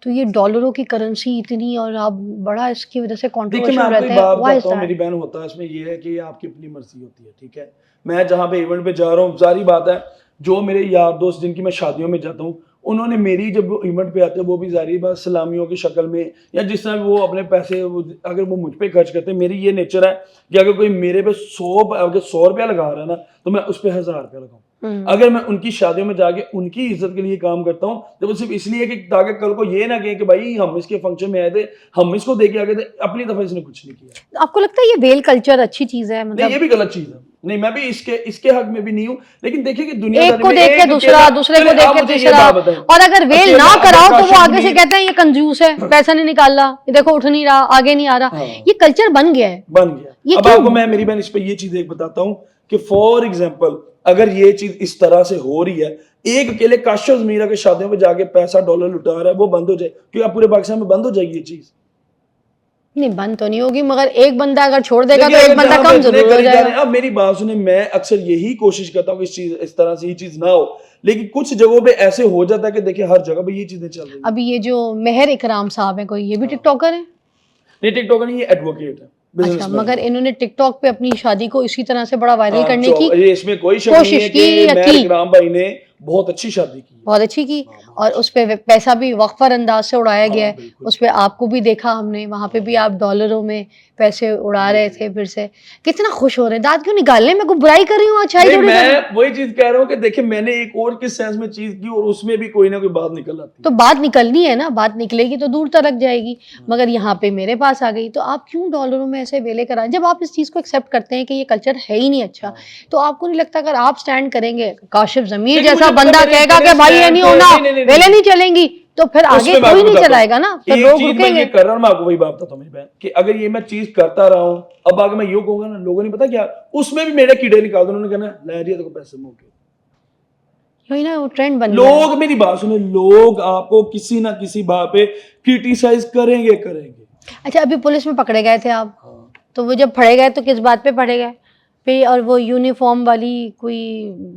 तो ये डॉलरों की करेंसी इतनी, और आप बड़ा इसकी वजह से देखिए मैं कंट्रोवर्शियल आपको एक रहते हैं, बात व्हाई इज बताता हूँ, मेरी दैट? बहन होता है इसमें ये है कि आपकी अपनी मर्जी होती है, ठीक है। मैं जहाँ पे इवेंट पे जा रहा हूँ, सारी बात है, जो मेरे यार दोस्त जिनकी मैं शादियों में जाता हूँ, उन्होंने मेरी जब वो इवेंट पे आते हैं वो भी जारी बात सलामियों की शक्ल में या जिस तरह वो अपने पैसे अगर वो मुझ पे खर्च करते हैं, मेरी ये नेचर है कि अगर कोई मेरे पे 100 रुपया लगा रहा है ना तो मैं उस पर 1000 रुपया लगाऊँ। अगर मैं उनकी शादियों में जाके उनकी इज्जत के लिए काम करता हूँ तो वो सिर्फ इसलिए कि ताकि कल को ये ना कहें कि भाई हम इसके फंक्शन में आए थे, हम इसको दे के आ गए थे, अपनी तरफ इसने कुछ नहीं किया। आपको लगता है ये वेल कल्चर अच्छी चीज़ है? नहीं, मतलब ये भी गलत चीज है। नहीं, मैं भी इसके हक में भी नहीं हूँ, लेकिन देखिए कि एक दुनियादारी को में देख के दूसरा, दूसरे को चलिए देख आप के मुझे ये तीसरा, बात बताएं, और अगर वेल अकेला ना कराओ तो वो काशिफ आगे से मुनीर कहते हैं ये कंजूस है, पैसा नहीं निकाल रहा, ये देखो उठ नहीं रहा, आगे नहीं आ रहा। हाँ, ये कल्चर बन गया है। बन गया। ये अब क्यों? आपको मैं मेरी बहन इस पे ये चीज एक बताता हूँ कि फॉर एग्जाम्पल अगर ये चीज इस तरह से हो रही है, एक अकेले काशिफ मीरा के शादियों में जाके पैसा डॉलर लुटा रहा है, वो बंद हो जाए, क्योंकि आप पूरे पाकिस्तान में बंद हो जाएगी ये चीज। नहीं, बंद तो नहीं होगी, मगर एक बंदा अगर छोड़ देगा तो देखिए, एक अगर बंदा जहाँ कम पे इतने जरूर हो करीब जा रहे जाएगा। हैं, अब मेरी बात सुने, मैं अक्सर यही कोशिश करता हूँ कि इस तरह से ये चीज ना हो, लेकिन कुछ जगहों पे ऐसे हो जाता है कि देखिए हर जगह पे ये चीजें चल रही हैं। अभी ये जो मेहर इकराम साहब हैं, कोई ये भी टिकटॉकर है? नहीं, टिकटॉकर नहीं, ये एडवोकेट है, अच्छा, बिजनेसमैन मगर है। इन्होंने टिकटॉक पे अपनी शादी को इसी तरह से बड़ा वायरल हाँ, करने की ये इसमें कोई शक नहीं कोशिश है की कि या मेहर की? इकराम भाई ने बहुत अच्छी शादी की है। बहुत अच्छी की, हाँ, बहुत और उस पे पैसा भी वक्फर अंदाज से उड़ाया हाँ, गया है। बिल्कुल। उस पे आपको भी देखा हमने, वहां पे भी आप डॉलरों में पैसे उड़ा रहे थे। फिर से कितना खुश हो रहे हैं, दांत क्यों निकाल रहे हैं? मैं कोई बुराई कर रही हूँ, अच्छाई नहीं, थोड़ी कर रही हूँ। मैं वही चीज कह रहा हूँ कि देखिए मैंने एक और किस सेंस में चीज की और उसमें भी कोई ना कोई बात निकल आती है। तो बात निकलनी है ना, बात निकलेगी तो दूर तक जाएगी, मगर यहाँ पे मेरे पास आ गई तो आप क्यों डॉलरों में ऐसे वेले कराएं? जब आप इस चीज को एक्सेप्ट करते हैं कि ये कल्चर है ही नहीं अच्छा, तो आपको नहीं लगता अगर आप स्टैंड करेंगे, काशिफ जमीर लेकिन जैसा मुझे पता बंदा मेरे कहेगा इतने कि भाई ये stand नहीं पे- होना, नहीं, वेले नहीं चलेंगी, तो फिर आगे उसमें मैं कोई आपको नहीं बताता चलाएगा ना, हूँ, फिर एक लोग चीज मैं रुकेंगे। ये कर रहा हूँ, मैं आपको वही बात बताता हूँ मेरी बहन कि अगर ये मैं चीज करता रहा हूँ, अब आगे मैं यूं कहूंगा ना, लोगों ने पता क्या उसमें भी मेरे कीड़े निकाल दो, उन्होंने कहना लहरिया देखो पैसे मौके। वही ना, वो ट्रेंड बन गया है। लोग मेरी बात सुने, लोग आपको किसी ना किसी बात पे क्रिटिसाइज करेंगे करेंगे। अच्छा, अभी पुलिस में पकड़े गए थे आप, हाँ। तो वो जब फड़े गए तो किस बात पे फड़े गए? फिर और वो यूनिफॉर्म वाली कोई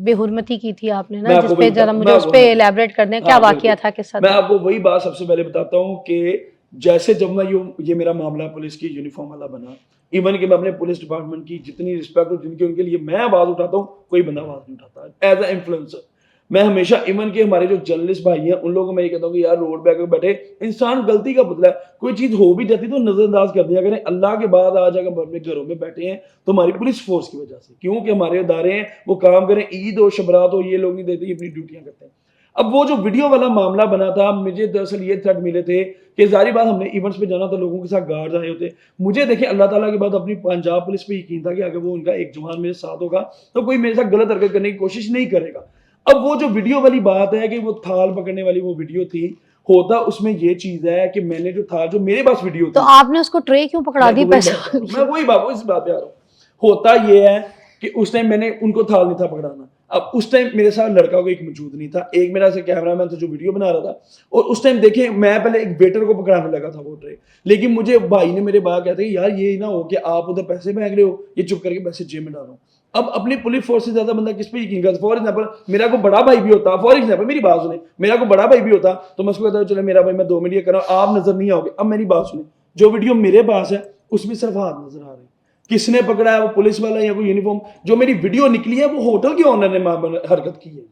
बेहुरमती की थी आपने मैं ना, आपको जिस वही पे जरा बता- मुझे मैं उस आपको- पे एलैबोरेट करने, क्या हाँ, वाकया बिल्कुल। था, किस्सा मैं था? आपको वही बात सबसे पहले बताता हूँ कि जैसे जब मैं ये मेरा मामला पुलिस की यूनिफॉर्म वाला बना, इवन कि मैं अपने पुलिस डिपार्टमेंट की जितनी रिस्पेक्ट हो, जिनकी उनके लिए मैं आवाज उठाता हूँ, कोई बंदा आवाज नहीं उठाता एज ए इन्फ्लुएंसर। मैं हमेशा इवन के हमारे जो जर्नलिस्ट भाई हैं उन लोगों को मैं ये कहता हूँ कि यार रोड पे आकर बैठे इंसान गलती का पुतला है, कोई चीज हो भी जाती तो नजरअंदाज कर दिया करें। अल्लाह के बाद आज अगर हम अपने घरों में बैठे हैं तो हमारी पुलिस फोर्स की वजह से, क्योंकि हमारे इदारे हैं वो काम करें, ईद हो शबरात हो, ये लोग नहीं देते, ये अपनी ड्यूटियां करते हैं। अब वो जो वीडियो वाला मामला बना था, मुझे दरअसल ये थ्रेट मिले थे कि जारी बात हमने इवेंट्स पे जाना था, लोगों के साथ गार्ड आए होते, मुझे देखे अल्लाह ताला के बाद अपनी पंजाब पुलिस पे यकीन था कि अगर वो उनका एक जवान मेरे साथ होगा तो कोई मेरे साथ गलत हरकत करने की कोशिश नहीं करेगा। अब वो जो वीडियो वाली बात है कि वो थाल पकड़ने वाली वो वीडियो थी, होता उसमें ये चीज है कि मैंने जो था, जो मेरे पास वीडियो तो थी, आपने उसको ट्रे क्यों पकड़ा दी पैसा? मैं वही बात इस बात पे आ रहा हूँ। होता ये है कि उस टाइम मैंने उनको थाल नहीं था पकड़ाना। अब उस टाइम मेरे साथ लड़का कोई एक मौजूद नहीं था, एक मेरा से कैमरामैन था जो वीडियो बना रहा था, और उस टाइम देखे मैं पहले एक वेटर को पकड़ाने लगा था वो ट्रे, लेकिन मुझे भाई ने मेरे बात कहते कि यार ये ना हो कि आप उधर पैसे मांग रहे हो, ये चुप करके पैसे जेब में डालो। अब अपनी पुलिस फोर्स से ज्यादा बंदा किस पे यकीन करता? फॉर एग्जाम्पल मेरा को बड़ा भाई भी होता, फॉर एग्जाम्पल मेरी बात सुने, मेरा को बड़ा भाई भी होता तो मैं उसको कहता चलो मेरा भाई मैं 2 मिनट ये कर रहा हूँ, आप नजर नहीं आओगे। अब मेरी बात सुने, जो वीडियो मेरे पास है उसमें सिर्फ हाथ नजर आ रहे हैं, किसने पकड़ा है, वो पुलिस वाला या कोई यूनिफॉर्म। जो मेरी वीडियो निकली है वो होटल के ओनर ने हरकत की है,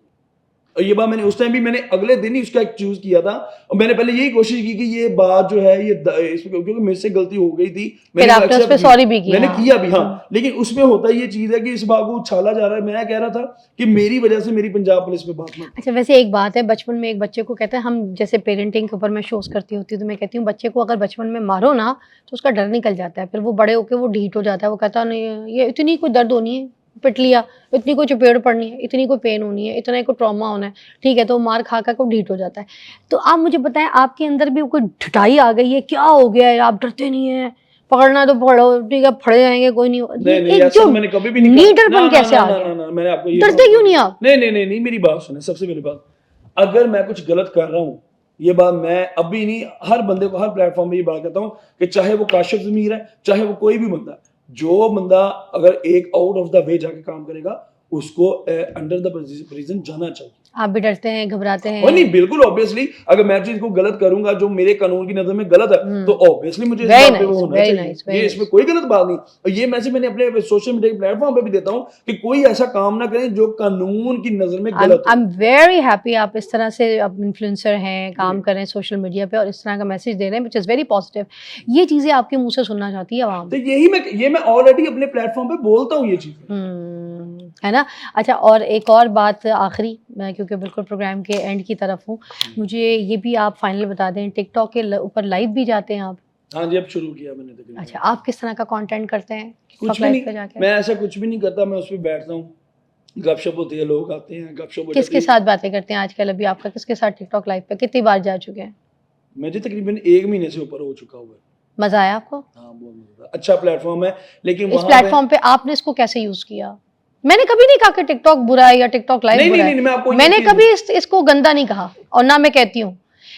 और ये बात मैंने उस टाइम भी, मैंने अगले दिन ही उसका एक चूज किया था, और मैंने पहले यही कोशिश की कि ये बात जो है ये क्योंकि मेरे से गलती हो गई थी, फिर आपने उस पे सॉरी भी किया? मैंने किया भी, हाँ। लेकिन उसमें होता ये चीज है कि इस बात को उछाला जा रहा है। मैं कह रहा था कि मेरी वजह से मेरी पंजाब पुलिस पे बात मत। अच्छा, वैसे एक बात है, बचपन में एक बच्चे को कहते हैं, हम जैसे पेरेंटिंग के ऊपर मैं शोज करती होती हूँ तो मैं कहती हूँ बच्चे को अगर बचपन में मारो ना तो उसका डर निकल जाता है, फिर वो बड़े होकर वो ढीठ हो जाता है, वो कहता नहीं ये इतनी कोई दर्द होनी है, पिट लिया, इतनी कोई चपेड़ पड़नी है, इतनी कोई पेन होनी है, इतना कोई ट्रॉमा होना है, ठीक है, तो मार खा कर को ढीठ हो जाता है। तो आप मुझे बताएं, आपके अंदर भी कोई ढिठाई आ गई है, क्या हो गया है, आप डरते नहीं हैं, पकड़ना तो पकड़ो, ठीक है, फड़े जाएंगे, कोई नहीं। नहीं एक ऐसा जो मैंने कभी भी नहीं कहा। लीडरपन कैसे आ ना, गया? ना, मैंने आपको ये डरते क्यों नहीं आप? नहीं, मेरी बात सुने, सबसे पहली बात, अगर मैं कुछ गलत कर रहा हूँ, ये बात मैं अभी नहीं, हर बंदे को हर प्लेटफॉर्म पे ये बात कहता हूँ कि चाहे वो काशिफ ज़मीर है, चाहे वो कोई भी बंदा, जो बंदा अगर एक आउट ऑफ द वे जाके काम करेगा, उसको अंडर द प्रिजन जाना चाहिए। आप भी डरते हैं, घबराते हैं? और नहीं, बिल्कुल ऑब्वियसली, अगर मैं चीज को गलत करूंगा जो मेरे कानून की नजर में गलत है, तो ऑब्वियसली मुझे इस बात पे वो होना चाहिए। ये इसमें कोई गलत बात नहीं। और ये मैसेज मैंने अपने सोशल मीडिया के प्लेटफॉर्म पे भी देता हूँ कि कोई ऐसा काम ना करें जो कानून की नजर में गलत हो। आई एम वेरी हैप्पी आप इस तरह से आप इन्फ्लुएंसर हैं, काम कर रहे हैं सोशल मीडिया पे और इस तरह का मैसेज दे रहे हैं, विच इज़ वेरी पॉजिटिव। ये चीज़ें आपके मुंह से सुनना चाहती है आवाम। तो यही मैं ऑलरेडी अपने प्लेटफॉर्म पे बोलता हूँ ये चीजें, है ना। अच्छा, और एक और बात आखिरी, मैं क्योंकि बिल्कुल प्रोग्राम के एंड की तरफ हूँ, मुझे ये भी आप फाइनल बता दें, टिकटॉक के ऊपर लाइव भी जाते हैं आप? हाँ जी, अब शुरू किया मैंने तकरीबन। अच्छा, आप किस तरह का कंटेंट करते हैं कुछ भी नहीं, मैं ऐसा कुछ भी नहीं करता, मैं उस पर बैठता हूँ, गपशप होती है, लोग आते हैं, गपशप हो किसके साथ बातें करते हैं आजकल? अभी आपका किसके साथ टिकटॉक लाइव पे कितनी बार जा चुके हैं? मुझे तकरीबन 1 महीने से ऊपर हो चुका हुआ है। मजा आया आपको? हाँ, बहुत मजा, अच्छा प्लेटफॉर्म है, लेकिन इस प्लेटफॉर्म पे आपने इसको कैसे यूज किया? मैंने कभी नहीं कहा कि टिकटॉक बुरा है या टिकटॉक लाइव बुरा है। मैं आपको मैंने कभी इसको गंदा नहीं कहा और ना मैं कहती हूँ,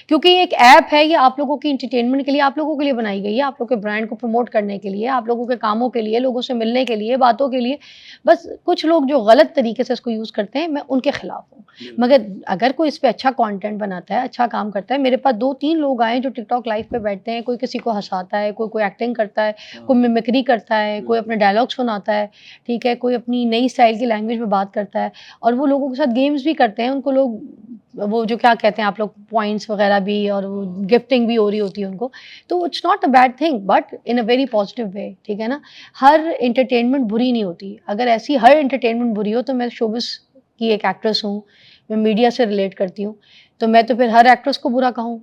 क्योंकि एक ऐप है, ये आप लोगों की इंटरटेनमेंट के लिए, आप लोगों के लिए बनाई गई है, आप लोगों के ब्रांड को प्रमोट करने के लिए, आप लोगों के कामों के लिए, लोगों से मिलने के लिए, बातों के लिए। बस कुछ लोग जो गलत तरीके से इसको यूज़ करते हैं, मैं उनके खिलाफ हूँ। मगर अगर कोई इस पर अच्छा कंटेंट बनाता है, अच्छा काम करता है, मेरे पास 2-3 लोग आए जो टिकटॉक लाइव पे बैठते हैं, कोई किसी को हंसाता है, कोई एक्टिंग करता है, कोई मिमिक्री करता है, कोई अपने डायलॉग सुनाता है, ठीक है, कोई अपनी नई स्टाइल की लैंग्वेज में बात करता है, और वो लोगों के साथ गेम्स भी करते हैं। उनको लोग वो जो क्या कहते हैं आप लोग, पॉइंट्स वगैरह भी, और वो गिफ्टिंग भी हो रही होती है उनको। तो it's not a bad thing, but in a very positive way, ठीक है ना। हर एंटरटेनमेंट बुरी नहीं होती। अगर ऐसी हर एंटरटेनमेंट बुरी हो तो मैं शोबिस की एक एक्ट्रेस हूँ, मैं मीडिया से रिलेट करती हूँ, तो मैं तो फिर हर एक्ट्रेस को बुरा कहूँ,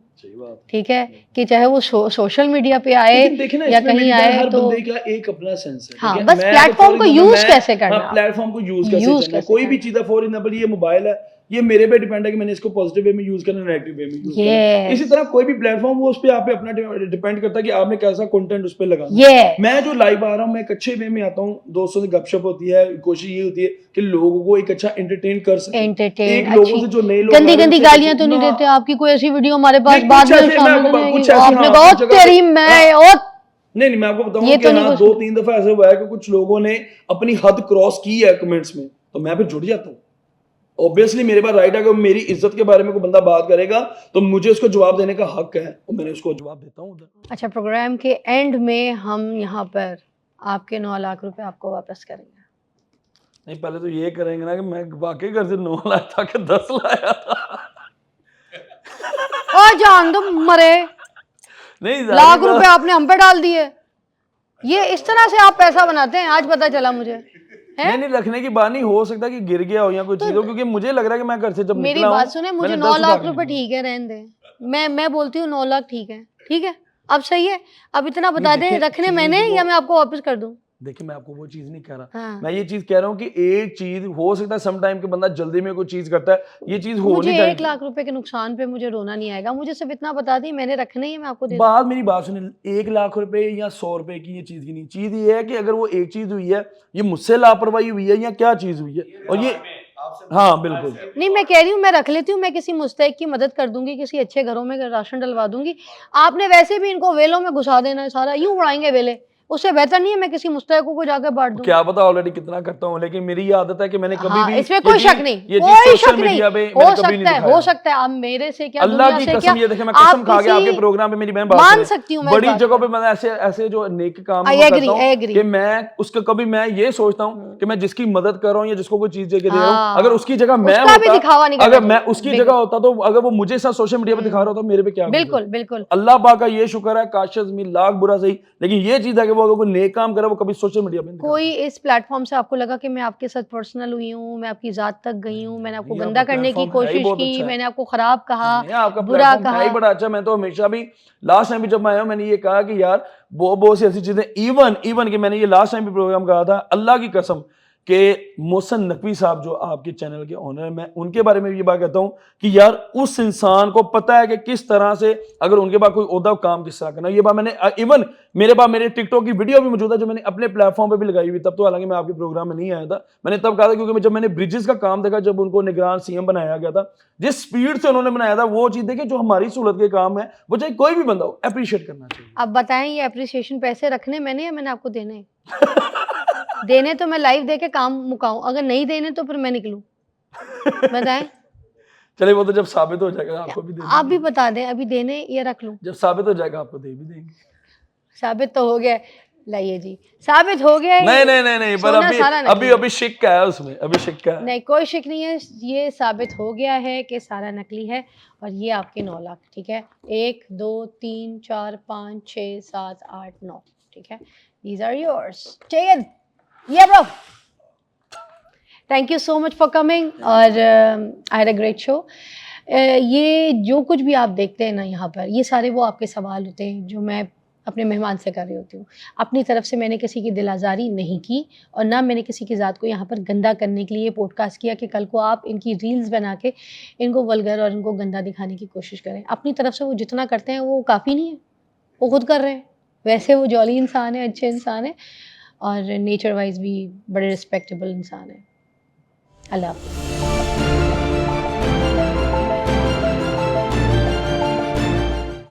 ठीक है, कि चाहे वो सोशल मीडिया पे आए या कहीं आए। हर तो बंदे का एक अपना सेंस है। हाँ, बस प्लेटफॉर्म को यूज कैसे करना, प्लेटफॉर्म को यूज कैसे करना, कोई भी चीज है। फॉर एग्जांपल ये मोबाइल है, ये मेरे पे डिपेंड है कि मैंने इसको पॉजिटिव वे में यूज करना है, नेगेटिव वे में यूज करना है। इसी तरह कोई भी प्लेटफॉर्म, वो उस पे आप पे अपना डिपेंड करता है कि आपने कैसा कंटेंट उस पे लगाना है। मैं जो लाइव आ रहा हूँ, मैं एक अच्छे वे में आता हूँ, दोस्तों से गपशप होती है, कोशिश ये होती है कि लोगों को एक अच्छा एंटरटेन कर सके। एंटरटेन लोगों से जो नए लोग गंदी गालियां तो नहीं देते आपकी? कोई ऐसी वीडियो हमारे पास बाद में शामिल आपने कहा तेरी मैं, और नहीं, मैं आपको बताऊं कि हाँ, 2-3 दफा ऐसा हुआ है कि कुछ लोगों ने अपनी हद क्रॉस की है कमेंट्स में, तो मैं फिर जुड़ जाता हूँ। ऑब्वियसली मेरे पास राइट है कि मेरी इज्जत के बारे में कोई बंदा बात करेगा तो मुझे उसको जवाब देने का हक है, और मैंने उसको जवाब देता हूँ उधर। अच्छा, प्रोग्राम के एंड में हम यहाँ पर आपके 9 लाख रुपए आपको वापस करेंगे। नहीं, पहले तो ये करेंगे ना कि मैं वाकई घर से 9 लाया था कि 10 लाया था। और जान दो मरे, नहीं, लाख रुपए आपने हम पे डाल दिए। ये इस तरह से आप पैसा बनाते हैं, आज पता चला मुझे। नहीं, रखने की बात नहीं, हो सकता कि गिर गया हो या कोई चीज हो, क्योंकि मुझे लग रहा है कि मैं घर से जब मेरी बात सुने, मुझे 9 लाख रुपए ठीक है, रहने दें। मैं बोलती हूँ 9 लाख ठीक है, ठीक है, अब सही है। अब इतना बता दें, रखने मैंने या मैं आपको वापस कर दूं? देखिए, मैं आपको वो चीज नहीं कह रहा। हाँ। मैं ये चीज कह रहा हूँ कि एक चीज हो सकता है सम टाइम के बंदा जल्दी में कोई चीज करता है, ये चीज हो नहीं चाहिए। 1 लाख रुपए के नुकसान पे मुझे रोना नहीं आएगा, मुझे सिर्फ इतना बता दी, मैंने रखना ही है, मैं आपको दे दूं। मेरी बात सुनिए, 1 लाख रुपए या 100 रुपए की ये चीज की नहीं, चीज ये है कि अगर वो एक चीज हुई है, ये मुझसे लापरवाही हुई है या क्या चीज हुई है, और ये हाँ बिल्कुल नहीं, मैं कह रही हूँ मैं रख लेती हूँ, मैं किसी मुस्तहिक की मदद कर दूंगी, किसी अच्छे घरों में राशन डलवा दूंगी। आपने वैसे भी इनको वेलों में घुसा देना है, सारा यूं उड़ाएंगे वेले, उससे बेहतर नहीं है मैं किसी मुस्तहिकों को जाकर बांट दूं। क्या पता ऑलरेडी कितना करता हूं, लेकिन मेरी ये आदत है कि मैंने कभी भी इसमें कोई शक नहीं, कोई शक नहीं, हो सकता है आप मेरे से क्या, अल्लाह की कसम, ये देखें मैं कसम खा के आपके प्रोग्राम पे मेरी बहन बात मान सकती हूँ, बड़ी जगहों पे मैं ऐसे जो नेक काम करता हूं कि मैं उसका कभी मैं ये सोचता हूं कि मैं जिसकी मदद कर रहा हूं या जिसको कोई चीज दे के दे रहा हूं, अगर उसकी जगह मैं होता, अगर मैं उसकी जगह होता, तो अगर वो मुझे साथ सोशल मीडिया पे दिखा रहा होता, मेरे पे क्या? बिल्कुल बिल्कुल, अल्लाह पाक का ये शुक्र है, काश ज़मीन लाख बुरा सही, लेकिन ये चीज है कि वो अगर कोई नेक काम करे वो कभी सोशल मीडिया पे कोई इस प्लेटफॉर्म से आपको लगा कि मैं आपके साथ पर्सनल हुई हूँ, मैं आपकी जात तक गई हूँ, मैंने आपको गंदा करने की कोशिश की, मैंने आपको खराब कहा, बुरा कहा, बड़ा अच्छा। मैं तो हमेशा भी लास्ट टाइम भी जब मैं आया मैंने ये कहा कि यार बहुत सी ऐसी चीजें, इवन कि मैंने ये लास्ट टाइम भी प्रोग्राम कहा था, अल्लाह की कसम कि मोहसिन नकवी साहब जो आपके चैनल के ओनर हैं, मैं उनके बारे में ये बात कहता हूं कि यार उस इंसान को पता है कि किस तरह से अगर उनके पास कोई ओहदा काम किस तरह करना। ये बात मैंने इवन मेरे पास मेरे टिकटॉक की वीडियो भी मौजूद है जो मैंने अपने प्लेटफॉर्म पे भी लगाई हुई, तब तो हालांकि मैं आपके प्रोग्राम में नहीं आया था, मैंने तब कहा था क्योंकि जब मैंने ब्रिजेस का काम देखा, जब उनको निगरान सीएम बनाया गया था, जिस स्पीड से उन्होंने बनाया था, वो चीज देखिए जो हमारी सहूलत के काम है वो चाहे कोई भी बंदा हो अप्रिशिएट करना चाहिए। अब बताएं ये अप्रिसिएशन पैसे रखने मैंने या मैंने आपको देने? देने तो मैं लाइव दे के काम मुकाऊं, अगर नहीं देने तो फिर मैं निकलूं। बताएं। चलिए वो तो जब साबित हो जाएगा आपको भी दे आप भी देंगे। बता दें, अभी देने या रख लूं? जब साबित हो जाएगा आपको दे भी देंगे। साबित तो हो गया है। लाइए जी, साबित हो गया है। नहीं पर सोना अभी सारा अभी नकली अभी शिक है उसमें, अभी शिक है। नहीं, कोई शिक नहीं है, ये साबित हो गया है कि सारा नकली है। और ये आपके 9 लाख, ठीक है। 1 2 3 4 5 6 7 8 9, ठीक है। These are yours. ठीक है, ये bro, thank you so much for coming और I had a great show. ये जो कुछ भी आप देखते हैं ना यहाँ पर, ये सारे वो आपके सवाल होते हैं जो मैं अपने मेहमान से कर रही होती हूँ। अपनी तरफ से मैंने किसी की दिल आज़ारी नहीं की और ना मैंने किसी की ज़ात को यहाँ पर गंदा करने के लिए पॉडकास्ट किया कि कल को आप इनकी रील्स बना के इनको वल्गर और इनको गंदा दिखाने की कोशिश करें। अपनी तरफ से वो जितना करते हैं वो काफ़ी नहीं है, वो खुद कर रहे हैं। वैसे वो जॉली इंसान है, अच्छे इंसान है और नेचर वाइज भी बड़े रिस्पेक्टेबल इंसान है। अल्लाह हाफ़िज़।